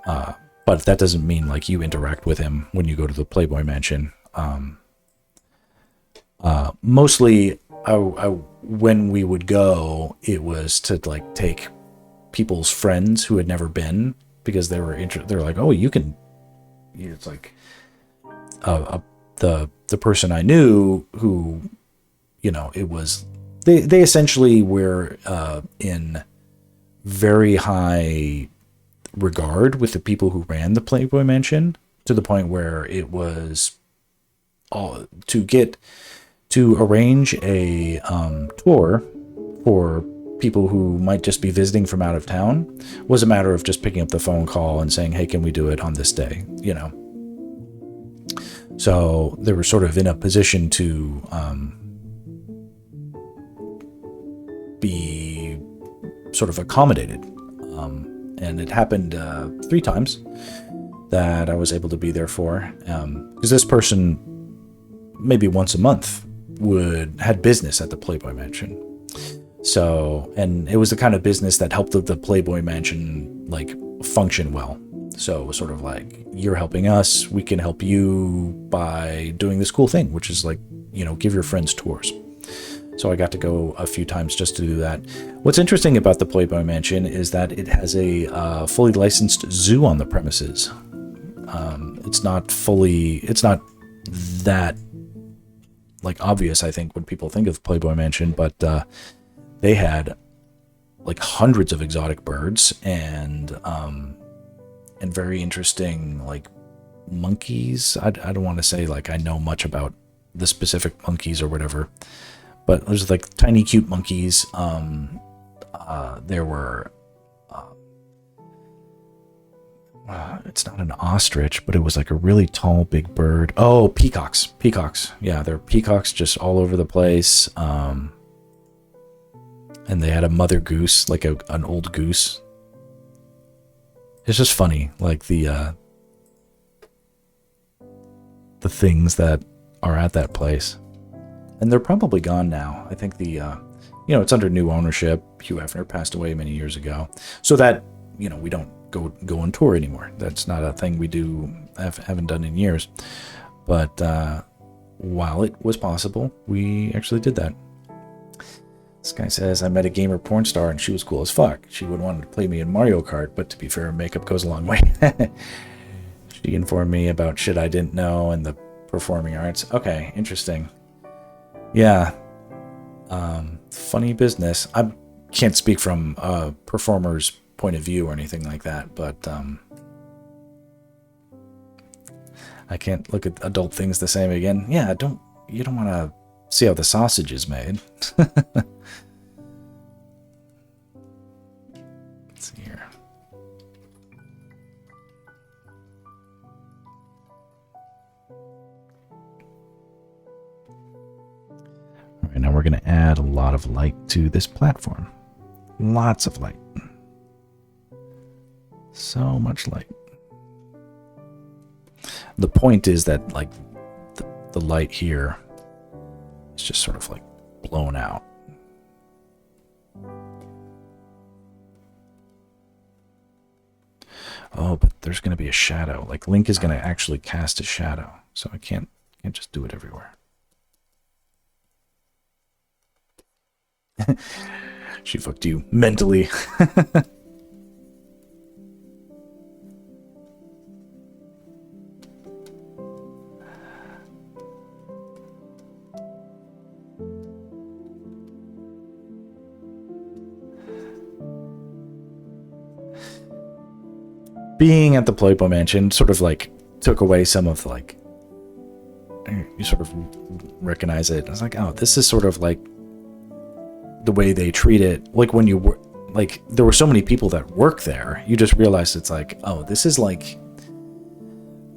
Speaker 1: But that doesn't mean like you interact with him when you go to the Playboy Mansion. Mostly, when we would go, it was to like take people's friends who had never been, because they were they're like, oh, you can. It's like the person I knew who, you know, it was they essentially were in very high regard with the people who ran the Playboy Mansion, to the point where it was all to arrange a tour for people who might just be visiting from out of town was a matter of just picking up the phone call and saying, hey, can we do it on this day? You know, so they were sort of in a position to be sort of accommodated. And it happened 3 times that I was able to be there for, because this person maybe once a month had business at the Playboy Mansion. So, and it was the kind of business that helped the Playboy Mansion like function well. So it was sort of like, you're helping us, we can help you by doing this cool thing, which is like, you know, give your friends tours. So I got to go a few times just to do that. What's interesting about the Playboy Mansion is that it has a fully licensed zoo on the premises. It's not that like obvious, I think, when people think of Playboy Mansion, but they had like hundreds of exotic birds and very interesting like monkeys. I don't want to say like I know much about the specific monkeys or whatever, but there's like tiny cute monkeys. There were it's not an ostrich, but it was like a really tall big bird. Oh, peacocks. Yeah, there are peacocks just all over the place. And they had a mother goose, like an old goose. It's just funny, like the things that are at that place. And they're probably gone now. I think it's under new ownership. Hugh Hefner passed away many years ago. So that, you know, we don't go on tour anymore. That's not a thing we do, haven't done in years. But while it was possible, we actually did that. This guy says, I met a gamer porn star and she was cool as fuck. She would want to play me in Mario Kart, but to be fair, makeup goes a long way. She informed me about shit I didn't know and the performing arts. Okay, interesting. Yeah. Funny business. I can't speak from a performer's point of view or anything like that, but I can't look at adult things the same again. Yeah, you don't want to see how the sausage is made. Let's see here. All right, now we're going to add a lot of light to this platform. Lots of light. So much light. The point is that like the light here is just sort of like blown out. Oh, but there's going to be a shadow. Like Link is going to actually cast a shadow, so I can't just do it everywhere. She fucked you mentally. Being at the Playboy Mansion sort of like took away some of like, you sort of recognize it. I was like, oh, this is sort of like the way they treat it, like when you were, like there were so many people that work there, you just realized it's like, oh, this is like,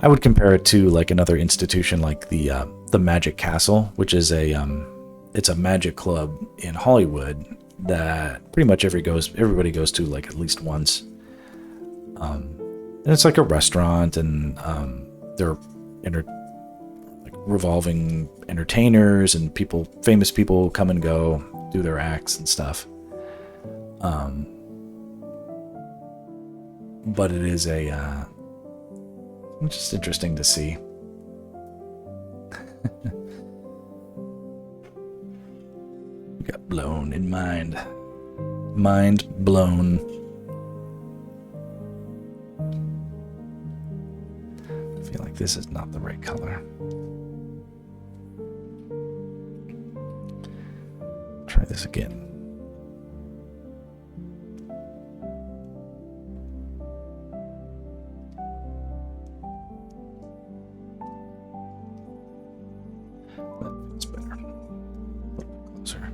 Speaker 1: I would compare it to like another institution like the Magic Castle, which is it's a magic club in Hollywood that pretty much everybody goes to like at least once. And it's like a restaurant, and they're like revolving entertainers, and famous people come and go, do their acts and stuff. But it is just interesting to see. Got blown in mind. Mind blown. I feel like this is not the right color. Try this again. That feels better. A little bit closer.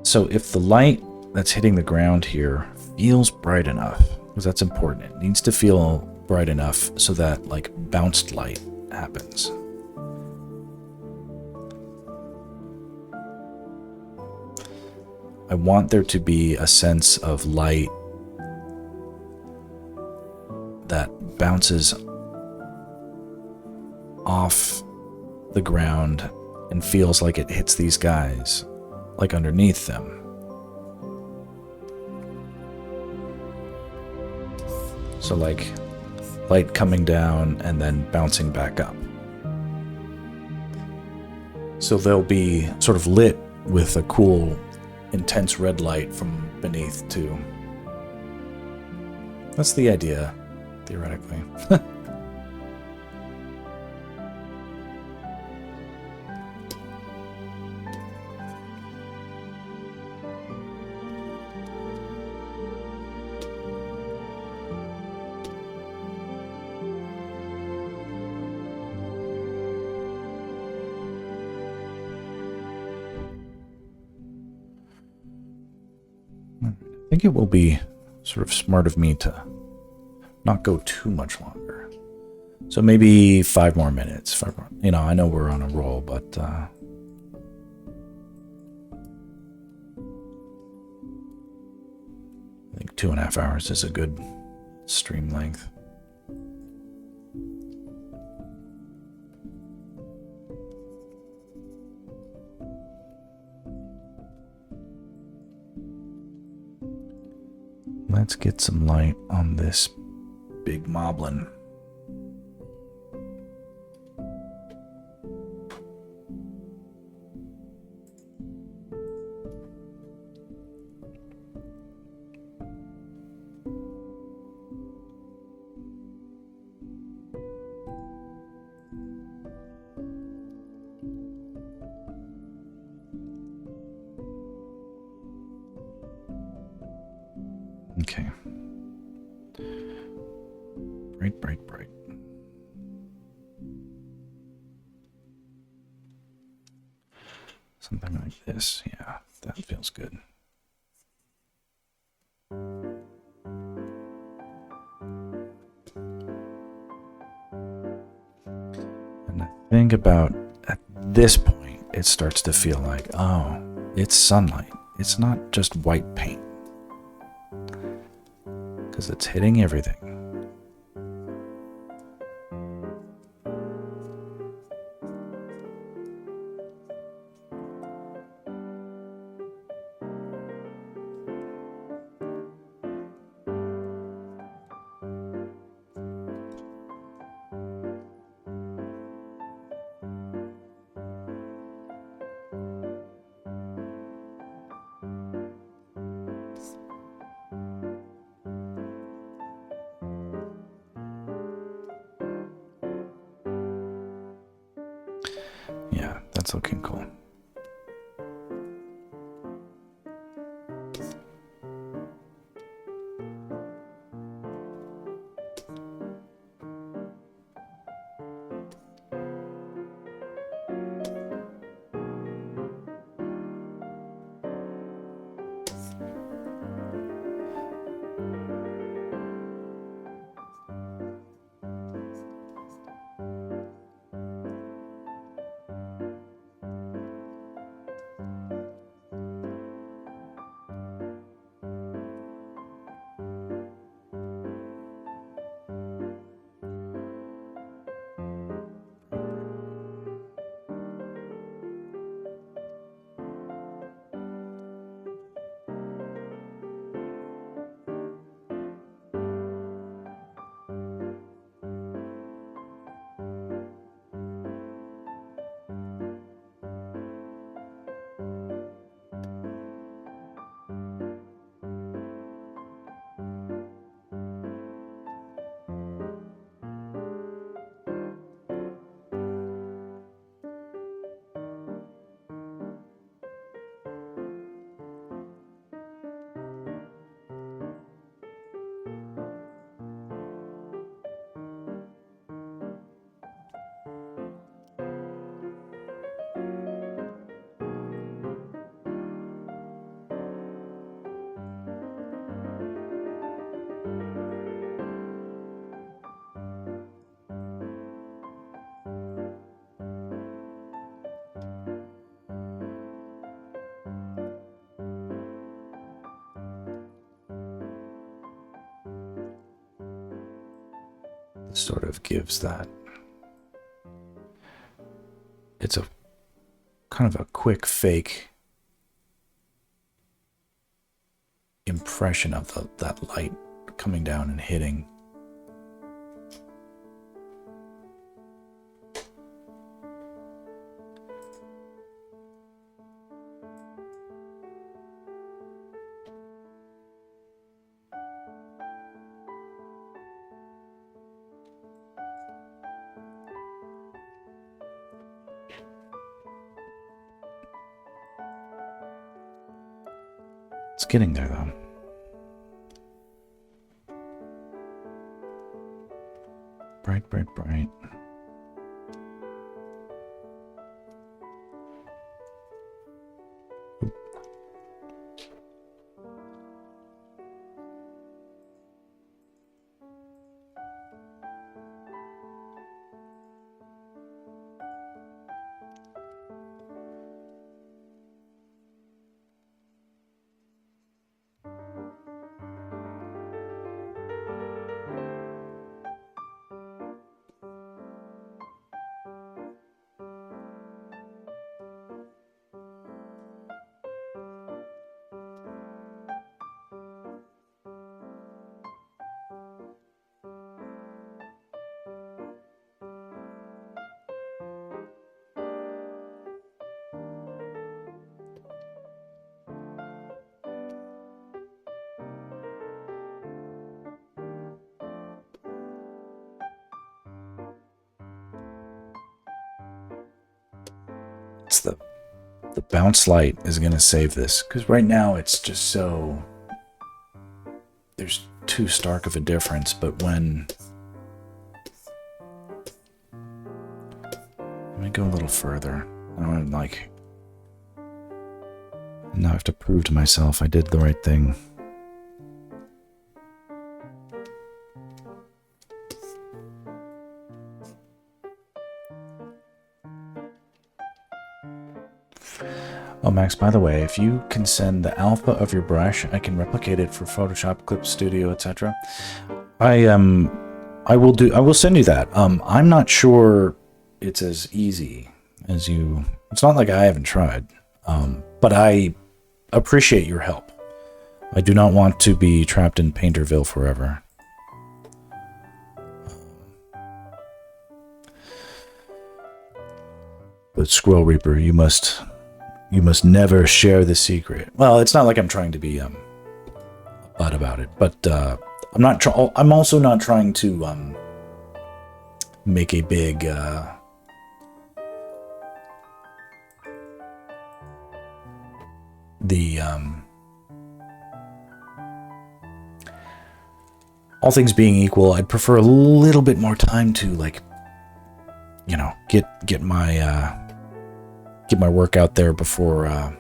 Speaker 1: So if the light that's hitting the ground here feels bright enough, because that's important, it needs to feel bright enough so that like bounced light happens. I want there to be a sense of light that bounces off the ground and feels like it hits these guys, like underneath them. So like light coming down and then bouncing back up. So they'll be sort of lit with a cool, intense red light from beneath too. That's the idea, theoretically. I think it will be sort of smart of me to not go too much longer. So maybe 5 more minutes. 5 more. You know, I know we're on a roll, but I think 2.5 hours is a good stream length. Let's get some light on this big moblin. Okay. Bright, bright, bright. Something like this. Yeah, that feels good. And I think about at this point, it starts to feel like, oh, it's sunlight. It's not just white paint. Because it's hitting everything. That's looking cool. Sort of gives that. It's a kind of a quick fake impression of that light coming down and hitting. It's getting there, though. Bright, bright, bright. It's the bounce light is going to save this, because right now it's just so, there's too stark of a difference. But when, let me go a little further. I don't like, now I have to prove to myself I did the right thing. Oh, Max, by the way, if you can send the alpha of your brush, I can replicate it for Photoshop, Clip Studio, etc. I will send you that. I'm not sure it's as easy as you. It's not like I haven't tried. But I appreciate your help. I do not want to be trapped in Painterville forever. But Squirrel Reaper, you must never share the secret. Well, it's not like I'm trying to be a butt about it, but I'm also not trying to make a big the all things being equal, I'd prefer a little bit more time to, like, you know, get my work out there before.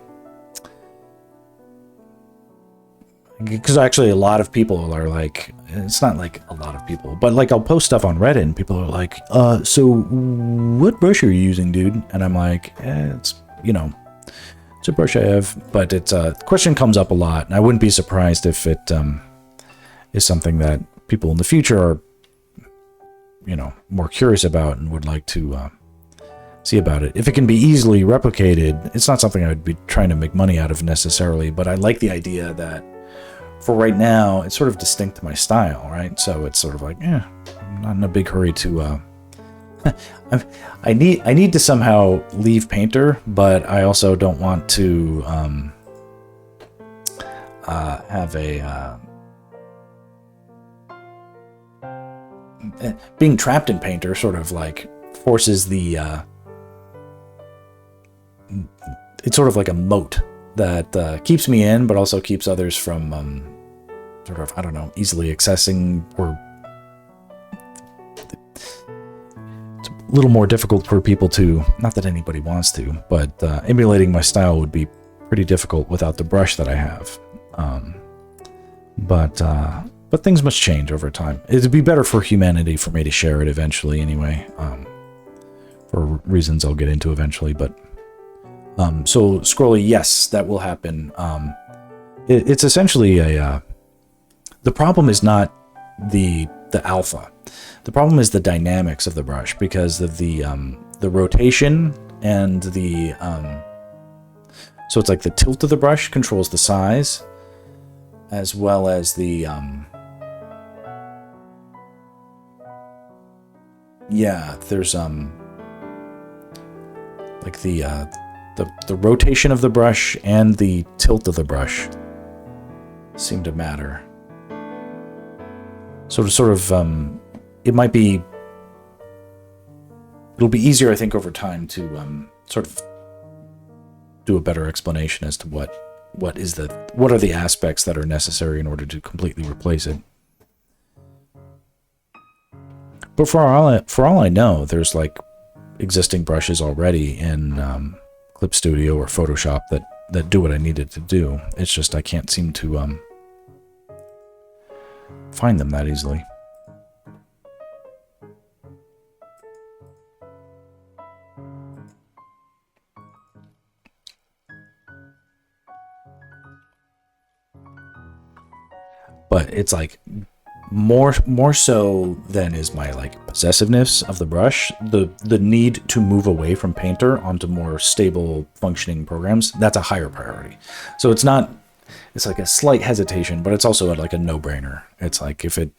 Speaker 1: Because actually, a lot of people are like, it's not like a lot of people, but like I'll post stuff on Reddit and people are like, so what brush are you using, dude? And I'm like, it's, you know, it's a brush I have, but it's a question comes up a lot, and I wouldn't be surprised if it is something that people in the future are, you know, more curious about and would like to see about it. If it can be easily replicated, it's not something I would be trying to make money out of necessarily, but I like the idea that for right now, it's sort of distinct to my style, right? So it's sort of like, I'm not in a big hurry to. I need to somehow leave Painter, but I also don't want to have a. Being trapped in Painter sort of like forces the. It's sort of like a moat that keeps me in, but also keeps others from sort of, I don't know, easily accessing, or it's a little more difficult for people to, not that anybody wants to, but emulating my style would be pretty difficult without the brush that I have. But things must change over time. It'd be better for humanity for me to share it eventually anyway, for reasons I'll get into eventually, but so Scrolly, yes, that will happen. It's essentially a. The problem is not the alpha. The problem is the dynamics of the brush, because of the rotation and the. So it's like the tilt of the brush controls the size, as well as the. Yeah, there's like the rotation of the brush and the tilt of the brush seem to matter. So to sort of, it'll be easier, I think, over time to sort of do a better explanation as to what are the aspects that are necessary in order to completely replace it. But for all I know, there's like existing brushes already in Clip Studio or Photoshop that do what I needed to do. It's just I can't seem to find them that easily. But it's like more so than is my like possessiveness of the brush, the need to move away from Painter onto more stable functioning programs, that's a higher priority. So it's like a slight hesitation, but it's also like a no-brainer. It's like if it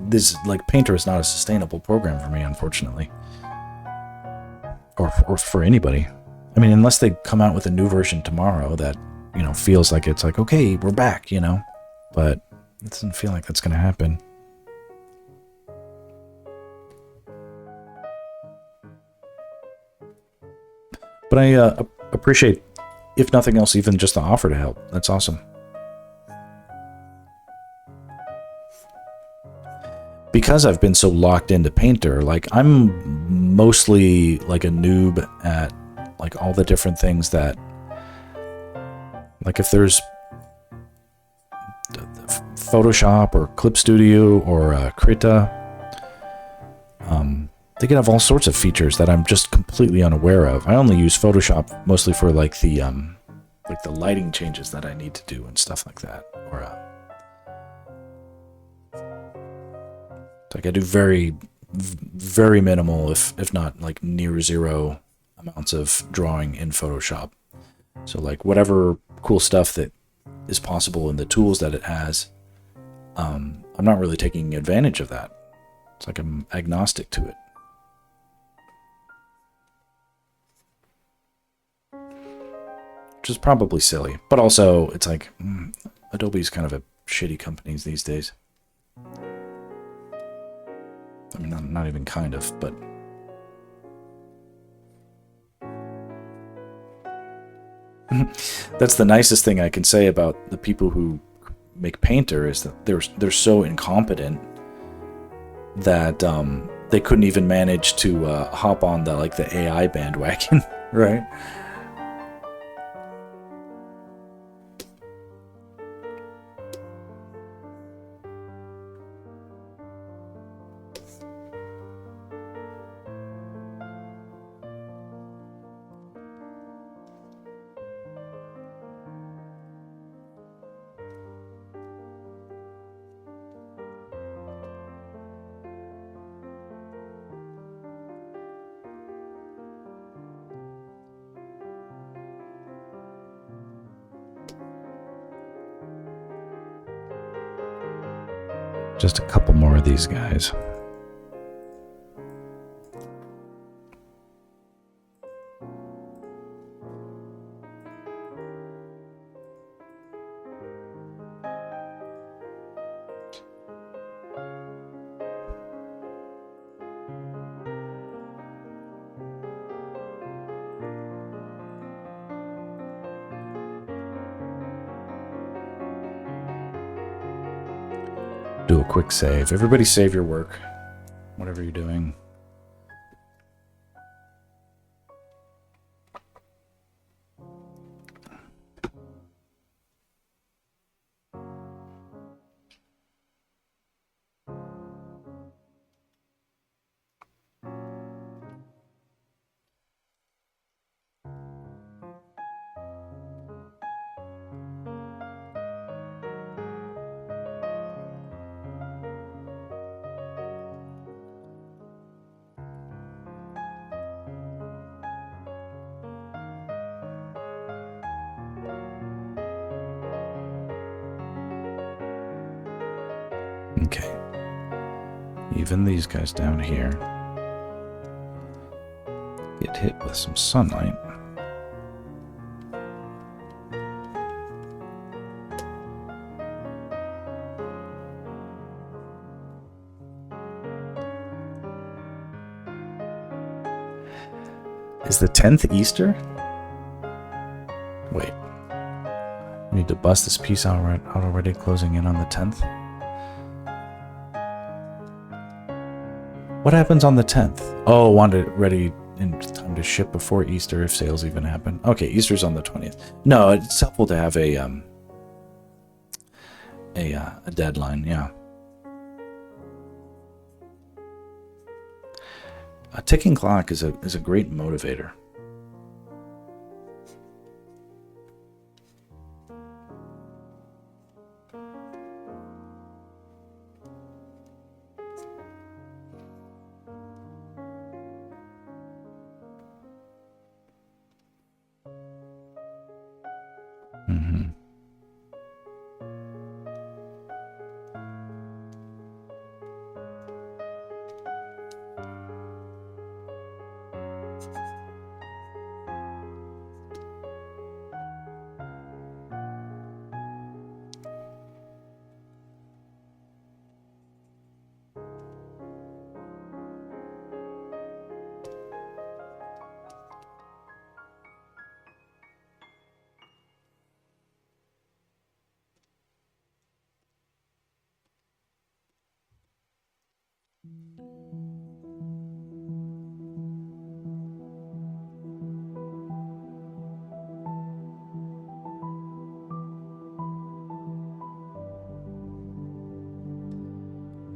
Speaker 1: this like Painter is not a sustainable program for me, unfortunately, or for anybody. I mean, unless they come out with a new version tomorrow that, you know, feels like it's like, okay, we're back, you know. But it doesn't feel like that's going to happen. But I appreciate, if nothing else, even just the offer to help. That's awesome. Because I've been so locked into Painter, like I'm mostly like a noob at like all the different things that, like if there's Photoshop or Clip Studio or Krita, they can have all sorts of features that I'm just completely unaware of. I only use Photoshop mostly for like the lighting changes that I need to do and stuff like that. Or like I do very, very minimal, if not like near zero amounts of drawing in Photoshop. So like whatever cool stuff that is possible in the tools that it has, I'm not really taking advantage of that. It's like I'm agnostic to it. Which is probably silly. But also, it's like, Adobe's kind of a shitty company these days. I mean, not even kind of, but... That's the nicest thing I can say about the people who make Painter is that they're so incompetent that they couldn't even manage to hop on the AI bandwagon, right? Just a couple more of these guys. Do a quick save. Everybody save your work, whatever you're doing. Okay. Even these guys down here get hit with some sunlight. Is the 10th Easter? Wait. We need to bust this piece out already, closing in on the 10th. What happens on the 10th? Oh, want it ready in time to ship before Easter if sales even happen. Okay, Easter's on the 20th. No, it's helpful to have a deadline, yeah. A ticking clock is a great motivator.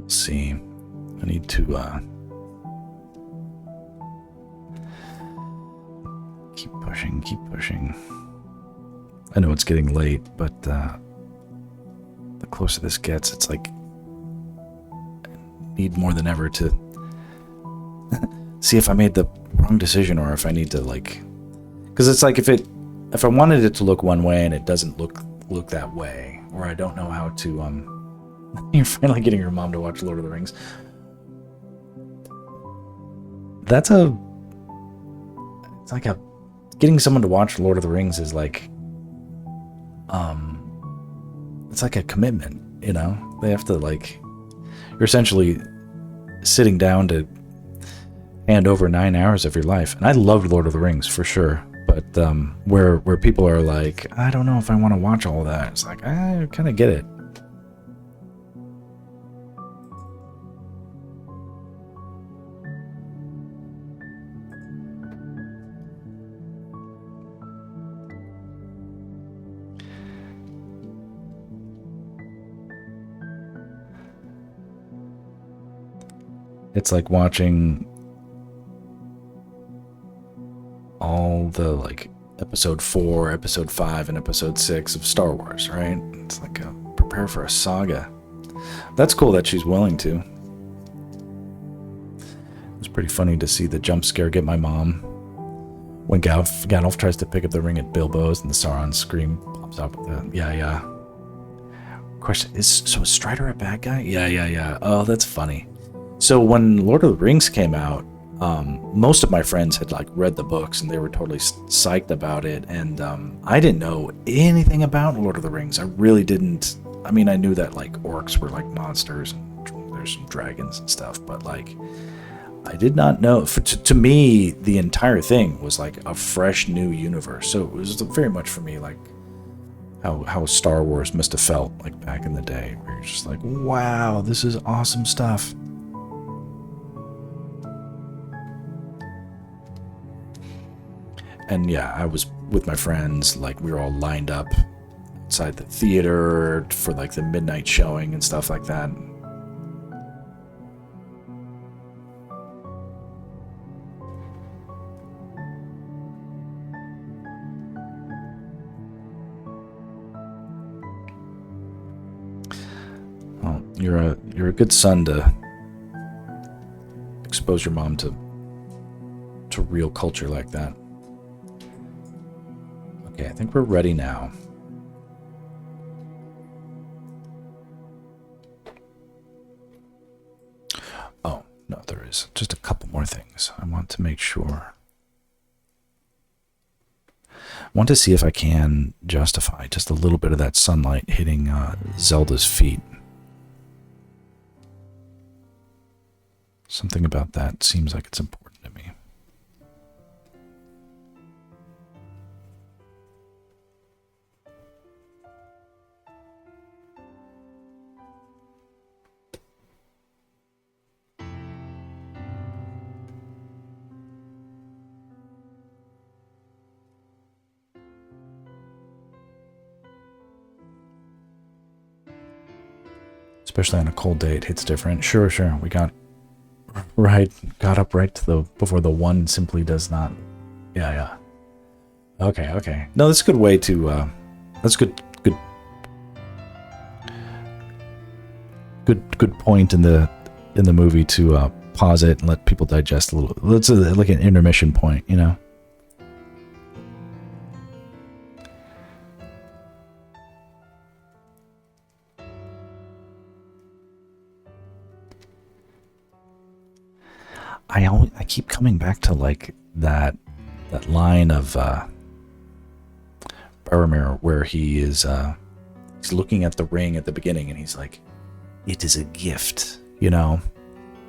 Speaker 1: Let's see. I need to keep pushing. I know it's getting late, but the closer this gets, it's like I need more than ever to see if I made the wrong decision or if I need to because it's like if I wanted it to look one way and it doesn't look that way, or I don't know how to you're finally getting your mom to watch Lord of the Rings. Getting someone to watch Lord of the Rings is it's like a commitment, you know? They have to you're essentially sitting down to hand over 9 hours of your life. And I loved Lord of the Rings for sure, But where people are like, I don't know if I want to watch all that. It's like, I kind of get it. It's like watching all the like episode 4, episode 5, and episode 6 of Star Wars, right? It's like prepare for a saga. That's cool that she's willing to. It was pretty funny to see the jump scare get my mom when Gandalf tries to pick up the ring at Bilbo's and the Sauron scream pops up. Yeah. Question is Strider a bad guy? Yeah. Oh, that's funny. So when Lord of the Rings came out, most of my friends had like read the books and they were totally psyched about it. And I didn't know anything about Lord of the Rings. I really didn't. I mean, I knew that like orcs were like monsters and there's some dragons and stuff, but like I did not know. To me, the entire thing was like a fresh new universe. So it was very much for me like how Star Wars must have felt like back in the day, where you're just like, wow, this is awesome stuff. And yeah, I was with my friends, like we were all lined up outside the theater for like the midnight showing and stuff like that. Well, you're a good son to expose your mom to real culture like that. Okay, I think we're ready now. Oh, no, there is just a couple more things. I want to make sure. I want to see if I can justify just a little bit of that sunlight hitting Zelda's feet. Something about that seems like it's important to me. Especially on a cold day, it hits different. Sure. We got up right to before the one simply does not. Yeah. Okay. No, that's a good way to. That's good point in the movie to pause it and let people digest a little. It's like an intermission point, you know. I keep coming back to like that line of Boromir where he's looking at the ring at the beginning and he's like, it is a gift, you know.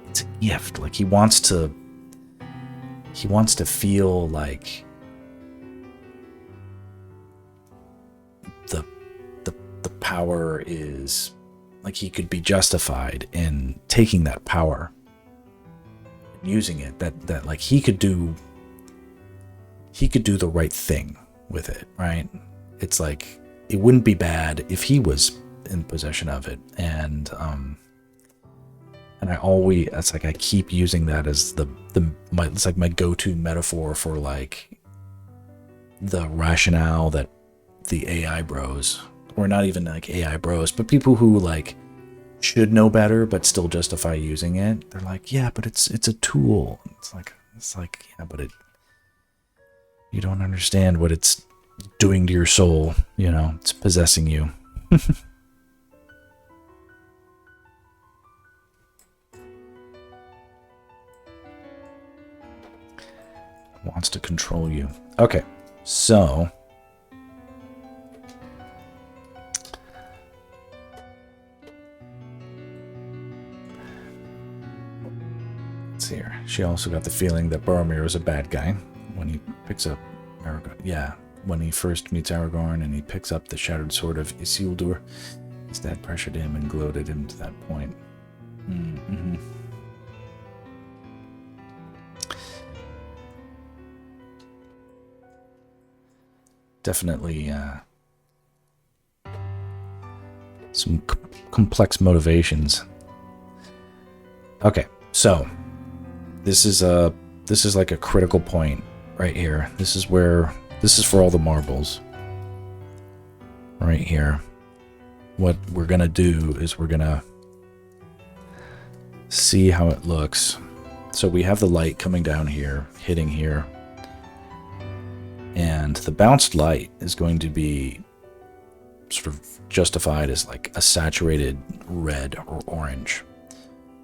Speaker 1: It's a gift. Like he wants to feel like the power is like he could be justified in taking that power, using it, that like he could do the right thing with it, right? It's like it wouldn't be bad if he was in possession of it. And it's like I keep using that as it's like my go-to metaphor for like the rationale that the AI bros, or not even like AI bros, but people who like should know better but still justify using it. They're like, yeah, but it's a tool. It's like yeah, but you don't understand what it's doing to your soul, you know. It's possessing you. Wants to control you. Okay, so let's see here. She also got the feeling that Boromir is a bad guy when he picks up Aragorn. Yeah, when he first meets Aragorn and he picks up the shattered sword of Isildur, his dad pressured him and gloated him to that point. Mm-hmm. Definitely some complex motivations. Okay, so this is like a critical point right here. This is for all the marbles. Right here. What we're gonna do is we're gonna see how it looks. So we have the light coming down here, hitting here. And the bounced light is going to be sort of justified as like a saturated red or orange.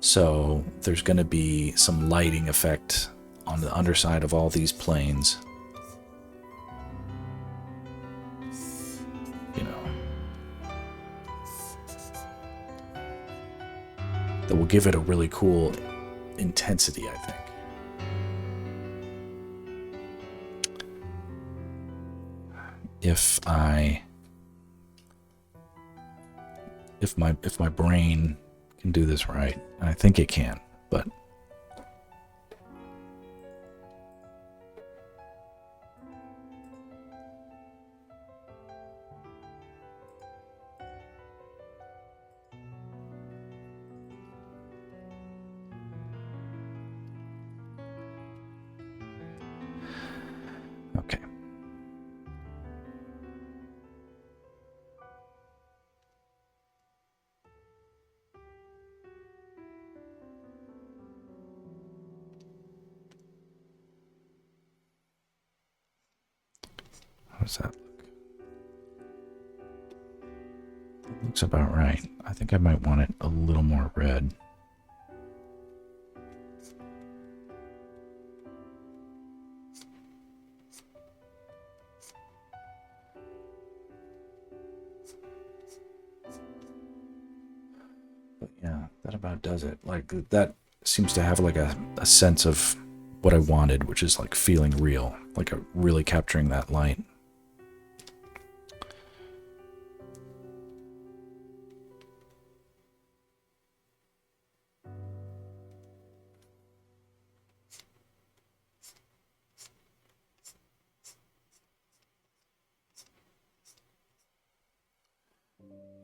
Speaker 1: So there's going to be some lighting effect on the underside of all these planes. You know. That will give it a really cool intensity, I think. If my brain can do this right, and I think it can, but okay. How does that look? That looks about right. I think I might want it a little more red. But yeah, that about does it. Like, that seems to have like a sense of what I wanted, which is like feeling real, like really capturing that light.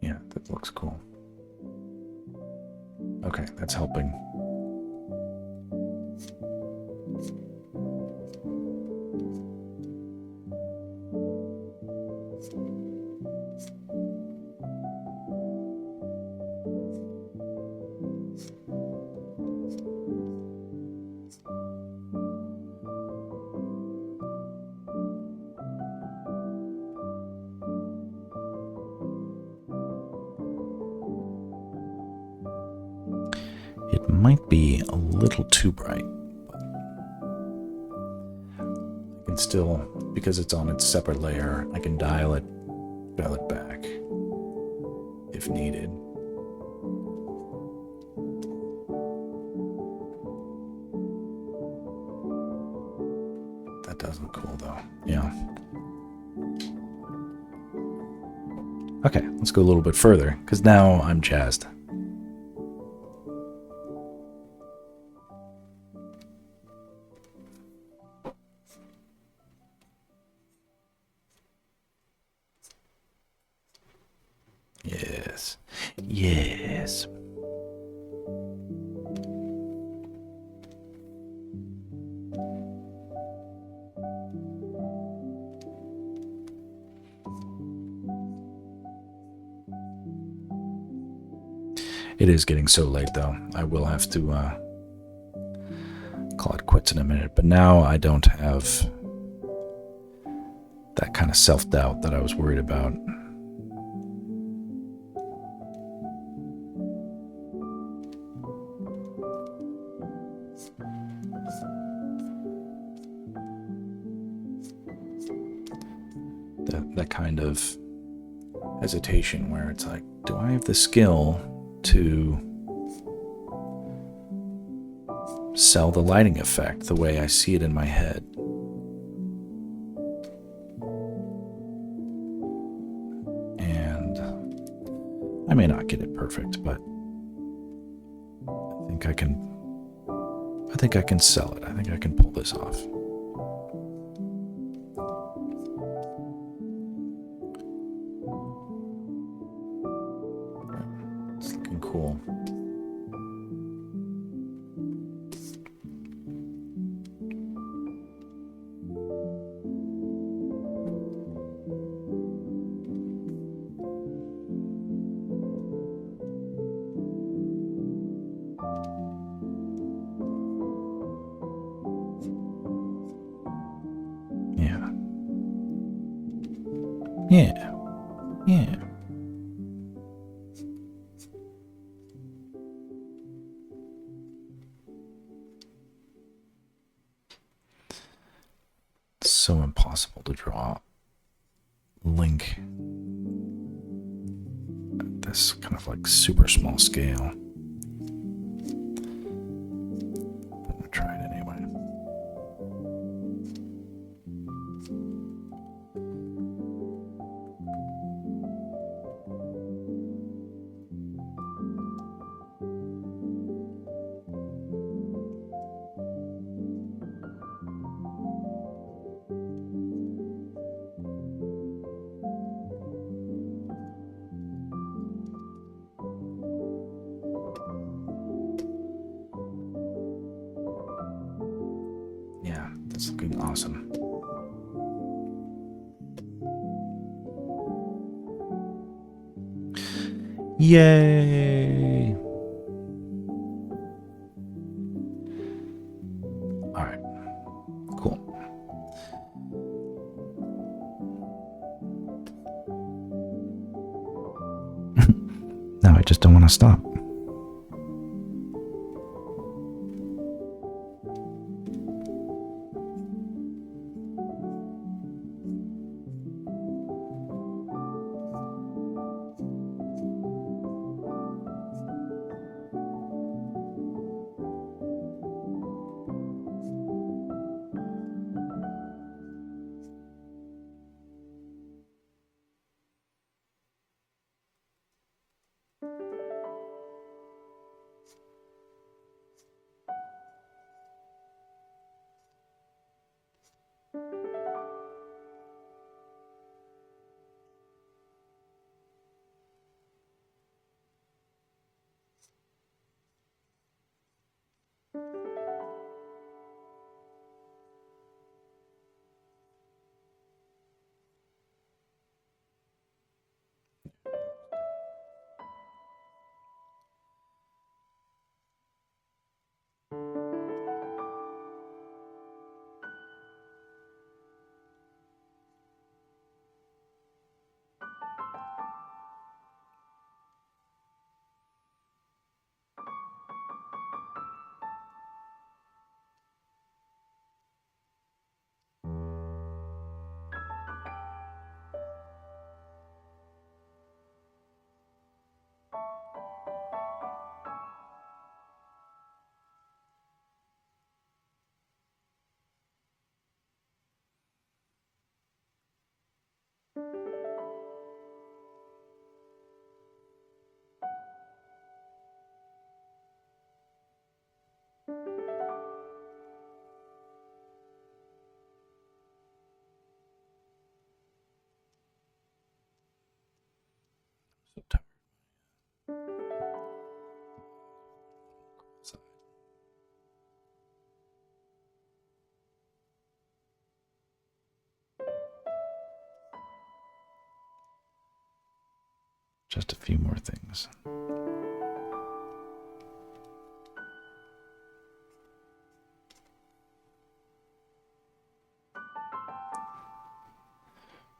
Speaker 1: Yeah, that looks cool. Okay, that's helping. It might be a little too bright, but I can still, because it's on its separate layer, I can dial it back if needed. That does look cool though. Yeah. Okay, let's go a little bit further, because now I'm jazzed. Yes. Yes. It is getting so late, though. I will have to call it quits in a minute. But now I don't have that kind of self-doubt that I was worried about. That kind of hesitation where it's like, do I have the skill to sell the lighting effect the way I see it in my head? I may not get it perfect, but I think I can sell it. I think I can pull this off. It's looking cool. Yeah. Yeah. Yeah. It's so impossible to draw Link at this kind of like super small scale. But I'm gonna try it anyway. Yeah, that's looking awesome. Yay! All right, cool. Now I just don't want to stop. Just a few more things.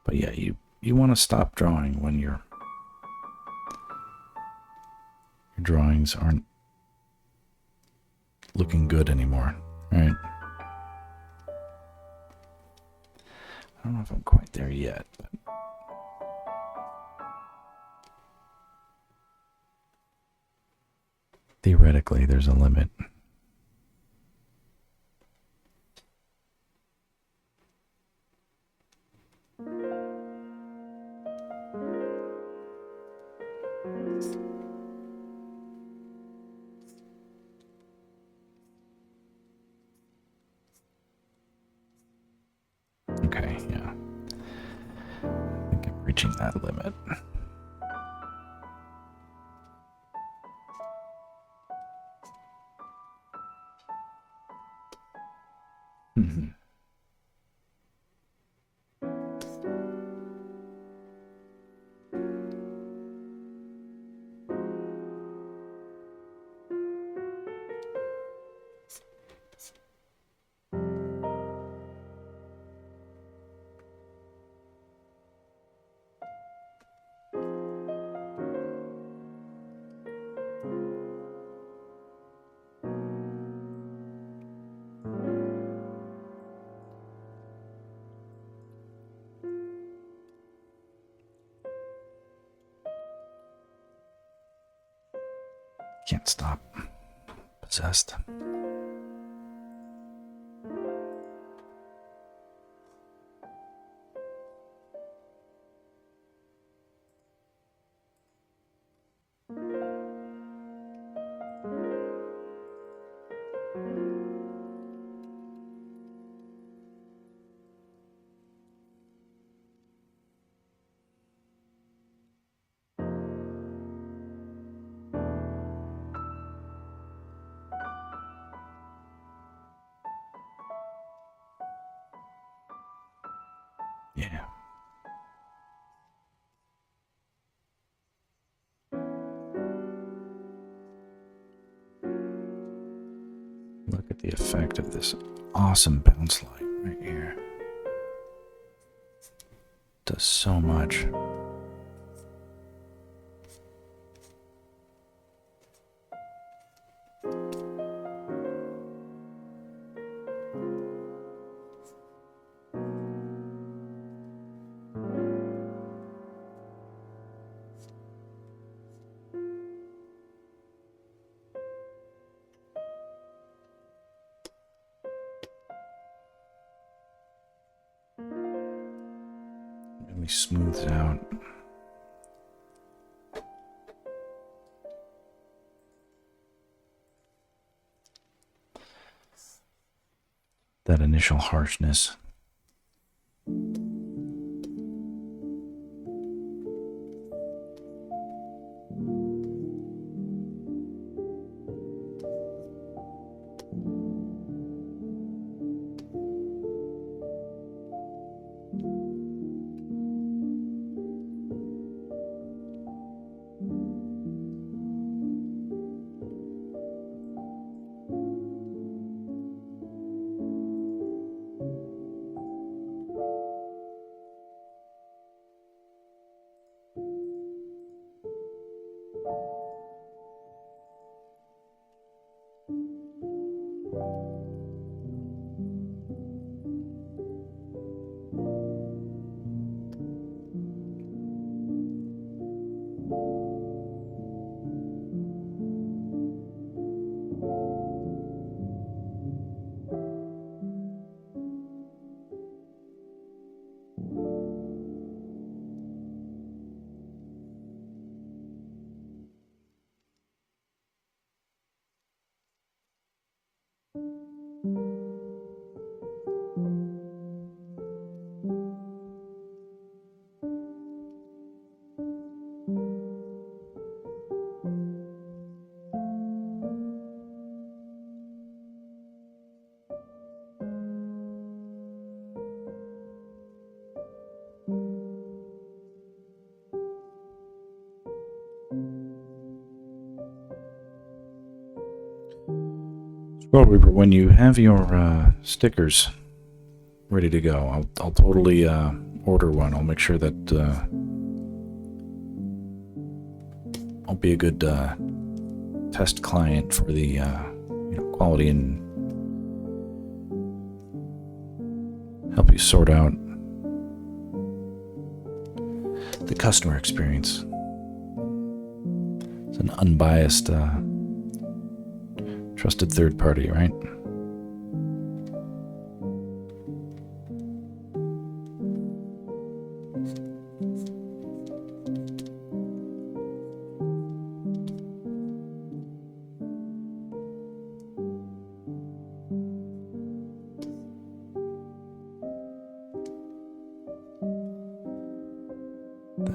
Speaker 1: But yeah, you want to stop drawing when your drawings aren't looking good anymore, right? I don't know if I'm quite there yet, but theoretically there's a limit. Okay, yeah. I think I'm reaching that limit. Mm-hmm. Can't stop. Possessed. Yeah. Look at the effect of this awesome bounce light right here. Does so much. Really smooths out. That initial harshness. Well, Reaper, when you have your stickers ready to go, I'll totally order one. I'll make sure that I'll be a good test client for the quality and help you sort out the customer experience. It's an unbiased, trusted third party, right?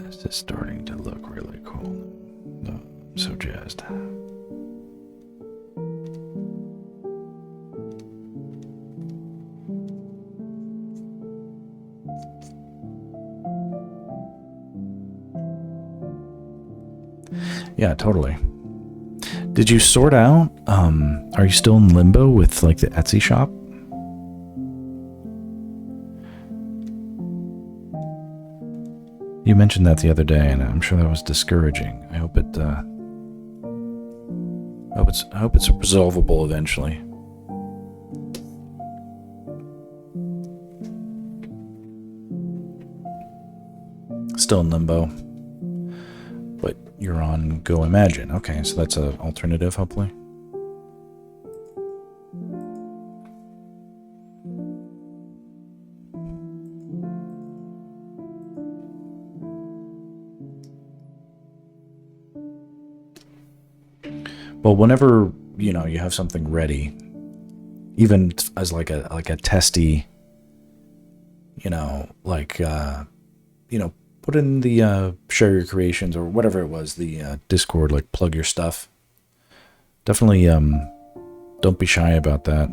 Speaker 1: This is starting to look really cool. Oh, I'm so jazzed. Yeah, totally. Did you sort out, are you still in limbo with like the Etsy shop? You mentioned that the other day, and I'm sure that was discouraging. I hope it's resolvable eventually. Still in limbo, but you're on Go Imagine. Okay, so that's an alternative, hopefully. Well, whenever you have something ready, even as like a testy, put in the share your creations or whatever it was, the Discord, like plug your stuff. Definitely, don't be shy about that.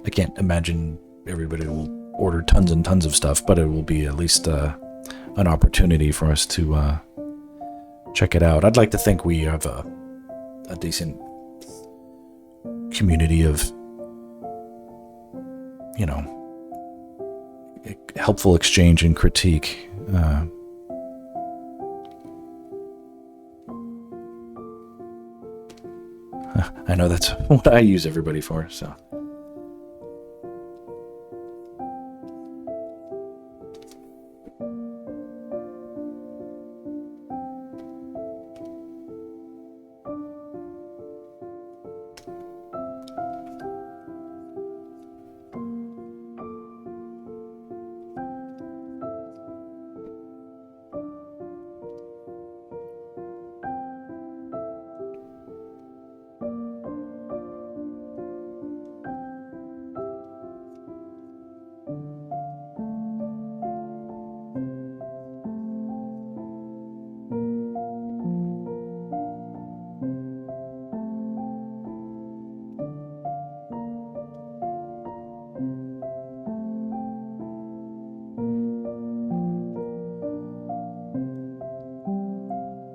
Speaker 1: I can't imagine everybody will order tons and tons of stuff, but it will be at least an opportunity for us to check it out. I'd like to think we have a decent community of, helpful exchange and critique. I know that's what I use everybody for, so.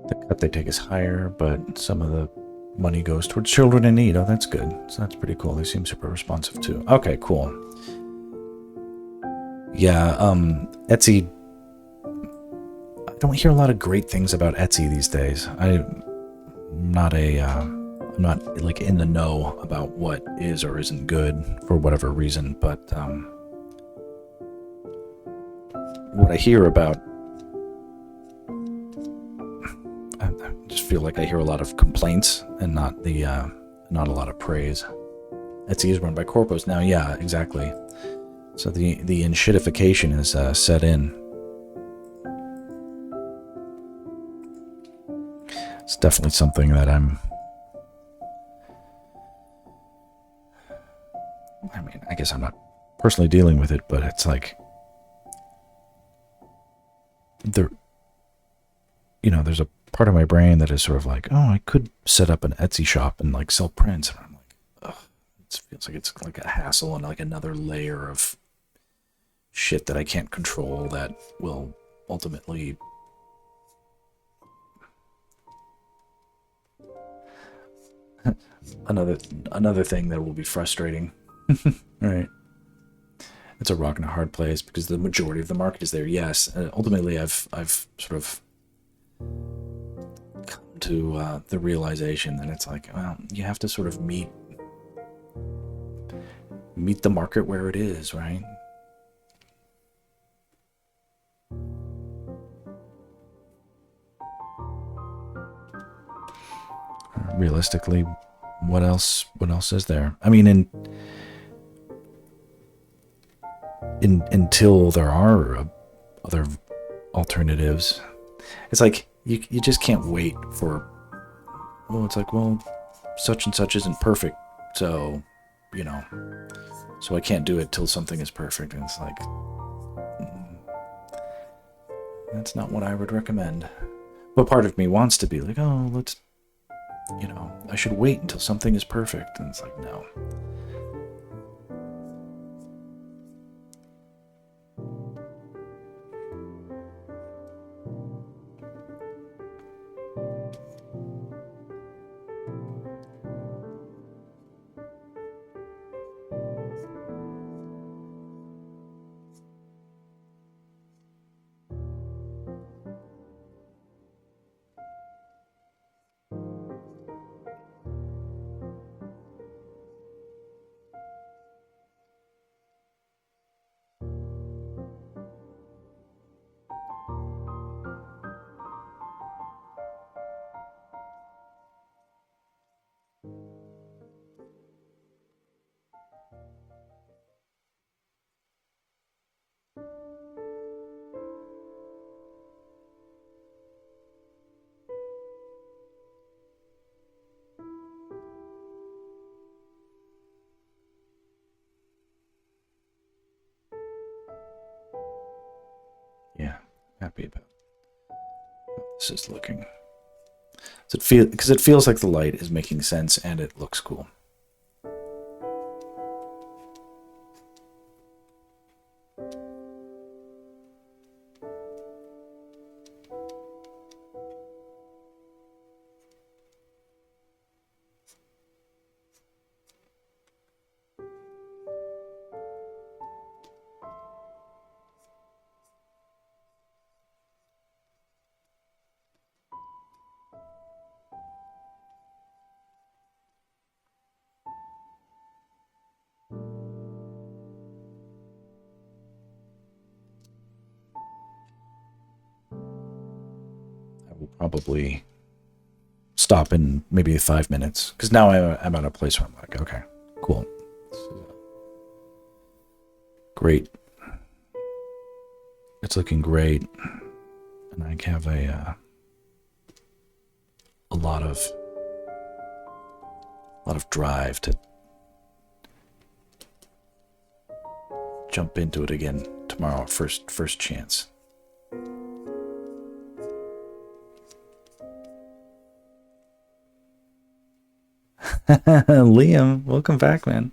Speaker 1: The cut they take is higher, but some of the money goes towards children in need. Oh, that's good. So that's pretty cool. They seem super responsive too. Okay, cool. Yeah, Etsy. I don't hear a lot of great things about Etsy these days. I'm not like in the know about what is or isn't good for whatever reason, but what I hear about, I just feel like I hear a lot of complaints and not a lot of praise. Etsy is run by corpos now. Yeah, exactly. So the enshittification is set in. It's definitely something that I guess I'm not personally dealing with it, but it's like there's a part of my brain that is sort of like, oh, I could set up an Etsy shop and like sell prints, and I'm like, ugh, it feels like it's like a hassle and like another layer of shit that I can't control that will ultimately another thing that will be frustrating. Right. It's a rock and a hard place because the majority of the market is there. Yes, ultimately I've sort of come to the realization that it's like, well, you have to sort of meet the market where it is, right? Realistically, what else is there? I mean, until there are other alternatives, it's like you just can't wait for, well, it's like, well, such and such isn't perfect, so so I can't do it till something is perfect. And it's like, That's not what I would recommend. But part of me wants to be like, oh, let's, you know, I should wait until something is perfect. And it's like, no. Yeah, happy about how this is looking. Because it feels like the light is making sense and it looks cool. I will probably stop in maybe 5 minutes because now I'm at a place where I'm like, okay, cool, great, it's looking great, and I have a lot of drive to jump into it again tomorrow, first chance. Liam, welcome back, man.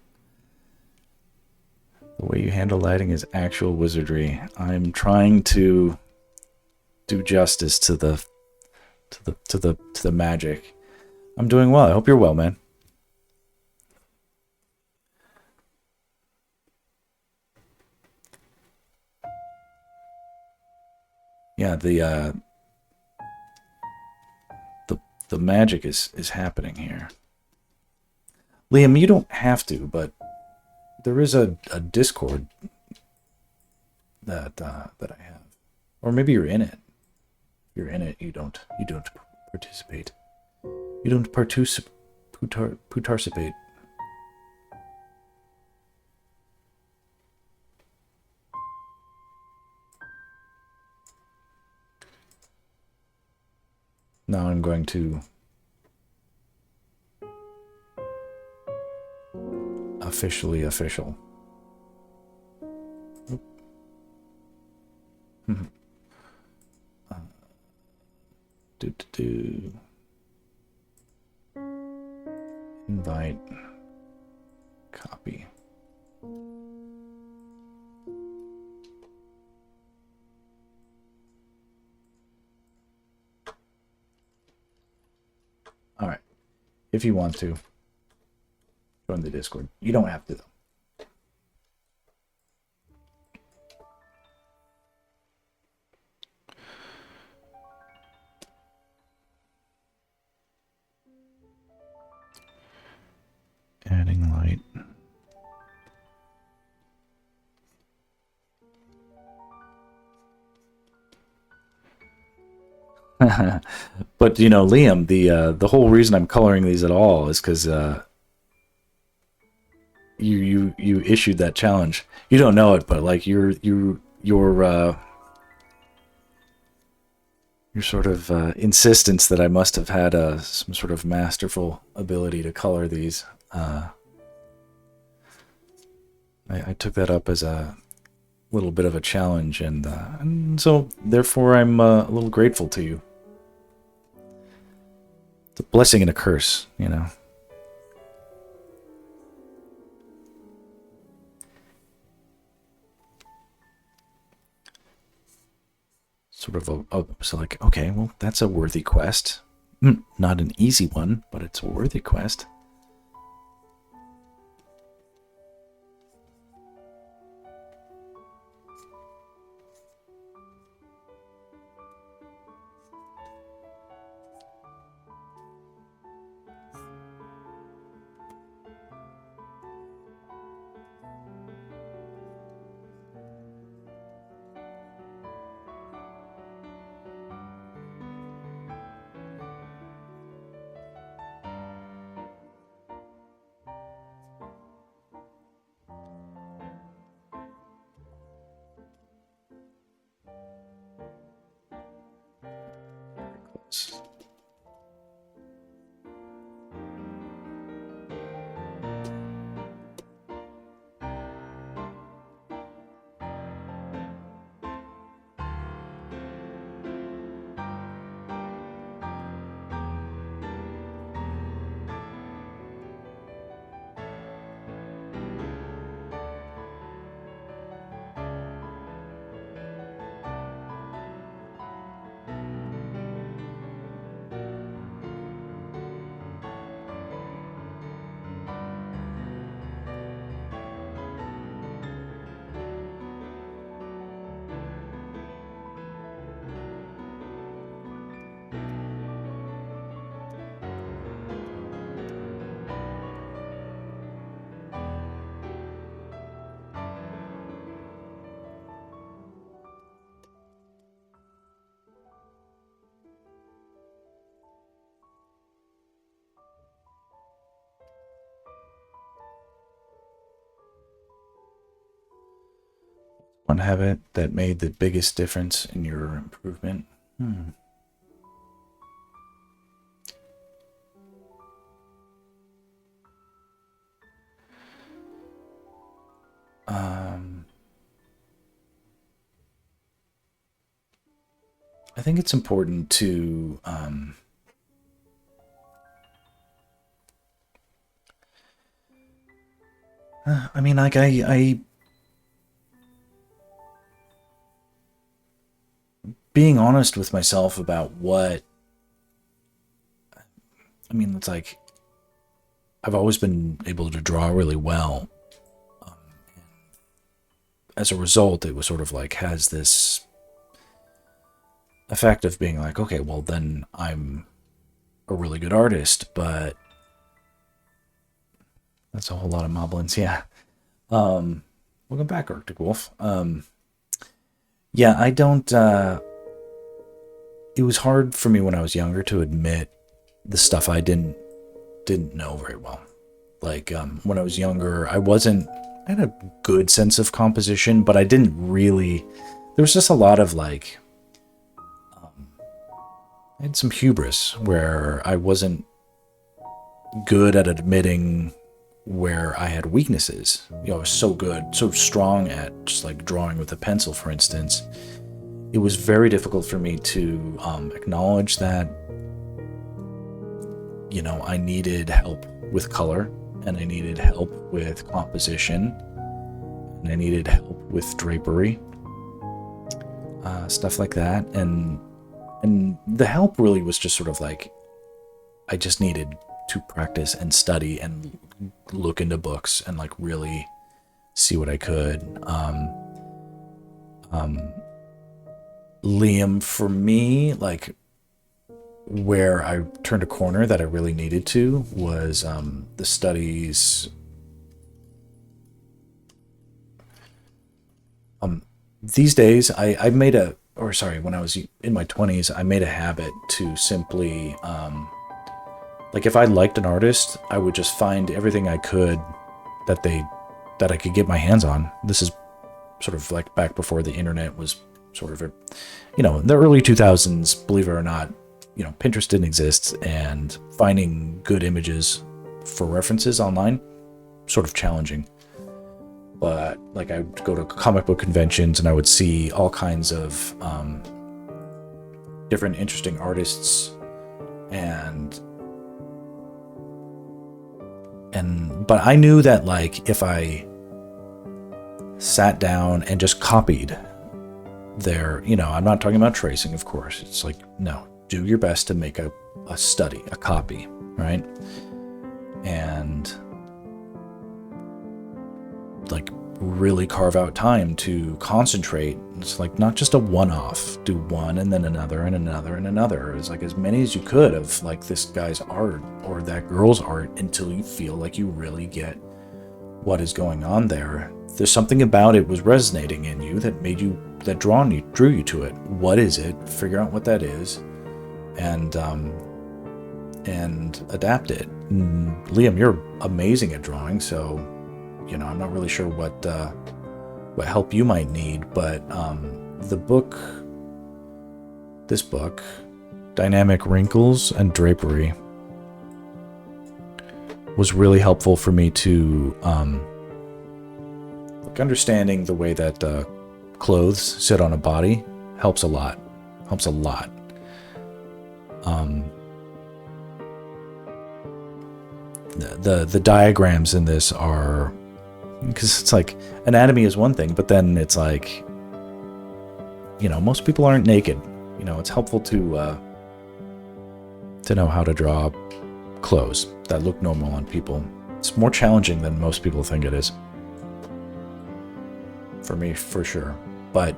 Speaker 1: The way you handle lighting is actual wizardry. I'm trying to do justice to the magic. I'm doing well. I hope you're well, man. Yeah, the magic is happening here. Liam, you don't have to, but there is a Discord that I have, or maybe you're in it. If you're in it, you don't participate. You don't participate. Now I'm going to officially official. Invite, copy. All right, if you want to join the Discord, you don't have to though. Adding light. But you know, Liam, the whole reason I'm coloring these at all is because you issued that challenge. You don't know it, but like your sort of insistence that I must have had some sort of masterful ability to color these. I took that up as a little bit of a challenge, and so therefore I'm a little grateful to you. It's a blessing and a curse, you know. Sort of so like, okay, well, that's a worthy quest. Not an easy one, but it's a worthy quest. One habit that made the biggest difference in your improvement? I think it's important to I mean, like I being honest with myself about what I mean, it's like I've always been able to draw really well. As a result, it was sort of like has this effect of being like, okay, well then I'm a really good artist, but that's a whole lot of moblins, yeah. Welcome back, Arctic Wolf. Yeah, I don't it was hard for me when I was younger to admit the stuff I didn't know very well. Like when I was younger, I had a good sense of composition, but I didn't really. There was just a lot of like, I had some hubris where I wasn't good at admitting where I had weaknesses. You know, I was so good, so strong at just like drawing with a pencil, for instance. It was very difficult for me to acknowledge that, you know, I needed help with color, and I needed help with composition, and I needed help with drapery, stuff like that. And the help really was just sort of like, I just needed to practice and study and look into books and like really see what I could. Liam, for me, like where I turned a corner that I really needed to was the studies. These days, when I was in my 20s, I made a habit to simply, like if I liked an artist, I would just find everything I could that I could get my hands on. This is sort of like back before the internet was sort of, in the early 2000s, believe it or not, Pinterest didn't exist, and finding good images for references online, sort of challenging. but like I would go to comic book conventions and I would see all kinds of different interesting artists, but I knew that like if I sat down and just copied their, I'm not talking about tracing, of course. It's like, no, do your best to make a study, a copy, right? And like really carve out time to concentrate. It's like not just a one-off, do one and then another and another and another. It's like as many as you could of like this guy's art or that girl's art until you feel like you really get what is going on there. There's something about it was resonating in you that made you, that drew you to it. What is it? Figure out what that is, and adapt it. Liam, you're amazing at drawing, so I'm not really sure what help you might need, but this book, Dynamic Wrinkles and Drapery, was really helpful for me to understanding the way that clothes sit on a body helps a lot. The diagrams in this are, because it's like anatomy is one thing, but then it's like, most people aren't naked. It's helpful to know how to draw clothes that look normal on people. It's more challenging than most people think it is. For me, for sure. But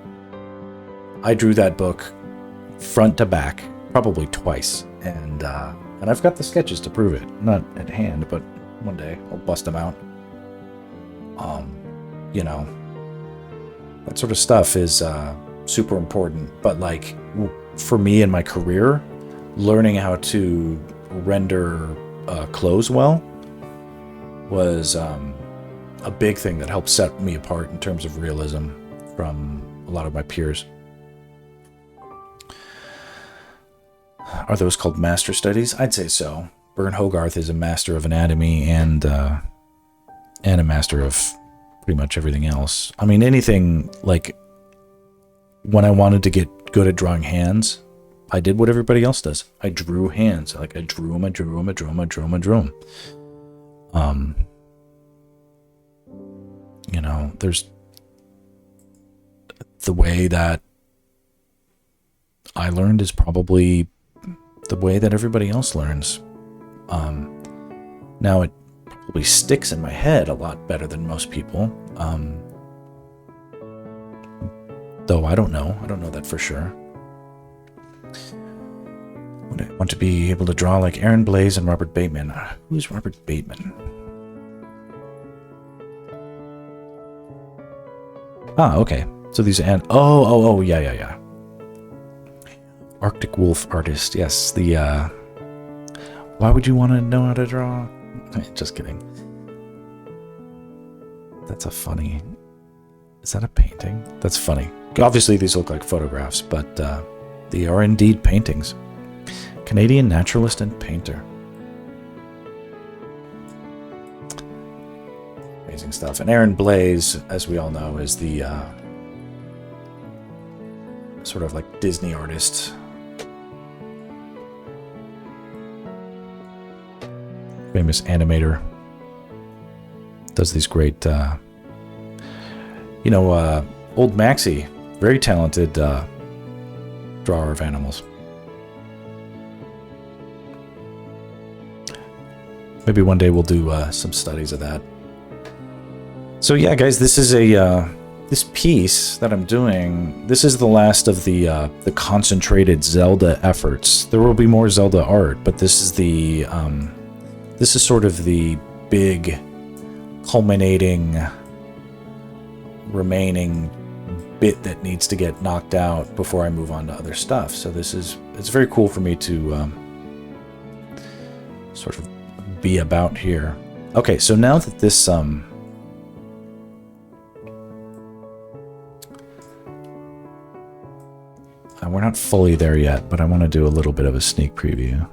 Speaker 1: I drew that book front to back probably twice, and I've got the sketches to prove it. Not at hand, but one day I'll bust them out. That sort of stuff is super important. But like for me in my career, learning how to render clothes well was a big thing that helped set me apart in terms of realism from a lot of my peers. Are those called master studies? I'd say so. Bern Hogarth is a master of anatomy and a master of pretty much everything else. I mean, anything, like when I wanted to get good at drawing hands, I did what everybody else does. I drew hands. Like I drew them. There's the way that I learned is probably the way that everybody else learns. Now it probably sticks in my head a lot better than most people. Though I don't know that for sure. Would I want to be able to draw like Aaron Blaise and Robert Bateman? Who's Robert Bateman? Ah, okay. So these yeah. Arctic Wolf artist, yes. Why would you want to know how to draw? Just kidding. That's is that a painting? That's funny. Obviously these look like photographs, but they are indeed paintings. Canadian naturalist and painter. Amazing stuff. And Aaron Blaise, as we all know, is the sort of like Disney artist. Famous animator. Does these great, Old Maxie, very talented drawer of animals. Maybe one day we'll do some studies of that. So yeah, guys, this is this piece that I'm doing. This is the last of the concentrated Zelda efforts. There will be more Zelda art, but this is sort of the big, culminating, remaining bit that needs to get knocked out before I move on to other stuff. So it's very cool for me to sort of be about here. Okay, so now that this we're not fully there yet, but I want to do a little bit of a sneak preview.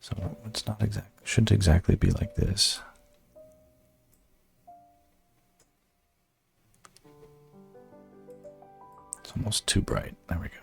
Speaker 1: So it's not shouldn't exactly be like this. It's almost too bright. There we go.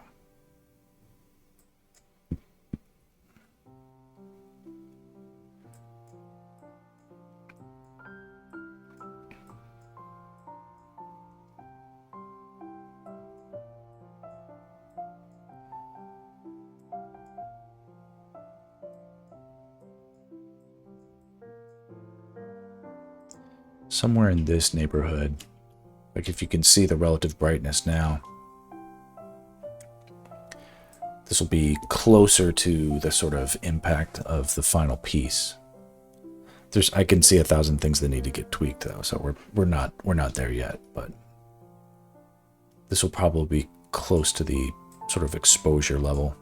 Speaker 1: Somewhere in this neighborhood, like if you can see the relative brightness now, this will be closer to the sort of impact of the final piece. I can see 1,000 things that need to get tweaked though, so we're not there yet, but this will probably be close to the sort of exposure level.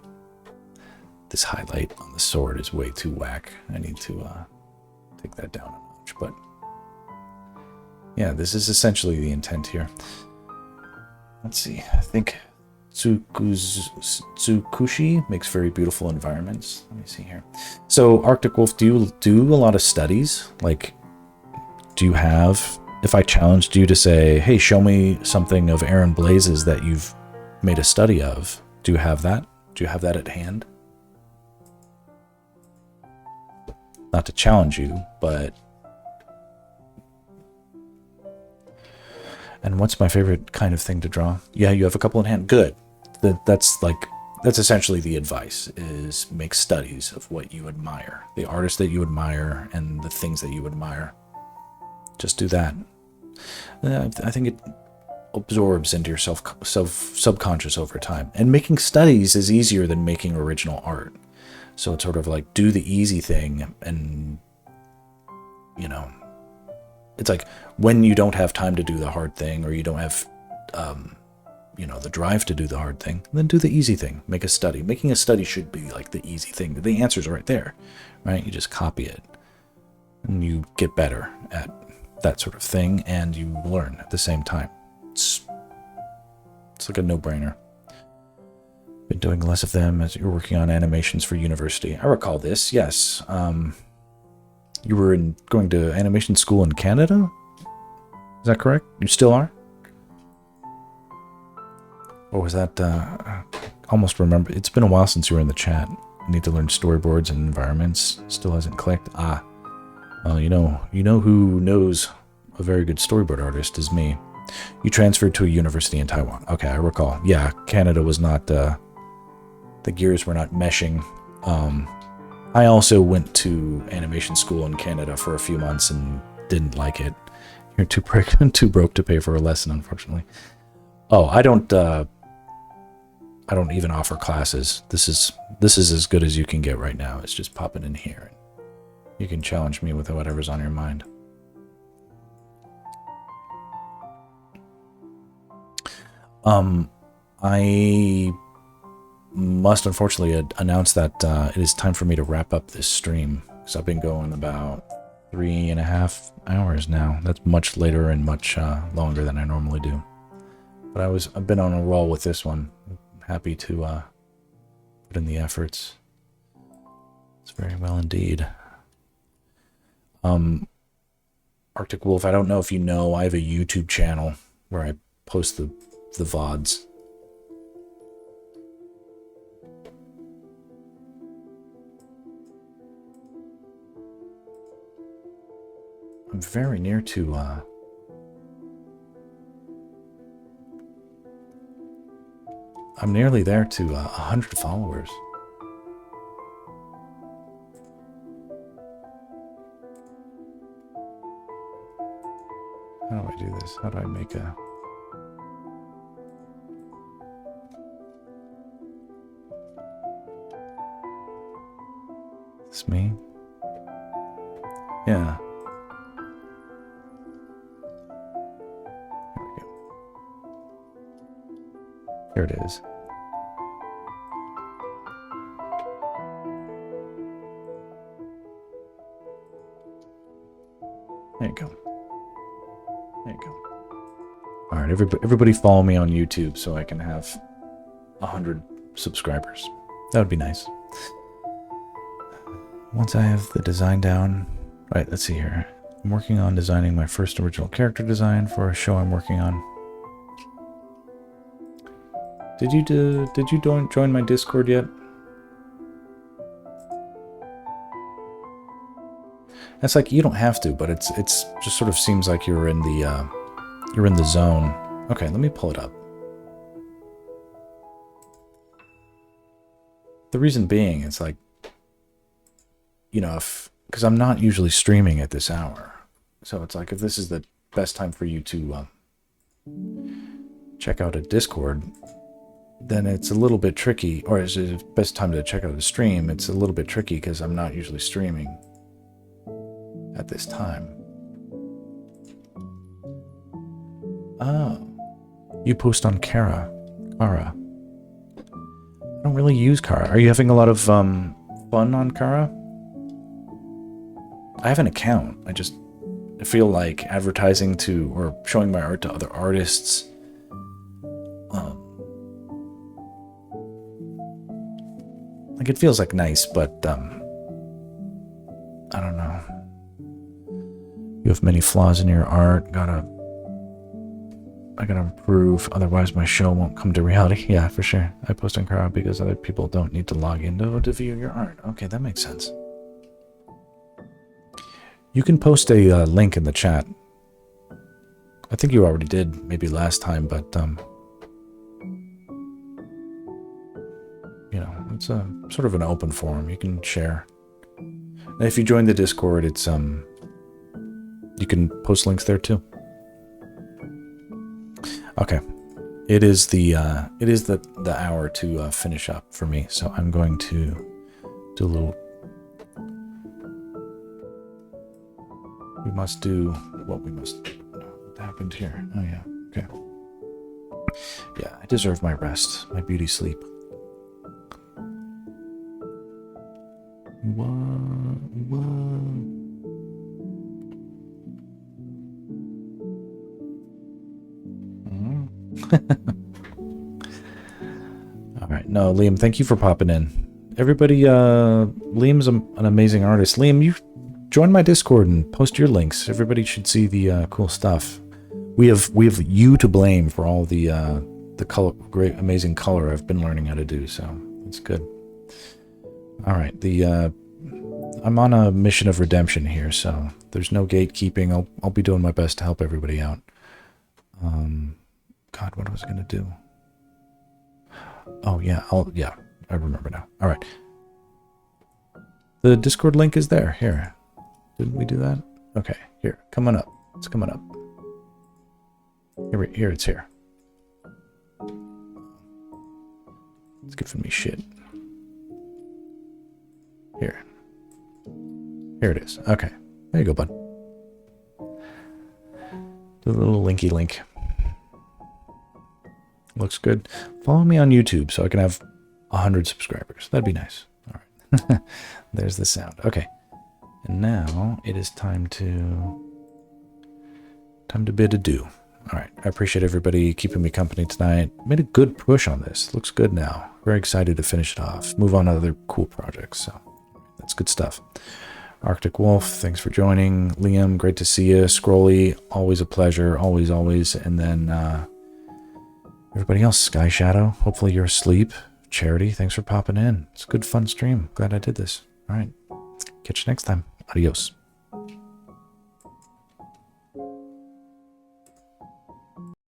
Speaker 1: This highlight on the sword is way too whack. I need to take that down a notch, but yeah, this is essentially the intent here. Let's see, I think Tsukushi makes very beautiful environments. Let me see here. So, Arctic Wolf, do you do a lot of studies? Like, do you have, if I challenged you to say, hey, show me something of Aaron Blazes that you've made a study of, do you have that? Do you have that at hand? Not to challenge you, but... And what's my favorite kind of thing to draw? Yeah, you have a couple in hand. Good. That's essentially the advice, is make studies of what you admire. The artists that you admire and the things that you admire. Just do that. I think it absorbs into your subconscious over time. And making studies is easier than making original art. So it's sort of like do the easy thing and, you know, it's like when you don't have time to do the hard thing or you don't have, you know, the drive to do the hard thing, then do the easy thing. Make a study. Making a study should be like the easy thing. The answer's right there, right? You just copy it and you get better at that sort of thing and you learn at the same time. It's like a no-brainer. Been doing less of them as you're working on animations for university. I recall this, yes. You were going to animation school in Canada? Is that correct? You still are? Or was that, almost remember, it's been a while since you were in the chat. I need to learn storyboards and environments. Still hasn't clicked. Well, you know who knows a very good storyboard artist is me. You transferred to a university in Taiwan. Okay, I recall. Yeah, Canada was not, the gears were not meshing. I also went to animation school in Canada for a few months and didn't like it. You're too broke to pay for a lesson, unfortunately. Oh, I don't even offer classes. This is as good as you can get right now. It's just popping in here. You can challenge me with whatever's on your mind. I must unfortunately announce that it is time for me to wrap up this stream because I've been going about 3.5 hours now. That's much later and much longer than I normally do. But I've been on a roll with this one. I'm happy to put in the efforts. It's very well indeed. Arctic Wolf, I don't know if you know, I have a YouTube channel where I post the VODs. I'm very near to I'm nearly there to 100 followers. How do I do this? How do I make a... Is this me? Yeah. There we go. There it is. There you go. There you go. All right, everybody follow me on YouTube so I can have 100 subscribers. That would be nice. once I have the design down, right, let's see here. I'm working on designing my first original character design for a show I'm working on. Did you join my Discord yet? It's like you don't have to, but it's just sort of seems like you're in the zone. Okay, let me pull it up. The reason being, it's like, you know, because I'm not usually streaming at this hour, so it's like if this is the best time for you to check out a Discord, then it's a little bit tricky. Or is it the best time to check out a stream? It's a little bit tricky because I'm not usually streaming at this time. Oh, you post on Kara. I don't really use Kara. Are you having a lot of fun on Kara? I have an account. I just feel like advertising to or showing my art to other artists. Like it feels like nice, but I don't know. You have many flaws in your art. I gotta improve, otherwise my show won't come to reality. Yeah, for sure. I post on Crowd because other people don't need to log in to view your art. Okay, that makes sense. You can post a link in the chat. I think you already did, maybe last time, but you know, it's a sort of an open forum. You can share. And if you join the Discord, it's you can post links there too. Okay, it is the hour to finish up for me, so I'm going to do a little. We must do what we must. What happened here? Oh yeah. Okay. Yeah, I deserve my rest, my beauty sleep. What? All right. No, Liam, thank you for popping in. Everybody, Liam's an amazing artist. Liam, you join my Discord and post your links. Everybody should see the cool stuff. We have you to blame for all the color, great, amazing color I've been learning how to do. So it's good. All right. I'm on a mission of redemption here, so there's no gatekeeping. I'll be doing my best to help everybody out. God, what was I gonna do? Oh yeah, I remember now. All right. The Discord link is there. Here. Didn't we do that? Okay, here. Coming up. It's coming up. Here it's here. It's giving me shit. Here. Here it is. Okay. There you go, bud. The little linky link. Looks good. Follow me on YouTube so I can have 100 subscribers. That'd be nice. All right. There's the sound. Okay. And now it is time to bid adieu. All right. I appreciate everybody keeping me company tonight. Made a good push on this. Looks good now. Very excited to finish it off. Move on to other cool projects. So that's good stuff. Arctic Wolf, thanks for joining. Liam, great to see you. Scrolly, always a pleasure. Always, always. And then everybody else, Sky Shadow, hopefully you're asleep. Charity, thanks for popping in. It's a good, fun stream. Glad I did this. All right. Catch you next time. Adios.